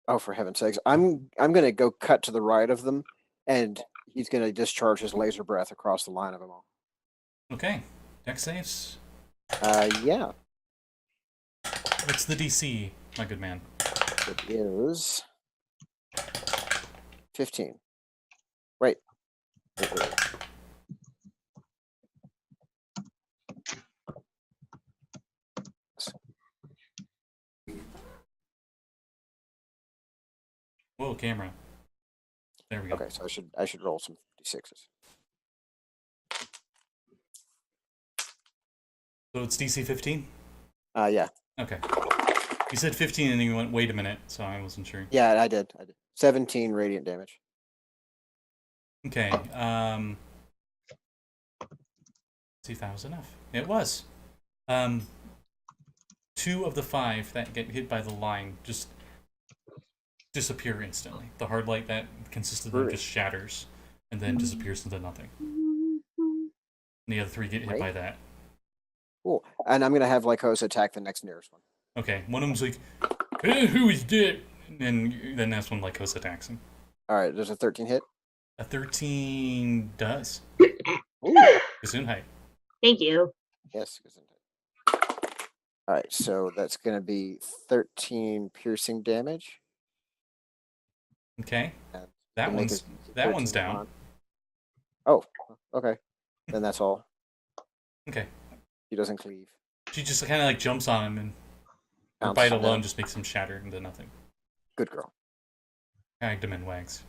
Oh, for heaven's sakes! I'm gonna go cut to the right of them, and he's gonna discharge his laser breath across the line of them all. Okay, dex saves. Yeah. What's the DC, my good man? It is 15. Wait. Whoa, camera. There we go. Okay, so I should roll some d6s. So it's DC 15? Yeah. Okay. You said 15 and then you went, wait a minute, so I wasn't sure. Yeah, I did. 17 radiant damage. Okay, see if that was enough. It was. 2 of the 5 that get hit by the line just disappear instantly. The hard light that consists of them just shatters and then disappears into nothing. And the other 3 get hit by that. Cool. And I'm going to have Lycosa attack the next nearest one. Okay, one of them's like, hey, who is dead? And then that's when Lycosa attacks him. All right, there's a 13 hit. A 13 does. Ooh. Gesundheit. Thank you. Yes. All right, so that's going to be 13 piercing damage. Okay, And that to make one's it that one's 13 down. on. Oh, okay. Then that's all. Okay, He doesn't cleave. she just kind of like jumps on him, and her Bounces bite him alone down. just makes him shatter into nothing. Good girl. Tagged him in wags.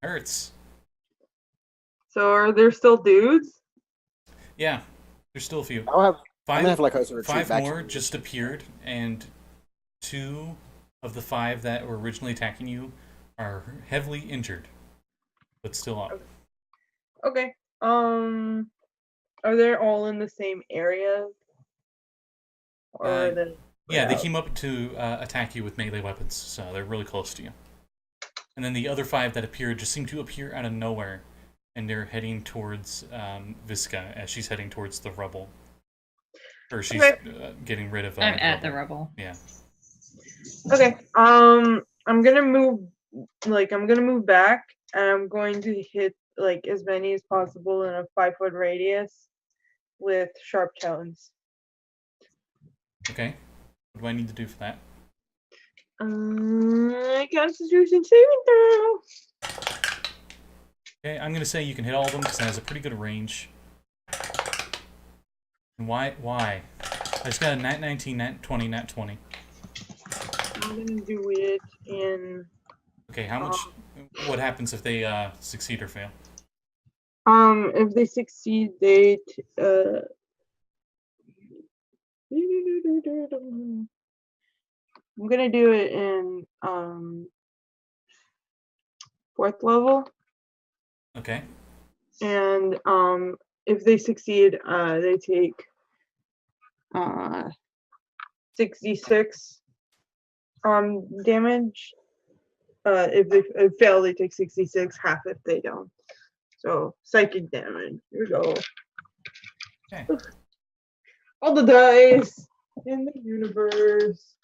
Hurts. So are there still dudes? Yeah, there's still a few. I'm 5, gonna have Lycosa retreat 5 back. more just appeared, and 2 of the 5 that were originally attacking you are heavily injured, but still up. Okay. Are they all in the same area? Or are they? Yeah, they out? came up to attack you with melee weapons, so they're really close to you. And then the other 5 that appeared just seem to appear out of nowhere, and they're heading towards Visca as she's heading towards the rubble. Or she's getting rid of. I'm at the rubble. Yeah. Okay. I'm gonna move. I'm gonna move back, and I'm going to hit as many as possible in a 5-foot radius with sharp tones. Okay. What do I need to do for that? Constitution saving throw. Okay, I'm gonna say you can hit all of them because that has a pretty good range. And why? I just got a nat 19, nat 20, nat 20. I'm gonna do it in. Okay, how much? What happens if they succeed or fail? If they succeed, they I'm gonna do it in 4th level, Okay. and if they succeed, they take 66 damage. If they fail, they take 66, half if they don't. So psychic damage. Here we go. Okay. All the dice in the universe.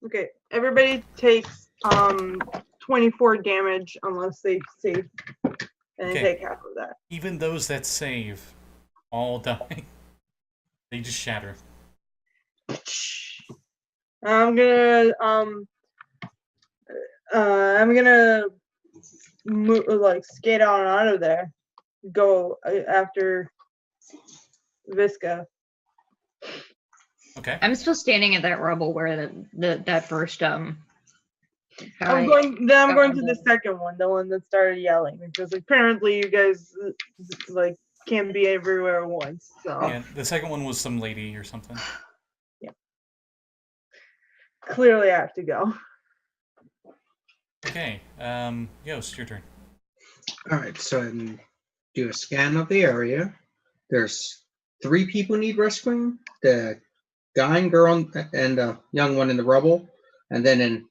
Okay, everybody takes 24 damage unless they save, and then Okay. take half of that. Even those that save all die. They just shatter. I'm gonna move, like skate on out of there. Go after Visca. Okay. I'm still standing at that rubble where that first I'm guy- going to the rubble. second one, the one that started yelling, because apparently you guys like can't be everywhere at once. So Yeah, the second one was some lady or something. clearly I have to go. Okay. Yost, your turn. All right, so I can do a scan of the area. There's 3 people need rescuing: the guy and girl and a young one in the rubble, and then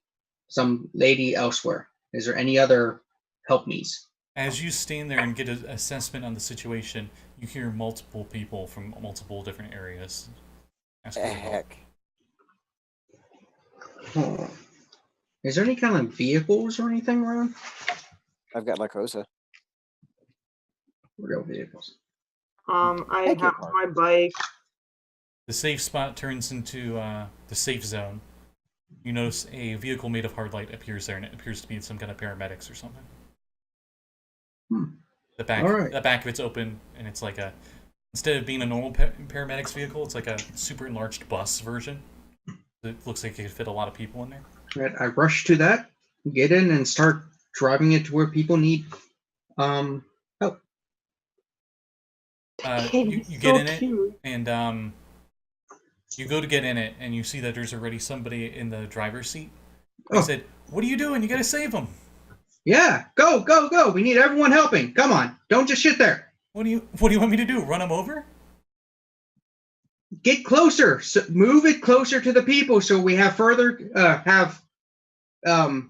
some lady elsewhere. Is there any other help needs? As you stand there and get an assessment on the situation, you hear multiple people from multiple different areas. Ask for help. Heck. Oh. Is there any kind of vehicles or anything around? I've got Lycosa. Real vehicles. I Thank you, have Mark. my bike. The safe spot turns into the safe zone. You notice a vehicle made of hard light appears there, and it appears to be some kind of paramedics or something. Hmm. The back, All right. the back of it's open, and it's like instead of being a normal paramedics vehicle, it's like a super enlarged bus version. It looks like it could fit a lot of people in there. Right, I rush to that, get in, and start driving it to where people need help. You He's get so in it, cute. and you go to get in it, and you see that there's already somebody in the driver's seat. They Oh. said, "What are you doing? You gotta save them." Yeah, go, go, go. We need everyone helping. Come on. Don't just sit there. What do you want me to do? Run them over? Get closer. So move it closer to the people so we have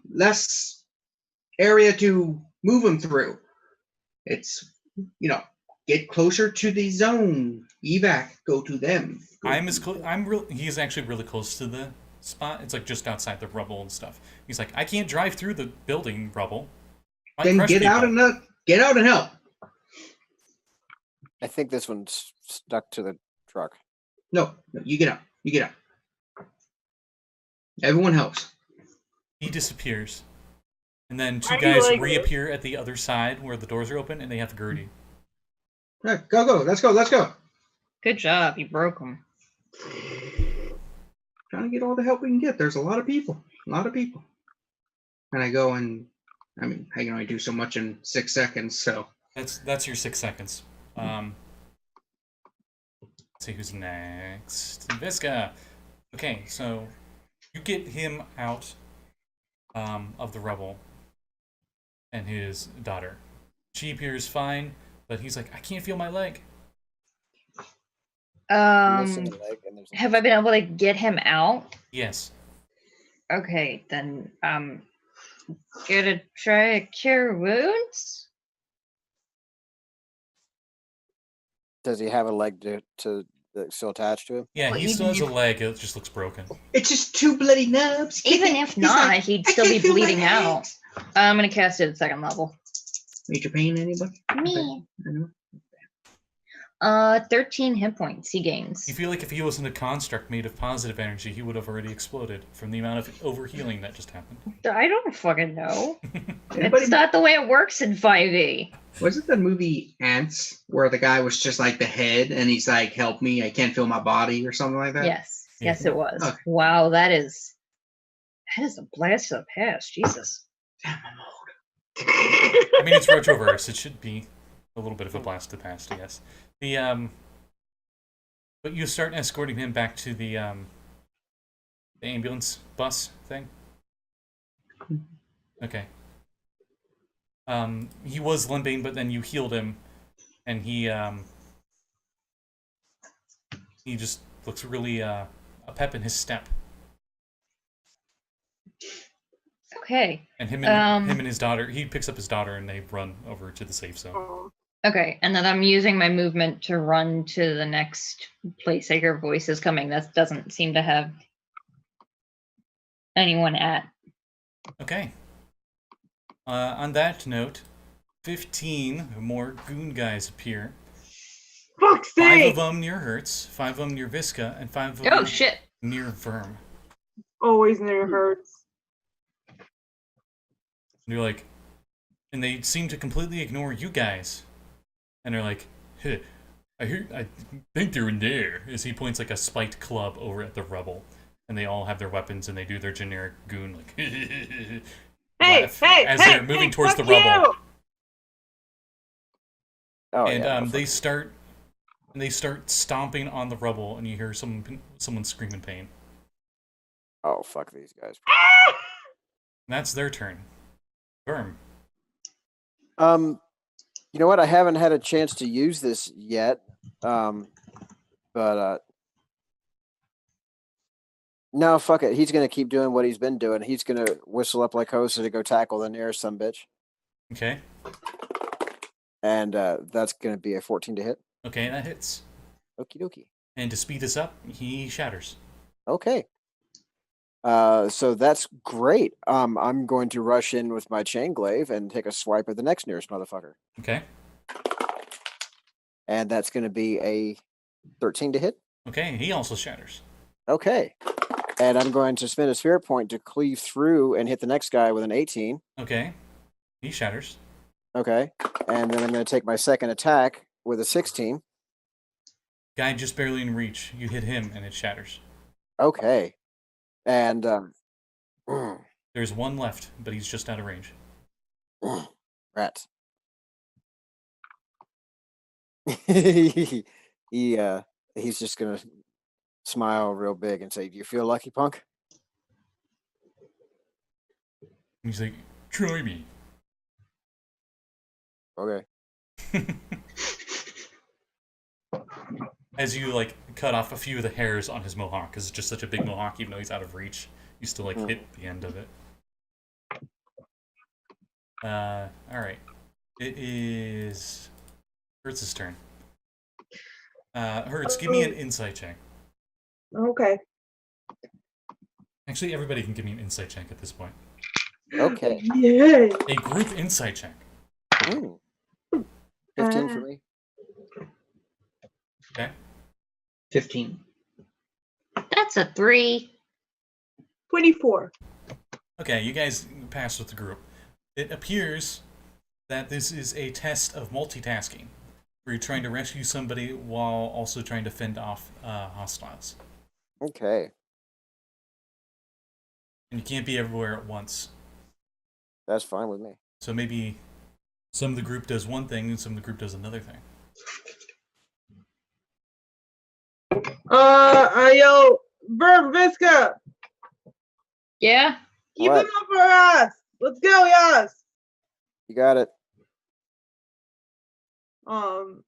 less area to move them through. It's, get closer to the zone. Evac, go to them. He's actually really close to the spot. It's like just outside the rubble and stuff. He's like, I can't drive through the building rubble. Then get out and help. I think this one's stuck to the truck. No, you get out. You get out. Everyone helps. He disappears. And then 2 I guys like it. reappear at the other side where the doors are open, and they have Gertie. All right, go, go. Let's go. Let's go. Good job, you broke them. Trying to get all the help we can get. There's a lot of people. A lot of people. And I go and, I can only do so much in 6 seconds, so. That's your 6 seconds. Let's see who's next. Visca. Okay, so you get him out of the rubble and his daughter. She appears fine, but he's like, I can't feel my leg. Missing a leg and there's a- Have I been able to get him out? Yes. Okay, then gonna try to cure wounds. Does he have a leg to that's still attached to him? Yeah, Well, he still even has a if- leg. It just looks broken. It's just 2 bloody nubs. Even if He's not, like, he'd "I still be can't feel my bleeding out. legs." I'm gonna cast it at 2nd level. Major pain, anybody? Me. I know. 13 hit points he gains. You feel like if he wasn't a construct made of positive energy, he would have already exploded from the amount of overhealing that just happened. I don't fucking know. Anybody- It's not the way it works in 5e. Was it the movie Ants where the guy was just like the head and he's like, "Help me, I can't feel my body" or something like that? Yes. Yeah. Yes, it was. Okay. Wow, that is a blast of the past. Jesus. Damn, I'm old. I mean, it's Retroverse. It should be a little bit of a blast to the past, I guess. But you start escorting him back to the ambulance bus thing. Okay. He was limping, but then you healed him, and he just looks really a pep in his step. Okay. And him and his daughter, he picks up his daughter, and they run over to the safe zone. Oh, Okay, and then I'm using my movement to run to the next place I hear voices coming. That doesn't seem to have anyone at. Okay. On that note, 15 more goon guys appear. fuck's 5 of sake! them near Hertz, 5 of them near Visca, and 5 of them Oh shit! near Verm. Always near Hertz. And you're like, and they seem to completely ignore you guys. And they're like, "Huh, I think they're in there." As he points like a spiked club over at the rebel, and they all have their weapons and they do their generic goon like, Hey, laugh hey, as hey, they're moving hey, towards the fuck rebel. you! Oh, And yeah. they start stomping on the rubble, and you hear someone scream in pain. Oh, fuck these guys. Ah! And that's their turn. Verm. You know what? I haven't had a chance to use this yet. But no, fuck it. He's gonna keep doing what he's been doing. He's gonna whistle up like Hosa to go tackle the nearest sumbitch. Okay. And that's gonna be a 14 to hit. Okay, that hits. Okie dokie. And to speed this up, he shatters. Okay. So that's great. I'm going to rush in with my chain glaive and take a swipe at the next nearest motherfucker. Okay. And that's going to be a 13 to hit. Okay, he also shatters. Okay. And I'm going to spend a spirit point to cleave through and hit the next guy with an 18. Okay. He shatters. Okay. And then I'm going to take my second attack with a 16. Guy just barely in reach. You hit him and it shatters. Okay. And There's one left, but he's just out of range. rat. He's just gonna smile real big and say, "Do you feel lucky, punk?" And he's like, "Try me." Okay. As you like cut off a few of the hairs on his mohawk, because it's just such a big mohawk, even though he's out of reach, you still like hit the end of it. All right. It is Hertz's turn. Hertz, give me an insight check. Okay. Actually, everybody can give me an insight check at this point. Okay. Yay! A group insight check. Ooh. 15 for me. Okay. 15. That's a 3. 24. Okay, you guys passed with the group. It appears that this is a test of multitasking, where you're trying to rescue somebody while also trying to fend off hostiles. Okay. And you can't be everywhere at once. That's fine with me. So maybe some of the group does one thing and some of the group does another thing. Yo, Visca, Yeah? keep What? him up for us. Let's go, Yost. You got it. And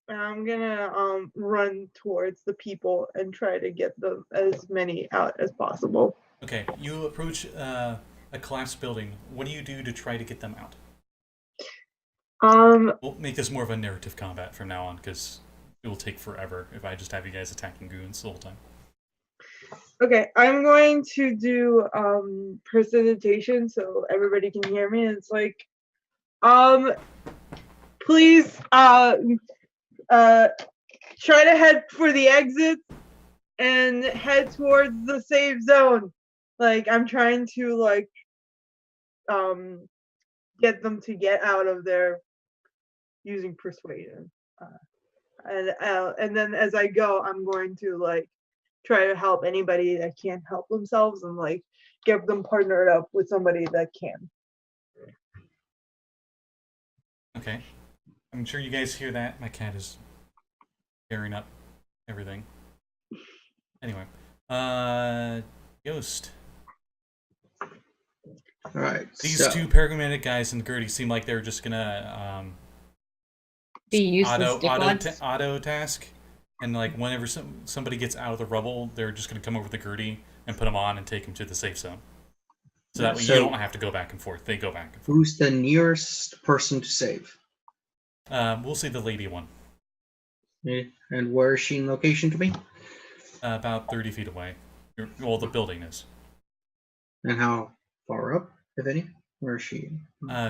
I'm gonna run towards the people and try to get them as many out as possible. Okay, you approach a collapsed building. What do you do to try to get them out? We'll make this more of a narrative combat from now on, because it will take forever if I just have you guys attacking goons the whole time. Okay, I'm going to do precipitation so everybody can hear me. It's like, please, try to head for the exit and head towards the safe zone. Like I'm trying to like get them to get out of there using persuasion. And then as I go, I'm going to like try to help anybody that can't help themselves and like get them partnered up with somebody that can. Okay. I'm sure you guys hear that. My cat is tearing up everything. Anyway. Yost. Alright. These two paramedic guys and Gertie seem like they're just gonna Be useless auto task, and like whenever somebody gets out of the rubble, they're just gonna come over to Gertie and put them on and take them to the safe zone. So that way you don't have to go back and forth. They go back and forth. Who's the nearest person to save? We'll say the lady one. Yeah. And where is she in location to me? About 30 feet away. Well, the building is. And how far up, if any? Where is she?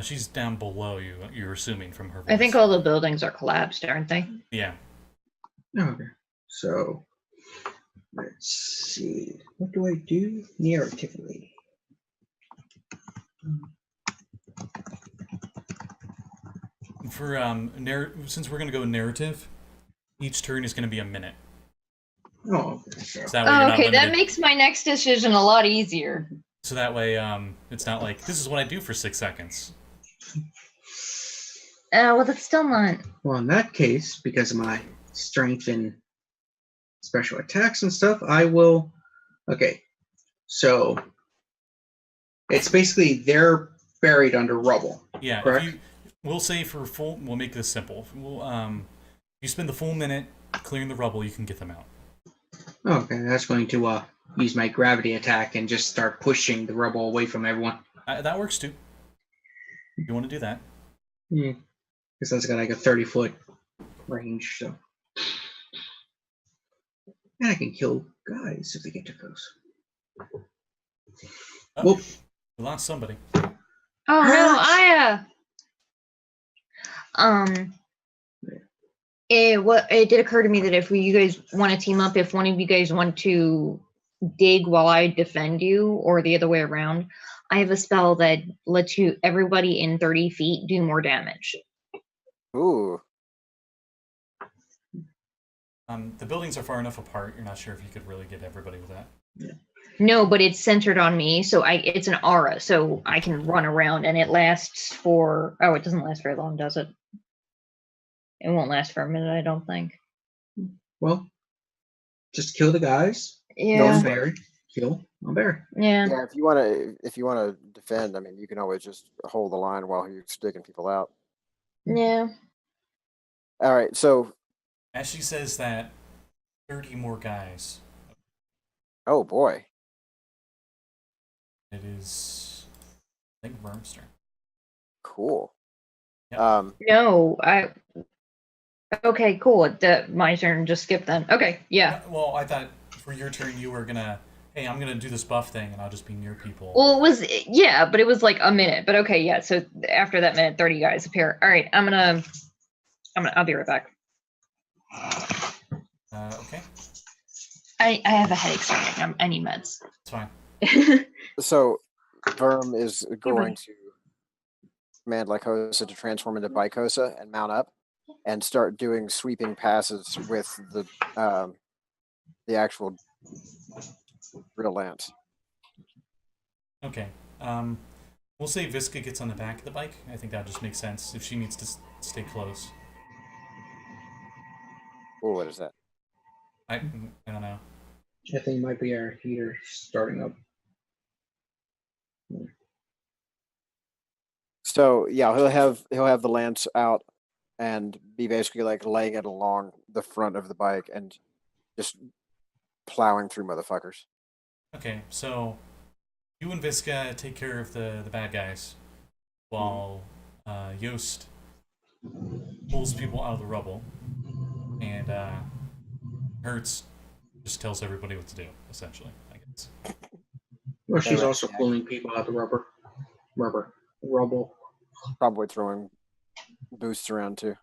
She's down below you. You're assuming from her voice. I think all the buildings are collapsed, aren't they? Yeah. Okay. So let's see. What do I do narratively? For since we're gonna go narrative, each turn is gonna be a minute. Oh, okay. So So that way you're not Okay, that limited. makes my next decision a lot easier. So that way, it's not like this is what I do for 6 seconds. Well, that's still not. well, in that case, because of my strength and special attacks and stuff, I will. Okay. So it's basically they're buried under rubble. Yeah. Correct. We'll say for full. We'll make this simple. We'll you spend the full minute clearing the rubble, you can get them out. Okay, that's going to use my gravity attack and just start pushing the rubble away from everyone. That works too. You want to do that? Because that's got like a 30-foot range, so. And I can kill guys if they get too close. Oh, Whoop. we lost somebody. Oh no, it did occur to me that if you guys want to team up, if one of you guys want to dig while I defend you, or the other way around, I have a spell that lets everybody in 30 feet do more damage. Ooh. The buildings are far enough apart. You're not sure if you could really get everybody with that. Yeah. No, but it's centered on me, so it's an aura, so I can run around, and it lasts for. Oh, it doesn't last very long, does it? It won't last for a minute, I don't think. Well, just kill the guys. Yeah. Don't bury. Kill. I'll bury. Yeah. Yeah, if you wanna defend, I mean, you can always just hold the line while you're sticking people out. Yeah. All right, so As she says that, 30 more guys. oh boy, It is, I think, Worm's turn. cool. Yep. No, Okay, cool. My turn. Just skip then. Okay, yeah. Well, I thought for your turn you were gonna, hey, I'm gonna do this buff thing and I'll just be near people. Well, but it was like a minute. But okay, yeah. So after that minute, 30 guys appear. All right, I'll be right back. Okay, I have a headache starting. I need meds. it's fine. So Verm is going to command Lycosa to transform into Bicosa and mount up and start doing sweeping passes with the actual real lance. Okay. We'll say Visca gets on the back of the bike. I think that just makes sense if she needs to stay close. Oh, what is that? I don't know. I think it might be our heater starting up. So yeah, he'll have the lance out and be basically like laying it along the front of the bike and just plowing through motherfuckers. Okay, so you and Visca take care of the bad guys while Yost pulls people out of the rubble, and Hertz just tells everybody what to do, essentially, I guess. Well, she's also pulling people out the rubble. Probably throwing boosts around too.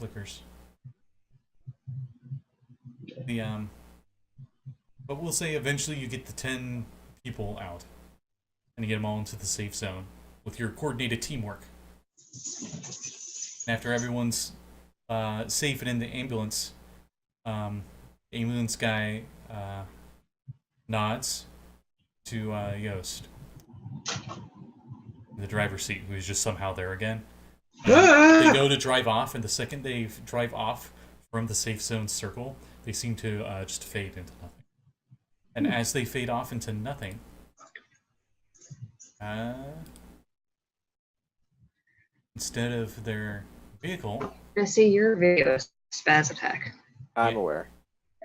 flickers. But we'll say eventually you get the 10 people out, and you get them all into the safe zone with your coordinated teamwork. And after everyone's safe and in the ambulance, ambulance guy nods to Yost, in the driver's seat, who's just somehow there again. They go to drive off, and the second they drive off from the safe zone circle, they seem to just fade into nothing. And as they fade off into nothing, instead of their vehicle... I see your video spaz attack. I'm aware.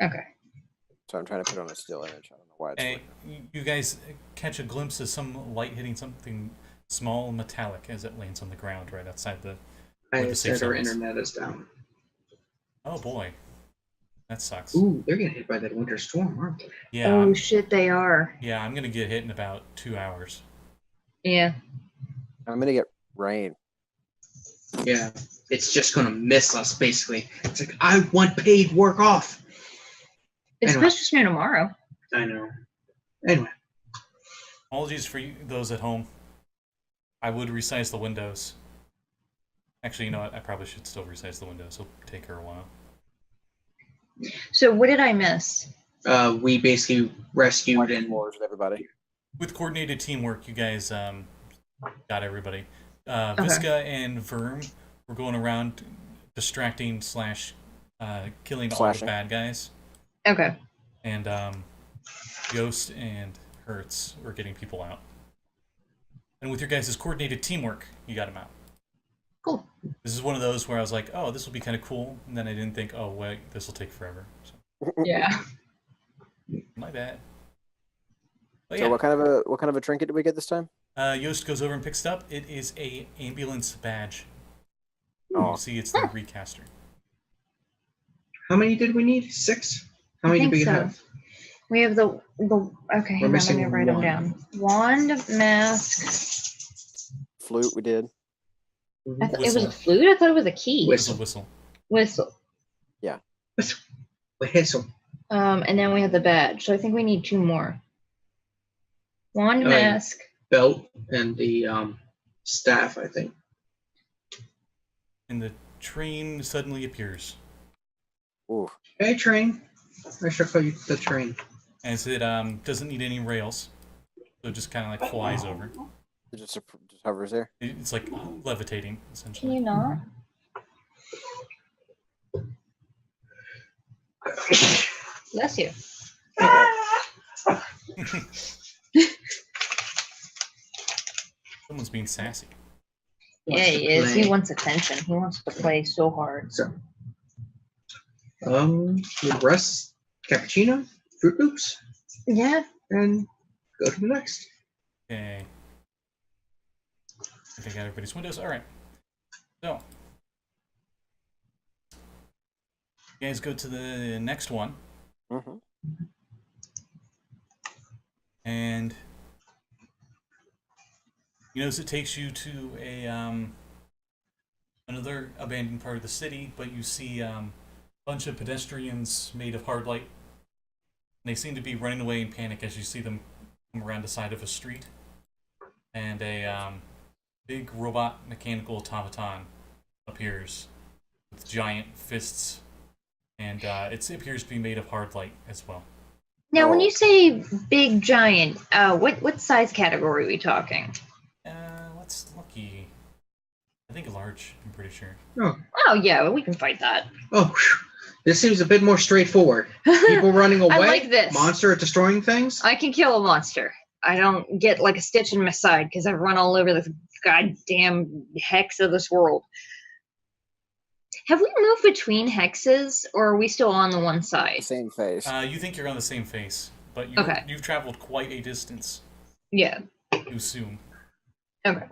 Okay. So I'm trying to put on a still image. I don't know why it's you guys catch a glimpse of some light hitting something small and metallic as it lands on the ground right outside the... I said our internet is down. Oh boy. That sucks. Ooh, they're getting hit by that winter storm, aren't they? Yeah. Oh shit, they are. Yeah, I'm gonna get hit in about 2 hours. Yeah. I'm gonna get rain. Yeah, it's just gonna miss us, basically. It's like, I want paid work off. It's Anyway. supposed to snow tomorrow. I know. Anyway. Apologies for you, those at home. I would resize the windows. Actually, you know what? I probably should still resize the windows. It'll take her a while. So what did I miss? We basically rescued Wiping and floors with everybody. With coordinated teamwork, you guys got everybody. Visca and Verm were going around distracting / killing all the Slashing. bad guys. Okay. And Yost and Hertz were getting people out. And with your guys' coordinated teamwork, you got them out. Cool. This is one of those where I was like, oh, this will be kind of cool. And then I didn't think, oh, wait, this will take forever. So, Yeah. my bad. But So yeah, what kind of a trinket did we get this time? Yost goes over and picks it up. It is a ambulance badge. Oh. You see, it's the recaster. how many did we need? 6? How many I did we think so. have? We have the okay, hang on, let missing me write them one. down. Wand, mask. Flute we did. I thought it was Whistle. a flute. I thought it was a key. It's a whistle. Whistle. Whistle. And then we have the badge. So I think we need 2 more. Wand, Oh, yeah. mask. Belt and the staff, I think. And the train suddenly appears. Ooh. Hey, train. I should call you the train. As it doesn't need any rails. So it just kind of like flies over. It just hovers there. It's like levitating, Can essentially. you not? Bless you. Someone's being sassy. Yeah, he is. He wants attention. He wants to play so hard. So, with Russ, cappuccino, Fruit Loops, Yeah. and go to the next. Okay. I think I got everybody's windows. Alright. So. You guys go to the next one. Mm-hmm. And you notice it takes you to a another abandoned part of the city, but you see a bunch of pedestrians made of hard light. And they seem to be running away in panic as you see them come around the side of a street. And a big robot mechanical automaton appears with giant fists, and it appears to be made of hard light as well. Now, when Oh. you say big giant, what size category are we talking? What's lucky? I think large, I'm pretty sure. Oh yeah, well, we can fight that. Oh, whew. This seems a bit more straightforward. People running away, like this. monster destroying things. I can kill a monster. I don't get like a stitch in my side because I've run all over this goddamn hex of this world. Have we moved between hexes, or are we still on the one side? Same face. You think you're on the same face, but Okay. you've traveled quite a distance, Yeah. you assume. Okay.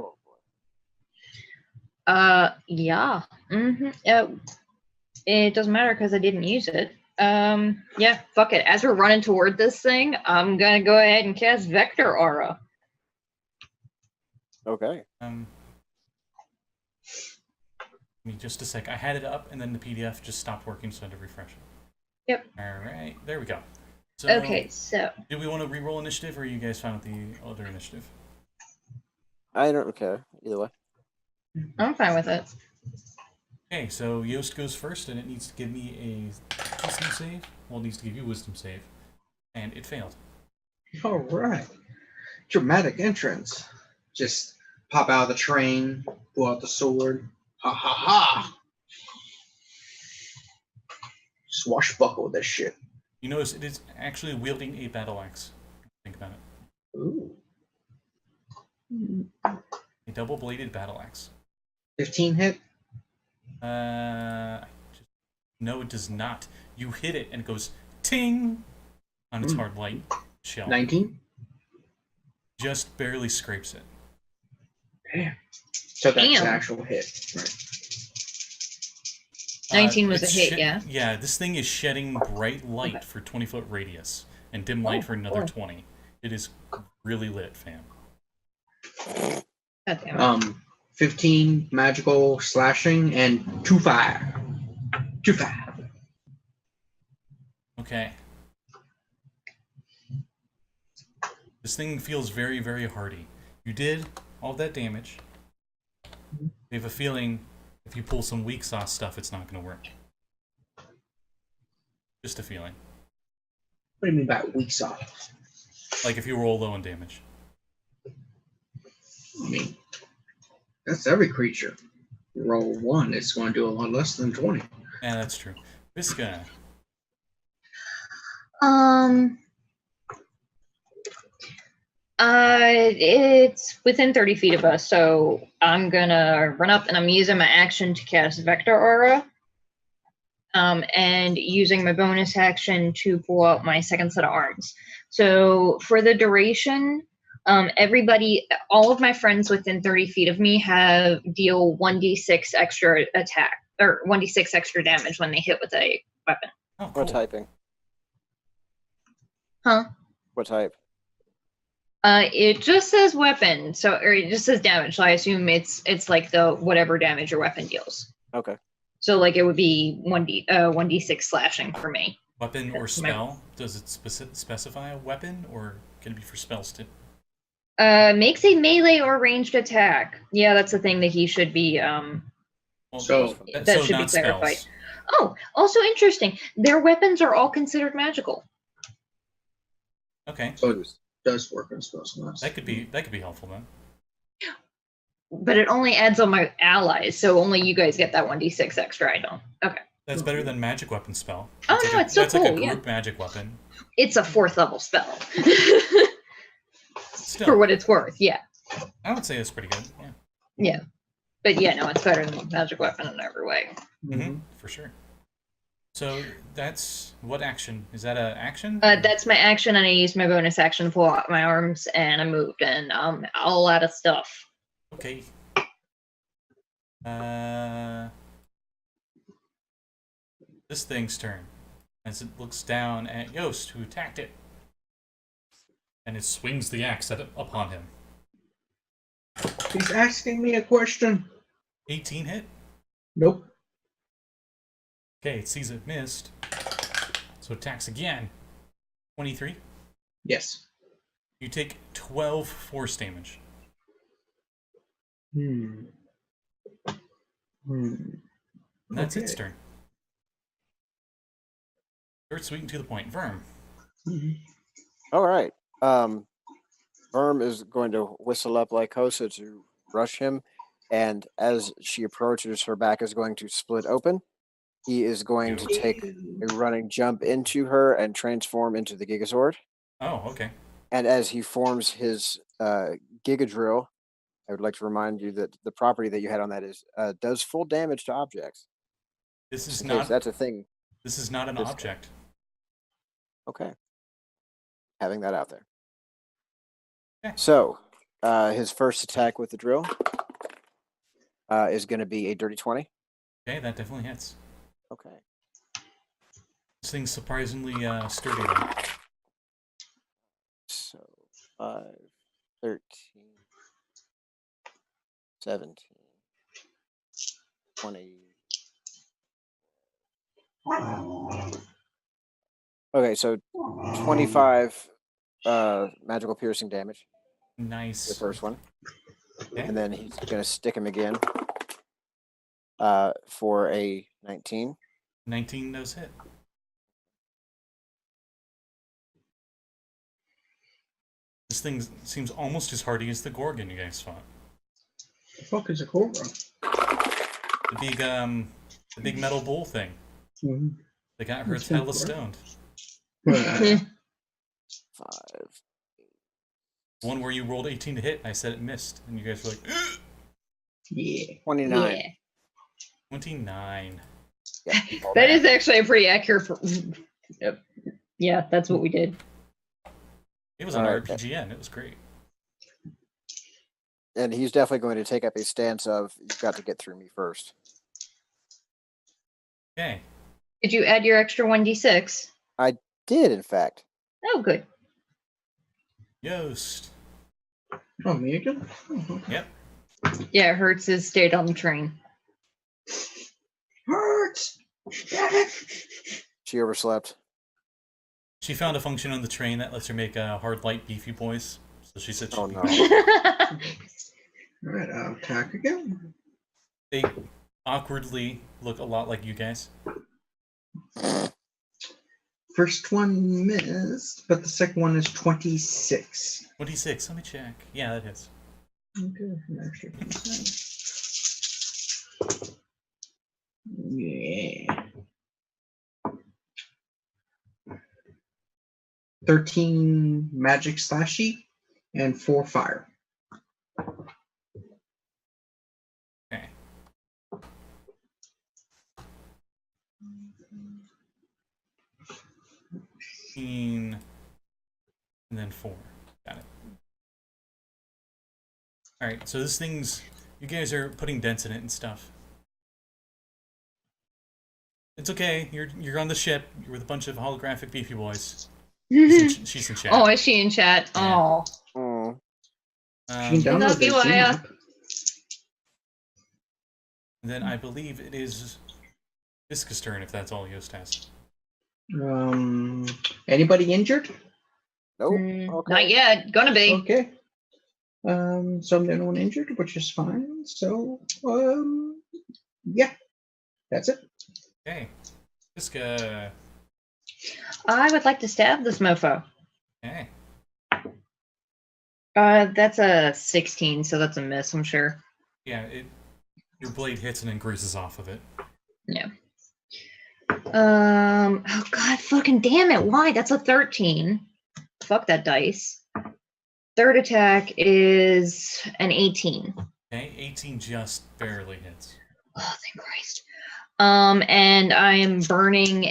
Yeah. It doesn't matter because I didn't use it. Yeah, fuck it. As we're running toward this thing, I'm gonna go ahead and cast Vector Aura. Okay. Give me just a sec. I had it up, and then the PDF just stopped working, so I had to refresh it. Yep. All right, there we go. So, Okay, so do we want to re-roll initiative, or are you guys fine with the other initiative? I don't care either way. I'm fine with it. Okay, so Yost goes first, and it needs to give me a wisdom save. Well, it needs to give you a wisdom save, and it failed. All right. Dramatic entrance. Just pop out of the train, pull out the sword. Ha ha ha! Swashbuckle this shit. You notice it is actually wielding a battle axe. Think about it. Ooh. A double-bladed battle axe. 15 hit? No, it does not. You hit it, and it goes ting on its hard light shell. 19? Just barely scrapes it. Damn. So that's an Damn. actual hit. Right. 19 was a it's hit, yeah? Yeah, this thing is shedding bright light for 20-foot radius, and dim light for another 20. It is really lit, fam. God damn it. 15 magical slashing and 2 fire. 2 fire. Okay. This thing feels very, very hardy. You did all that damage. You have a feeling if you pull some weak sauce stuff, it's not going to work. Just a feeling. What do you mean by weak sauce? Like if you roll low on damage. I mean, that's every creature. You roll 1, it's going to do a lot less than 20. Yeah, that's true. Visca. It's within 30 feet of us, so I'm gonna run up and I'm using my action to cast Vector Aura. And using my bonus action to pull out my second set of arms. So for the duration, everybody, all of my friends within 30 feet of me deal 1d6 extra attack, or 1d6 extra damage when they hit with a weapon. Oh, cool. What typing? Huh? What type? It just says weapon, or it just says damage, so I assume it's like the whatever damage your weapon deals. Okay. So like it would be 1d6 slashing for me. Weapon or That's my- spell? Does it specify a weapon, or can it be for spells too? Makes a melee or ranged attack. Yeah, that's the thing that he should be. Well, So- That should be not clarified. spells. Oh, also interesting. Their weapons are all considered magical. Okay, So it does work on spells. that could be helpful then. But it only adds on my allies, so only you guys get that 1d6 extra. I don't. Okay. That's better than magic weapon spell. Oh, That's no, it's so that's like a cool, yeah. group magic weapon. It's a 4th level spell. Still, For what it's worth, yeah. I would say it's pretty good. Yeah. Yeah. But yeah, no, it's better than a magic weapon in every way. Mm-hmm. For sure. So that's what action? Is that an action? That's my action, and I used my bonus action to pull out my arms, and I moved, and all out of stuff. Okay. This thing's turn as it looks down at Yost, who attacked it, and it swings the axe upon him. He's asking me a question. 18 hit. Nope. Okay, it sees it missed, so attacks again. 23. Yes. You take 12 force damage. And And that's its Okay. turn. Short, sweet, and to the point. Verm. All right. Verm is going to whistle up Lycosa to rush him, and as she approaches, her back is going to split open. He is going to take a running jump into her and transform into the Gigazord. Oh, okay. And as he forms his Gigadrill, I would like to remind you that the property that you had on that is does full damage to objects. This is In case not. that's a thing. This is not an This- object. Okay. Having that out there. Okay. So, his first attack with the drill is going to be a dirty 20. Okay, that definitely hits. Okay. This thing's surprisingly sturdy though. So, 5, 13, 17, 20. Okay, so 25 magical piercing damage. Nice. The first one. Okay. And then he's going to stick him again for a 19. 19 does hit. This thing seems almost as hardy as the Gorgon you guys fought. The fuck is a cobra? The big metal bull thing. Mm-hmm. That got Hertz hella stoned. 5. The one where you rolled 18 to hit, I said it missed, and you guys were like, Yeah. 29. Yeah. 29. Yeah, That is actually a pretty accurate. Yeah, that's what we did. It was on Alright. RPGN. It was great. And he's definitely going to take up a stance of, you've got to get through me first. Okay. Did you add your extra 1d6? Did, in fact. Oh, good. Yost. Oh, me again? Oh, okay. Yep. Yeah, Hertz has stayed on the train. Hurts! Damn it! She overslept. She found a function on the train that lets her make hard, light, beefy boys. So she said she'd Oh, be no. back. Alright, attack again. They awkwardly look a lot like you guys. First one missed, but the second one is 26. 26. Let me check. Yeah, that hits. Okay, an extra 10. Yeah. 13 magic slashy and 4 fire. Okay. And then 4. Got it. Alright, so this thing's... You guys are putting dents in it and stuff. It's okay. You're on the ship. You're with a bunch of holographic beefy boys. She's in chat. Oh, is she in chat? Yeah. Oh. Oh. You can download Love the you, Zoom Aya. app. And then I believe it is Visca's turn, if that's all Yost has. Anybody injured? Nope. Not yet. Gonna be. Okay. So I'm the only one injured, which is fine. So, yeah, that's it. Okay. Visca. I would like to stab this mofo. Okay. That's a 16, so that's a miss, I'm sure. Yeah, your blade hits and then grazes off of it. Yeah. Oh god, fucking damn it! Why? That's a 13. Fuck that dice. Third attack is an 18. Okay, 18 just barely hits. Oh, thank Christ. And I'm burning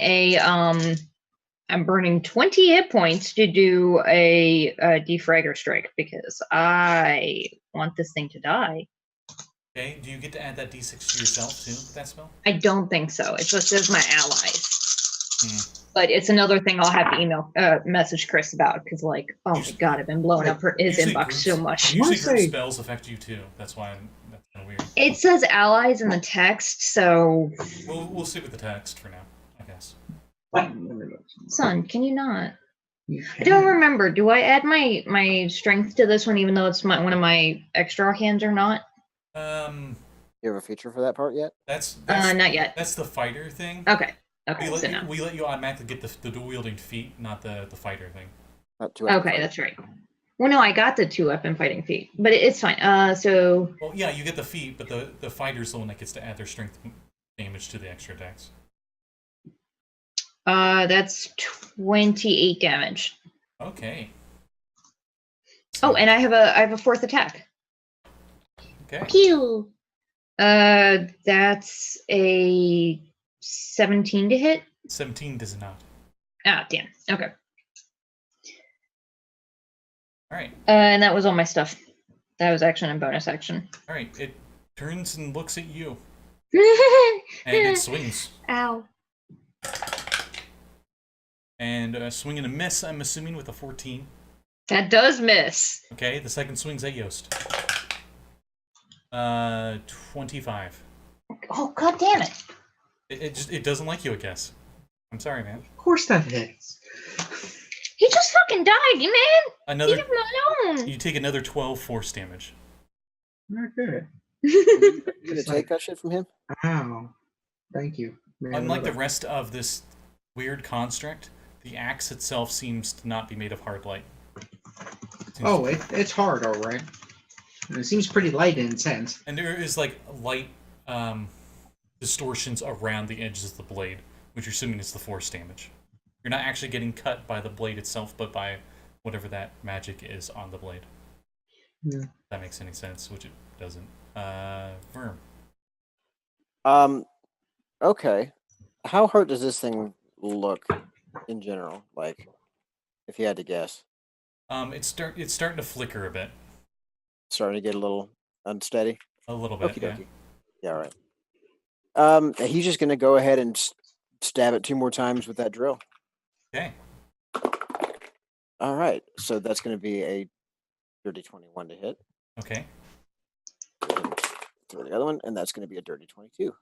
I'm burning 20 hit points to do a De-fragger strike because I want this thing to die. Okay, do you get to add that d6 to yourself too with that spell? I don't think so. It just says my allies. Hmm. But it's another thing I'll have to message Chris about because, like, oh my god, I've been blowing up his Usually inbox groups- so much. Usually Wanna group say- spells affect you too. That's why that's kind of weird. It says allies in the text, so We'll stick with the text for now, I guess. son, can you not? You I don't can. remember. Do I add my strength to this one, even though it's one of my extra hands or not? You have a feature for that part yet? That's Not yet. That's the fighter thing. Okay. Okay. We So let, no. we let you automatically get the dual wielding feat, not the fighter thing. Not too Okay, that's right. Well, no, I got the 2-weapon fighting feat, but it's fine. So Well, yeah, you get the feat, but the fighter's the one that gets to add their strength damage to the extra attacks. that's 28 damage. Okay. Oh, and I have a fourth attack. Okay. Pew. That's a 17 to hit. 17 does not. Ah, damn. Okay. All right. And that was all my stuff. That was action and bonus action. All right. It turns and looks at you, Ow. and it swings. And swing and a miss. I'm assuming with a 14. That does miss. Okay. The second swing's at Yost. 25. Oh, god damn it. It doesn't like you, I guess. I'm sorry, man. Of course that hits. He just fucking died, man. Another. Leave him alone. You take another 12 force damage. Okay. You gonna It's take like, that shit from him? ow. Thank you. Man, Unlike the another- rest of this weird construct, the axe itself seems to not be made of hard light. Oh, it's hard, all right. And it seems pretty light in its hands. And there is like light distortions around the edges of the blade, which you're assuming is the force damage. You're not actually getting cut by the blade itself, but by whatever that magic is on the blade. Yeah. If that makes any sense, which it doesn't. Verm. Okay. How hurt does this thing look in general? Like, if you had to guess, It's starting to flicker a bit. starting to get a little unsteady. A little bit, Okie yeah. dokie. Yeah, all right. He's just gonna go ahead and stab it 2 more times with that drill. Okay. All right. So that's gonna be a dirty 21 to hit. Okay. Throw the other one, and that's gonna be a dirty 22.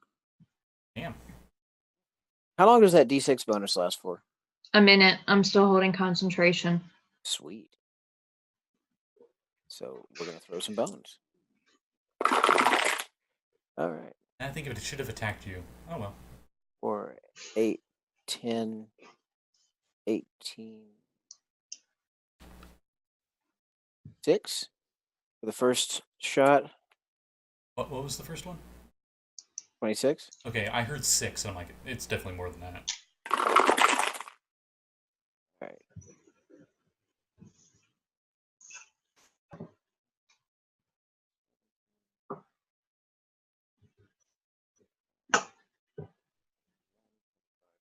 Damn. How long does that D6 bonus last for? A minute. I'm still holding concentration. Sweet. So we're gonna throw some bones. All right. I think it should have attacked you. Oh well. 4, 8, 10, 18, 6 for the first shot. What was the first one? 26. Okay, I heard 6, and I'm like, it's definitely more than that. All right.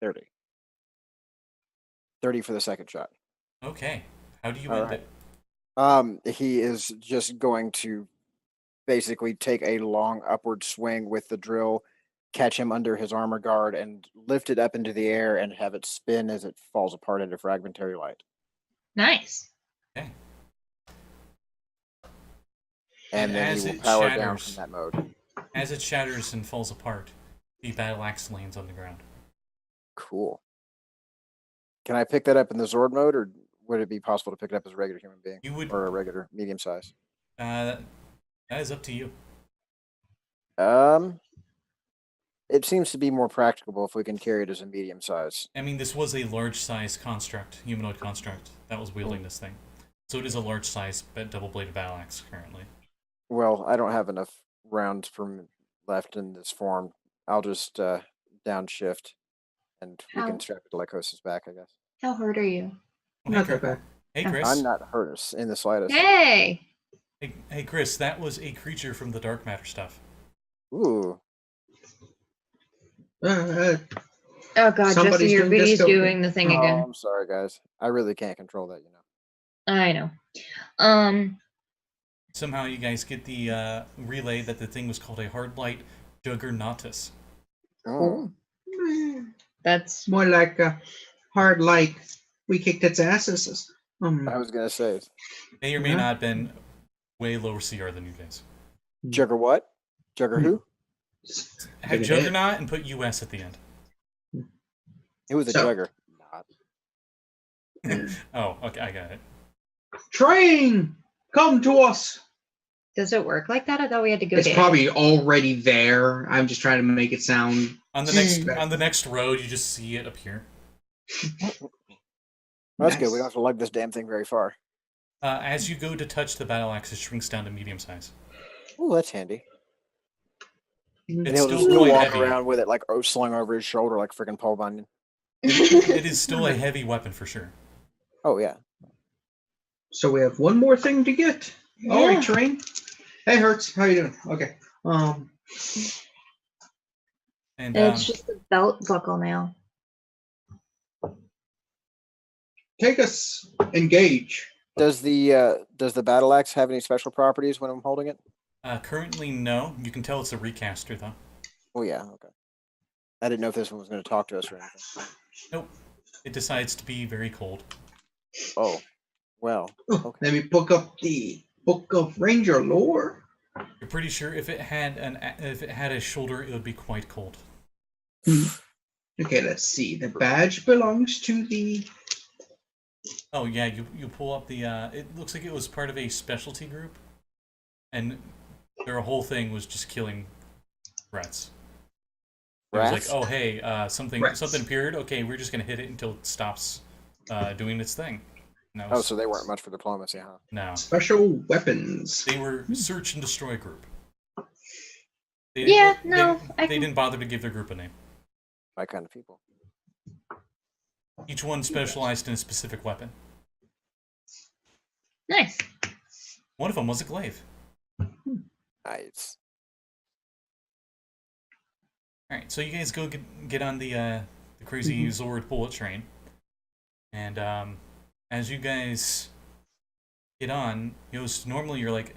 $30. $30 for the second shot. Okay. How do you All end right. it? He is just going to basically take a long upward swing with the drill, catch him under his armor guard, and lift it up into the air and have it spin as it falls apart into fragmentary light. Nice. Okay. And then as he will it power down shatters- from that mode. As it shatters and falls apart, the battle axe lands on the ground. Cool. Can I pick that up in the Zord mode, or would it be possible to pick it up as a regular human being You would. or a regular medium size? That is up to you. It seems to be more practicable if we can carry it as a medium size. I mean, this was a large size construct, humanoid construct, that was wielding this thing. So it is a large size double bladed battle axe currently. Well, I don't have enough rounds left in this form. I'll just downshift, and we How- can strap it to Lycosis back, I guess. How hurt are you? Not that bad. Hey, Chris. I'm not hurt in the slightest. Hey! Hey, Chris, that was a creature from the dark matter stuff. Ooh. Uh, Oh god, Jesse, Somebody's your doing video's disco doing the thing Oh, again. I'm sorry, guys. I really can't control that, you know. I know. Somehow you guys get the relay that the thing was called a hard light Juggernautus. Oh. That's more like a hard light. We kicked its asses. I was gonna say May or may Yeah. not have been way lower CR than you guys. Jugger what? Jugger who? Have Take it Juggernaut and put US at the end. It was a So- jugger. Oh, okay, I got it. Train, come to us. does it work like that? I thought we had to go It's to probably already there. I'm just trying to make it sound. On the next road, you just see it appear. That's good. Nice. We don't have to lug this damn thing very far. As you go to touch the battle axe, it shrinks down to medium size. Oh, that's handy. And It's he'll still just quite walk heavy. around with it like slung over his shoulder like freaking Paul Bunyan. It is still a heavy weapon for sure. Oh yeah. So we have one more thing to get. All Yeah. right, train. Hey, Hertz, how you doing? Okay. And It's just a belt buckle now. Take us. Engage. Does the battle axe have any special properties when I'm holding it? currently, no. You can tell it's a recaster, though. Oh yeah, okay. I didn't know if this one was going to talk to us or anything. Nope. It decides to be very cold. Oh, well. Oh, Okay. let me book up the Book of Ranger Lore. You're pretty sure if it had a shoulder, it would be quite cold. Okay, let's see. The badge belongs to the. Oh yeah, you pull up the. It looks like it was part of a specialty group, and their whole thing was just killing rats. It was like, Rats? oh hey, something Rats. appeared. Okay, we're just gonna hit it until it stops doing its thing. And that Oh, was, so they weren't much for diplomacy, huh? no, Special weapons. they were search and destroy group. They Yeah, didn't- no, I they can- didn't bother to give their group a name. My kind of people. Each one specialized in a specific weapon. Nice. One of them was a glaive. Nice. All right, so you guys go get on the crazy Zord bullet train, and as you guys get on, Yost, normally you're like,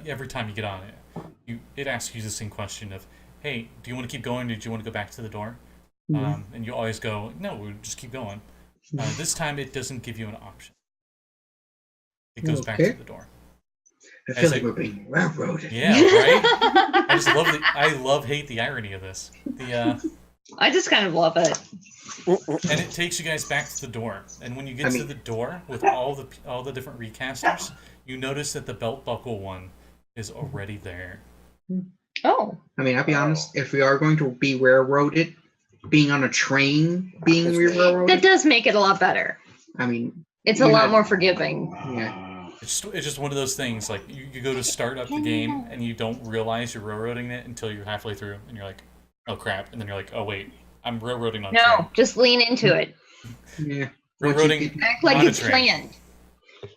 every time you get on it asks you the same question of, hey, do you want to keep going? Or do you want to go back to the door? And you always go, no, we'll just keep going. This time it doesn't give you an option. It goes back to the door. I feel like we're being railroaded. Yeah, right? I hate the irony of this. I just kind of love it. And it takes you guys back to the door. And when you get to the door with all the different recasters, you notice that the belt buckle one is already there. Oh. I mean, I'll be honest. If we are going to be railroaded, being on a train, being That railroaded. That does make it a lot better. I mean, It's a lot more forgiving. Yeah. It's just one of those things, like, you go to start up the game, and you don't realize you're railroading it until you're halfway through, and you're like, oh crap, and then you're like, oh wait, I'm railroading on a train. No, just lean into it. Yeah. Railroading Act like on a it's train. planned.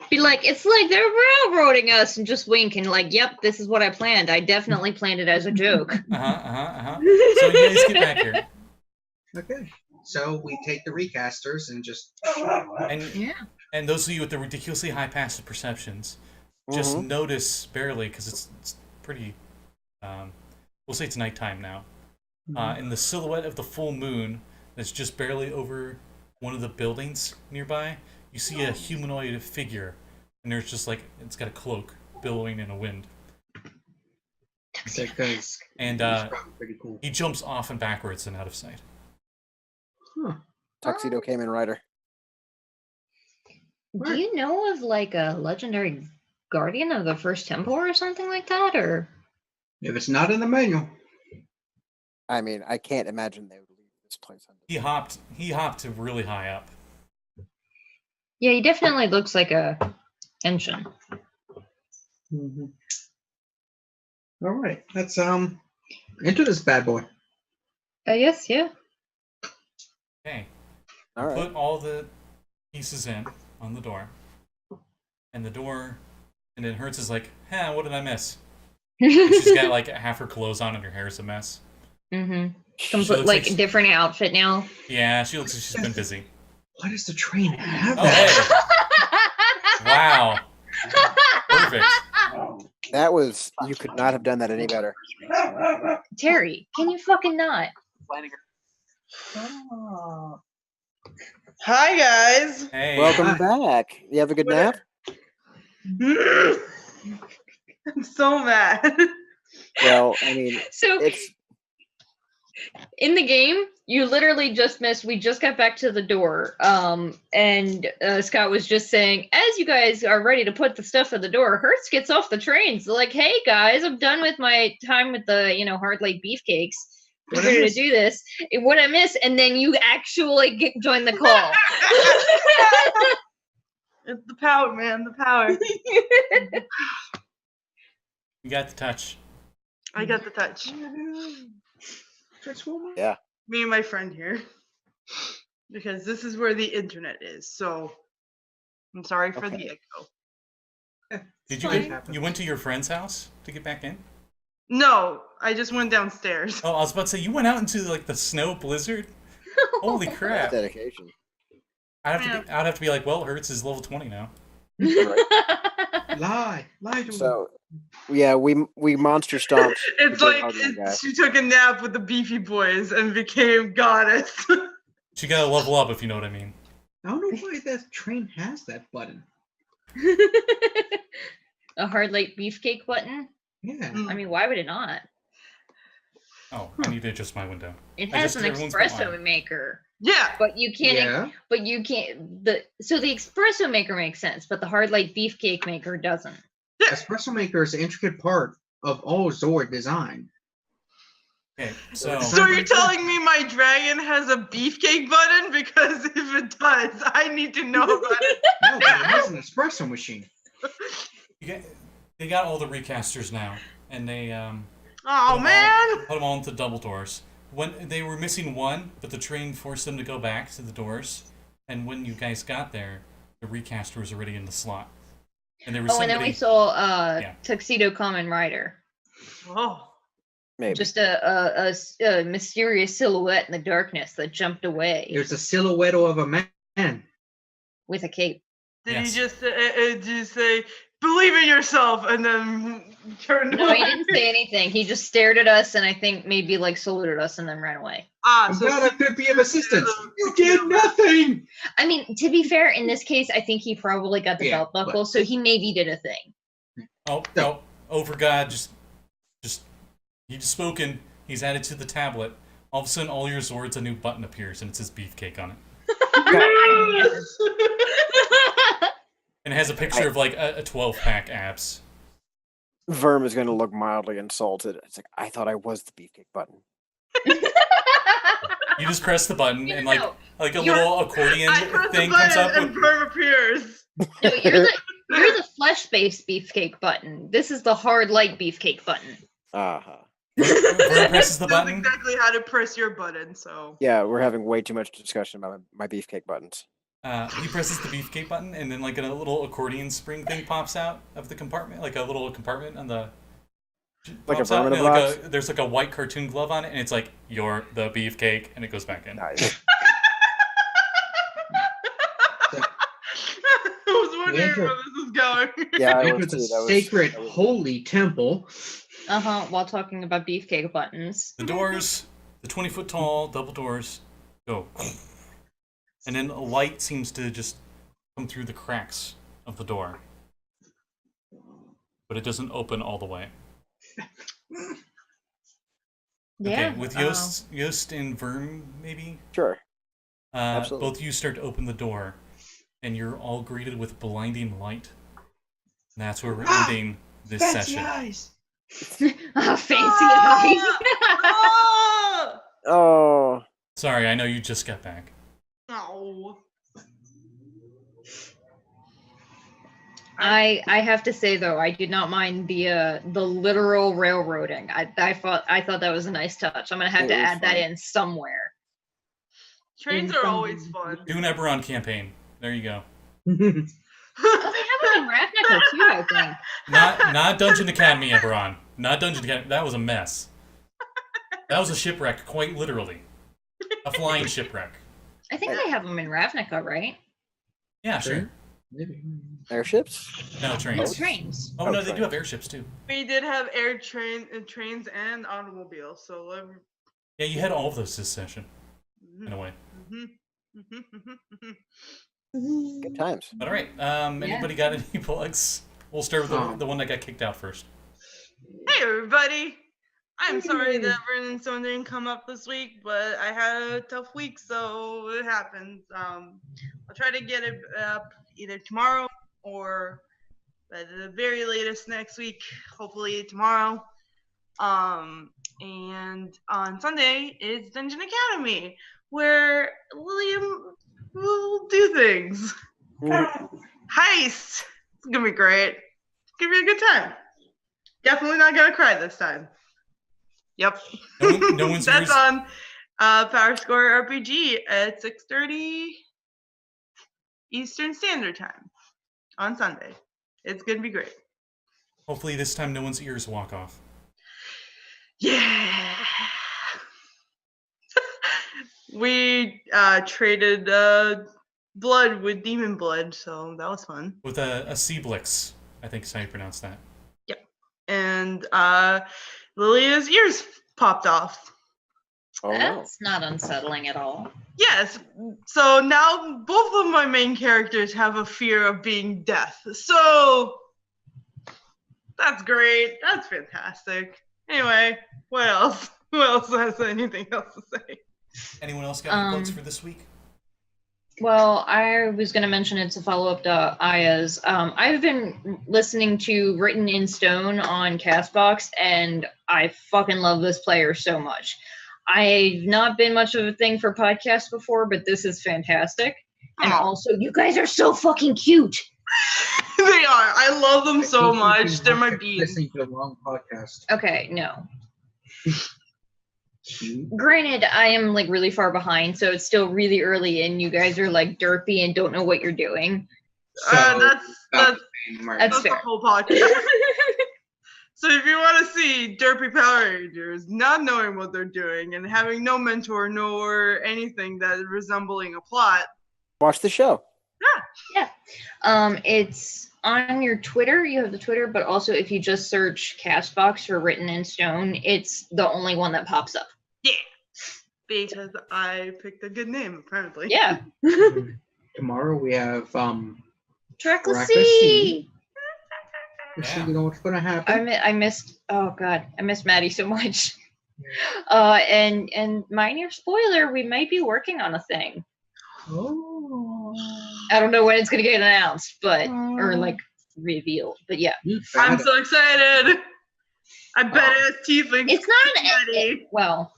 Be like, it's like they're railroading us, and just wink and like, yep, this is what I planned. I definitely planned it as a joke. So you guys get back here, Okay. So we take the recasters and just. and Yeah. and those of you with the ridiculously high passive perceptions just Mhm. notice barely, because it's pretty, we'll say it's nighttime now, in the silhouette of the full moon that's just barely over one of the buildings nearby, you see a humanoid figure, and there's just like, it's got a cloak billowing in a wind, Because and it's probably pretty cool. he jumps off and backwards and out of sight. Huh. Tuxedo came in rider. Do you know of like a legendary guardian of the First Temple or something like that, or? If it's not in the manual. I mean, I can't imagine they would leave this place. He hopped really high up. Yeah, he definitely looks like a Henshin. All right. Let's into this bad boy. Yes, yeah. Okay. All right. Put all the pieces in on the door, and then Hertz is like, what did I miss? And she's got like half her clothes on and her hair's a mess. Mm-hmm. She looks Like she- different outfit now. Yeah, she looks like she's been busy. Why does the train have Oh, that? hey. Wow. Perfect. That was, you could not have done that any better. Terry, can you fucking not? Hi guys. Hey. Welcome back. You have a good nap? I'm so mad. Well, I mean, So it's in the game, you literally just missed. We just got back to the door, and Scott was just saying, as you guys are ready to put the stuff at the door, Hertz gets off the train. So like, hey guys, I'm done with my time with the hard light beefcakes. I'm What I ready to miss? do this. What I miss, and then you actually join the call. It's the power, man. The power. You got the touch. I got the touch. Transformer? yeah. Me and my friend here. Because this is where the internet is. So I'm sorry for the Okay. echo. Did you Fine. you went to your friend's house to get back in? No, I just went downstairs. Oh, I was about to say, you went out into like the snow blizzard? Holy That's crap. dedication. I'd have to be like, well, Hertz is level 20 now. Lie to me. So, yeah, we monster stomped. It's the big like ugly guy. she took a nap with the beefy boys and became goddess. She gotta level up, if you know what I mean. I don't know why that train has that button. A hard light beefcake button. Yeah. I mean, why would it not? Oh, I need to adjust my window. It I has just an did everyone's espresso line. maker, Yeah. but you can't. Yeah. But you can't. So the espresso maker makes sense, but the hard light beefcake maker doesn't. Espresso maker is an intricate part of all Zord design. Okay, so So you're telling me my dragon has a beefcake button? Because if it does, I need to know about it. No, but it has an espresso machine. they got all the recasters now, and they Oh man! put them all into double doors. When they were missing one, but the train forced them to go back to the doors. And when you guys got there, the recaster was already in the slot. And there was And then somebody. we saw Yeah. Tuxedo Common Rider. Oh. Maybe. Just a mysterious silhouette in the darkness that jumped away There's a silhouette of a man. with a cape. Did Yes. he just say, believe in yourself, and then turn No, he didn't say anything. He just stared at us and I think maybe like saluted us and then ran away. I'm glad I could be of assistance. You did nothing. I mean, to be fair, in this case, I think he probably got the Yeah, belt buckle, so he maybe did a thing. Oh, no. Over God, just he's spoken. He's added to the tablet. All of a sudden, all your Zords, a new button appears, and it says beefcake on it. And it has a picture of like a 12-pack abs. Verm is going to look mildly insulted. It's like, I thought I was the beefcake button. You just press the button, and like No, a you're- little accordion I press the thing comes up. button and Verm appears. No, you're the flesh-based beefcake button. This is the hard light beefcake button. Uh-huh. Verm presses the That's button. exactly how to press your button, so. Yeah, we're having way too much discussion about my beefcake buttons. He presses the beefcake button, and then like a little accordion spring thing pops out of the compartment, like a little compartment on the. Like a pops out, and Vermithrax? there's like a white cartoon glove on it, and it's like, "You're the beefcake," and it goes back in. Nice. I was wondering Enter- where this is going. Yeah, I It was was a too. That was sacred, that was- holy temple. While talking about beefcake buttons. The doors, the 20-foot tall double doors, go, and then a light seems to just come through the cracks of the door, but it doesn't open all the way. Yeah. Okay, with Yost and Verm, maybe? Sure. Absolutely. Both of you start to open the door, and you're all greeted with blinding light. And that's where we're ending this Fancy session. eyes. Fancy Ah! eyes. Oh! Oh, Sorry, I know you just got back. Oh. I have to say though, I did not mind the literal railroading. I thought that was a nice touch. I'm gonna have It to was add that fun. in somewhere. Trains are always fun. Do an Eberron campaign. There you go. Oh, they have it in Ravnica too, I think. Not Dungeon Academy, Eberron. Not Dungeon Academy. That was a mess. That was a shipwreck, quite literally. A flying shipwreck. I think they have them in Ravnica, right? Yeah, sure. Maybe. airships? No, No, trains. trains. Oh, Oh, no, they do trains. have airships, too. We did have trains and automobiles, so Yeah, you had all of those this session, mm-hmm, in a way. Good times. But all right, anybody got any plugs? We'll start with the one that got kicked out first. Hey everybody! I'm sorry that Vernon Stone didn't come up this week, but I had a tough week, so it happens. I'll try to get it up either tomorrow or at the very latest next week, hopefully tomorrow. And on Sunday is Dungeon Academy, where William will do things. Heist! It's gonna be great. It's gonna be a good time. Definitely not gonna cry this time. Yep. No one's That's yours. on Power Score RPG at 6:30 Eastern Standard Time on Sunday. It's gonna be great. Hopefully this time no one's ears walk off. Yeah. We traded blood with demon blood, so that was fun. With a Seablix, I think is how you pronounce that. And Lilia's ears popped off. Oh, wow. That's not unsettling at all. Yes, so now both of my main characters have a fear of being death. So That's great. That's fantastic. Anyway, what else? Who else has anything else to say? Anyone else got any plugs for this week? Well, I was going to mention it's a follow-up to Aya's. I've been listening to Written in Stone on CastBox, and I fucking love this player so much. I've not been much of a thing for podcasts before, but this is fantastic. And also, you guys are so fucking cute. They are. I love them so I think much. you They're my might be beans. listening to the wrong podcast. Okay, no. Cute. Granted, I am like really far behind, so it's still really early, and you guys are like derpy and don't know what you're doing. So, That's about the same, Mark. That's the fair. whole podcast. So if you want to see derpy Power Rangers not knowing what they're doing and having no mentor nor anything that is resembling a plot, Watch the show. It's on your Twitter. You have the Twitter, but also if you just search Castbox for Written in Stone, it's the only one that pops up. yeah, because I picked a good name apparently. Yeah. Tomorrow we have Trackless Sea. Sea. So you know what's gonna happen. I missed. Oh god, I missed Maddie so much. And minor spoiler, we might be working on a thing. Oh. I don't know when it's gonna get announced, but or like revealed. But yeah, I'm so excited. I bet it's tiefling. it's not an. Maddie. Well,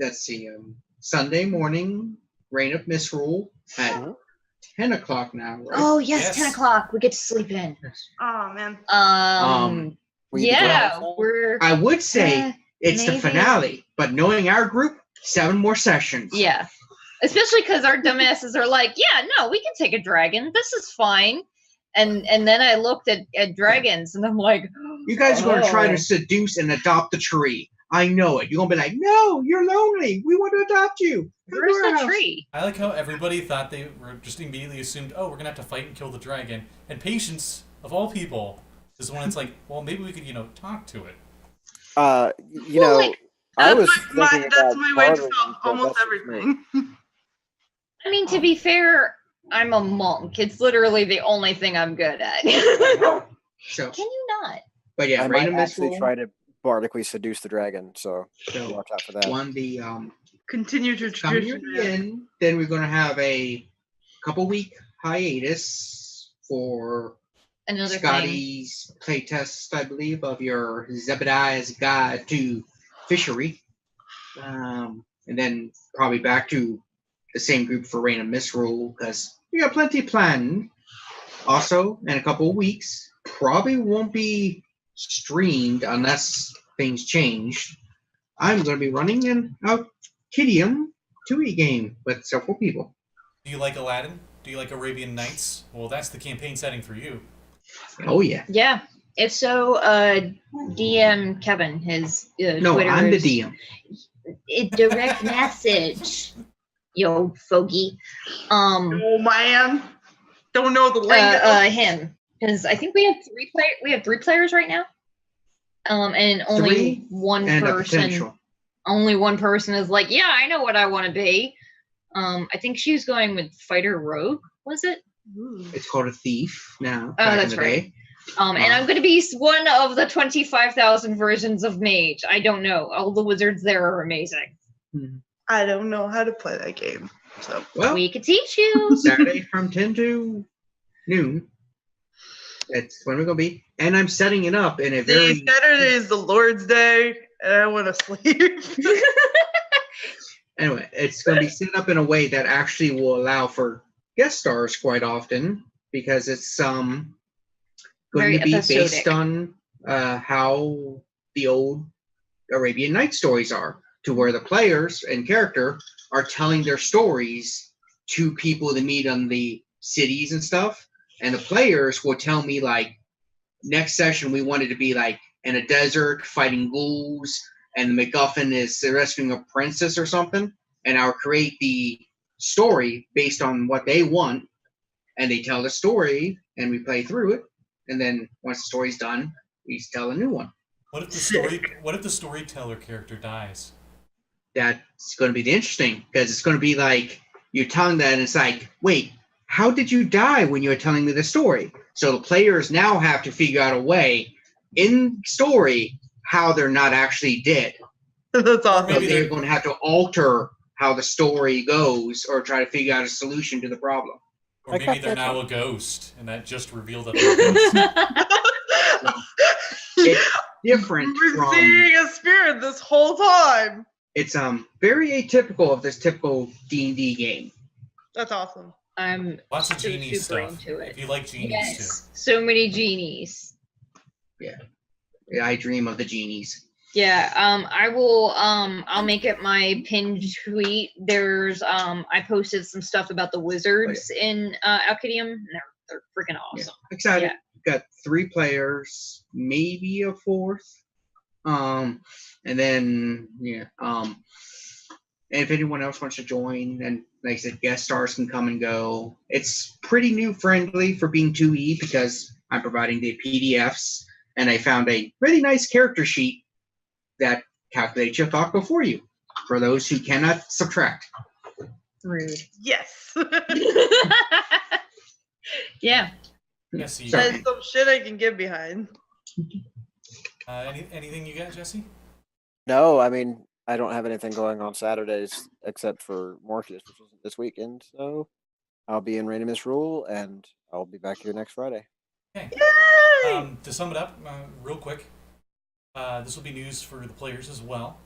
Let's see. Sunday morning, Reign of Misrule at Uh-huh. 10 o'clock now, right? oh yes, Yes. 10 o'clock. We get to sleep in. Yes. Oh man. Were you the Yeah, girl? we're. I would say it's the maybe. finale, but knowing our group, 7 more sessions. Yeah, especially because our dumbasses are like, yeah, no, we can take a dragon. This is fine. And then I looked at dragons, and I'm like, You guys are going to try Oh. to seduce and adopt a tree. I know it. You're going to be like, no, you're lonely. We want to adopt you. Come to our where's the house." tree? I like how everybody thought they were just immediately assumed, oh, we're gonna have to fight and kill the dragon. And Patience, of all people, is the one that's like, well, maybe we could, talk to it. You Well, know, like, I That's was my thinking that's about my way to bartering, solve but almost that's just me. everything. I mean, to be fair, I'm a monk. It's literally the only thing I'm good at. So, Can you not? but yeah, I Reign might of actually Misrule. try to bardically seduce the dragon, so So, watch out for that. won the Continue to coming tradition. in. Then we're going to have a couple week hiatus for Another thing. Scotty's playtest, I believe, of your Zebediah's Guide to Fishery. And then probably back to the same group for Reign of Misrule because we got plenty planned. Also, in a couple of weeks, probably won't be streamed unless things change. I'm going to be running an Alkidium 2E game with several people. Do you like Aladdin? Do you like Arabian Nights? Well, that's the campaign setting for you. Oh, yeah. Yeah. If so, DM Kevin, his No, Twitter I'm the is- DM. Direct message. Yo, fogey. Oh man. Don't know the language. Him. Because I think we have three players right now. And only Three one And a person. potential. Only one person is like, yeah, I know what I want to be. I think she was going with fighter rogue. Was it? It's called a thief now. Oh, back in that's the right. day. And I'm going to be one of the 25,000 versions of mage. I don't know. All the wizards there are amazing. I don't know how to play that game. So Well, We could teach you. Saturday from 10 to noon. That's when we're going to be. And I'm setting it up in a very. see, Saturday is the Lord's Day, and I want to sleep. Anyway, it's going to be set up in a way that actually will allow for guest stars quite often because it's going Very to be episodic. based on how the old Arabian Night stories are, to where the players and character are telling their stories to people they meet on the cities and stuff, and the players will tell me like, next session we wanted to be like in a desert fighting ghouls, and the MacGuffin is rescuing a princess or something, and I'll create the story based on what they want, and they tell the story, and we play through it, and then once the story's done, we tell a new one. What if the storyteller character dies? That's going to be the interesting, because it's going to be like you're telling that, and it's like, wait, how did you die when you were telling me the story? So the players now have to figure out a way in story how they're not actually dead. That's So awesome. maybe they're going to have to alter how the story goes or try to figure out a solution to the problem. Or I maybe got they're that now a ghost, and that just revealed that they're a ghost. It's different We're from seeing a spirit this whole time. it's very atypical of this typical D&D game. That's awesome. I'm Lots of so genie super stuff. into it. If you like genies Yes, so many genies. Yeah, I dream of the genies. Yeah, I will I'll make it my pinned tweet. There's I posted some stuff about the wizards in Alcadium, and they're freaking Yeah. awesome. Excited. Yeah. Got 3 players, maybe a 4th. And then and if anyone else wants to join, and like I said, guest stars can come and go. It's pretty new friendly for being 2E because I'm providing the PDFs, and I found a really nice character sheet that calculates your thought before you for those who cannot subtract. Rude. Yes. Yeah. Jesse, That's some shit I can get behind. anything you got, Jesse? No, I mean, I don't have anything going on Saturdays except for Morpheus, which isn't this weekend. So I'll be in Randomist Rule, and I'll be back here next Friday. Okay. Yay! To sum it up, real quick, this will be news for the players as well.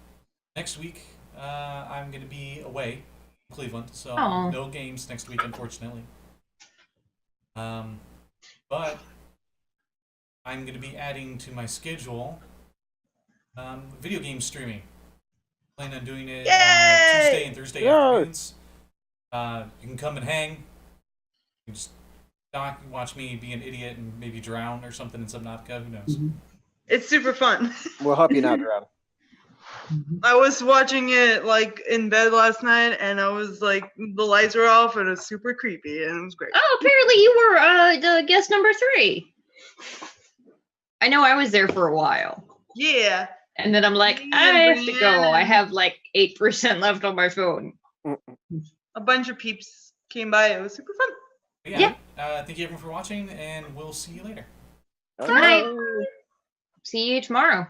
Next week, I'm going to be away in Cleveland, so Aw. no games next week, unfortunately. But I'm going to be adding to my schedule video game streaming. Plan on doing it Yay! Tuesday and Thursday Yay! afternoons. You can come and hang. You can just talk, watch me be an idiot and maybe drown or something in Subnautica. Who knows? It's super fun. We'll help you not drown. I was watching it like in bed last night, and I was like, the lights were off, and it was super creepy, and it was great. Oh, apparently you were the guest number 3. I know I was there for a while. Yeah. And then I'm like, Me I and have to go. I Brianna. have like 8% left on my phone. A bunch of peeps came by. It was super fun. But yeah. Thank you everyone for watching, and we'll see you later. Bye. See you tomorrow.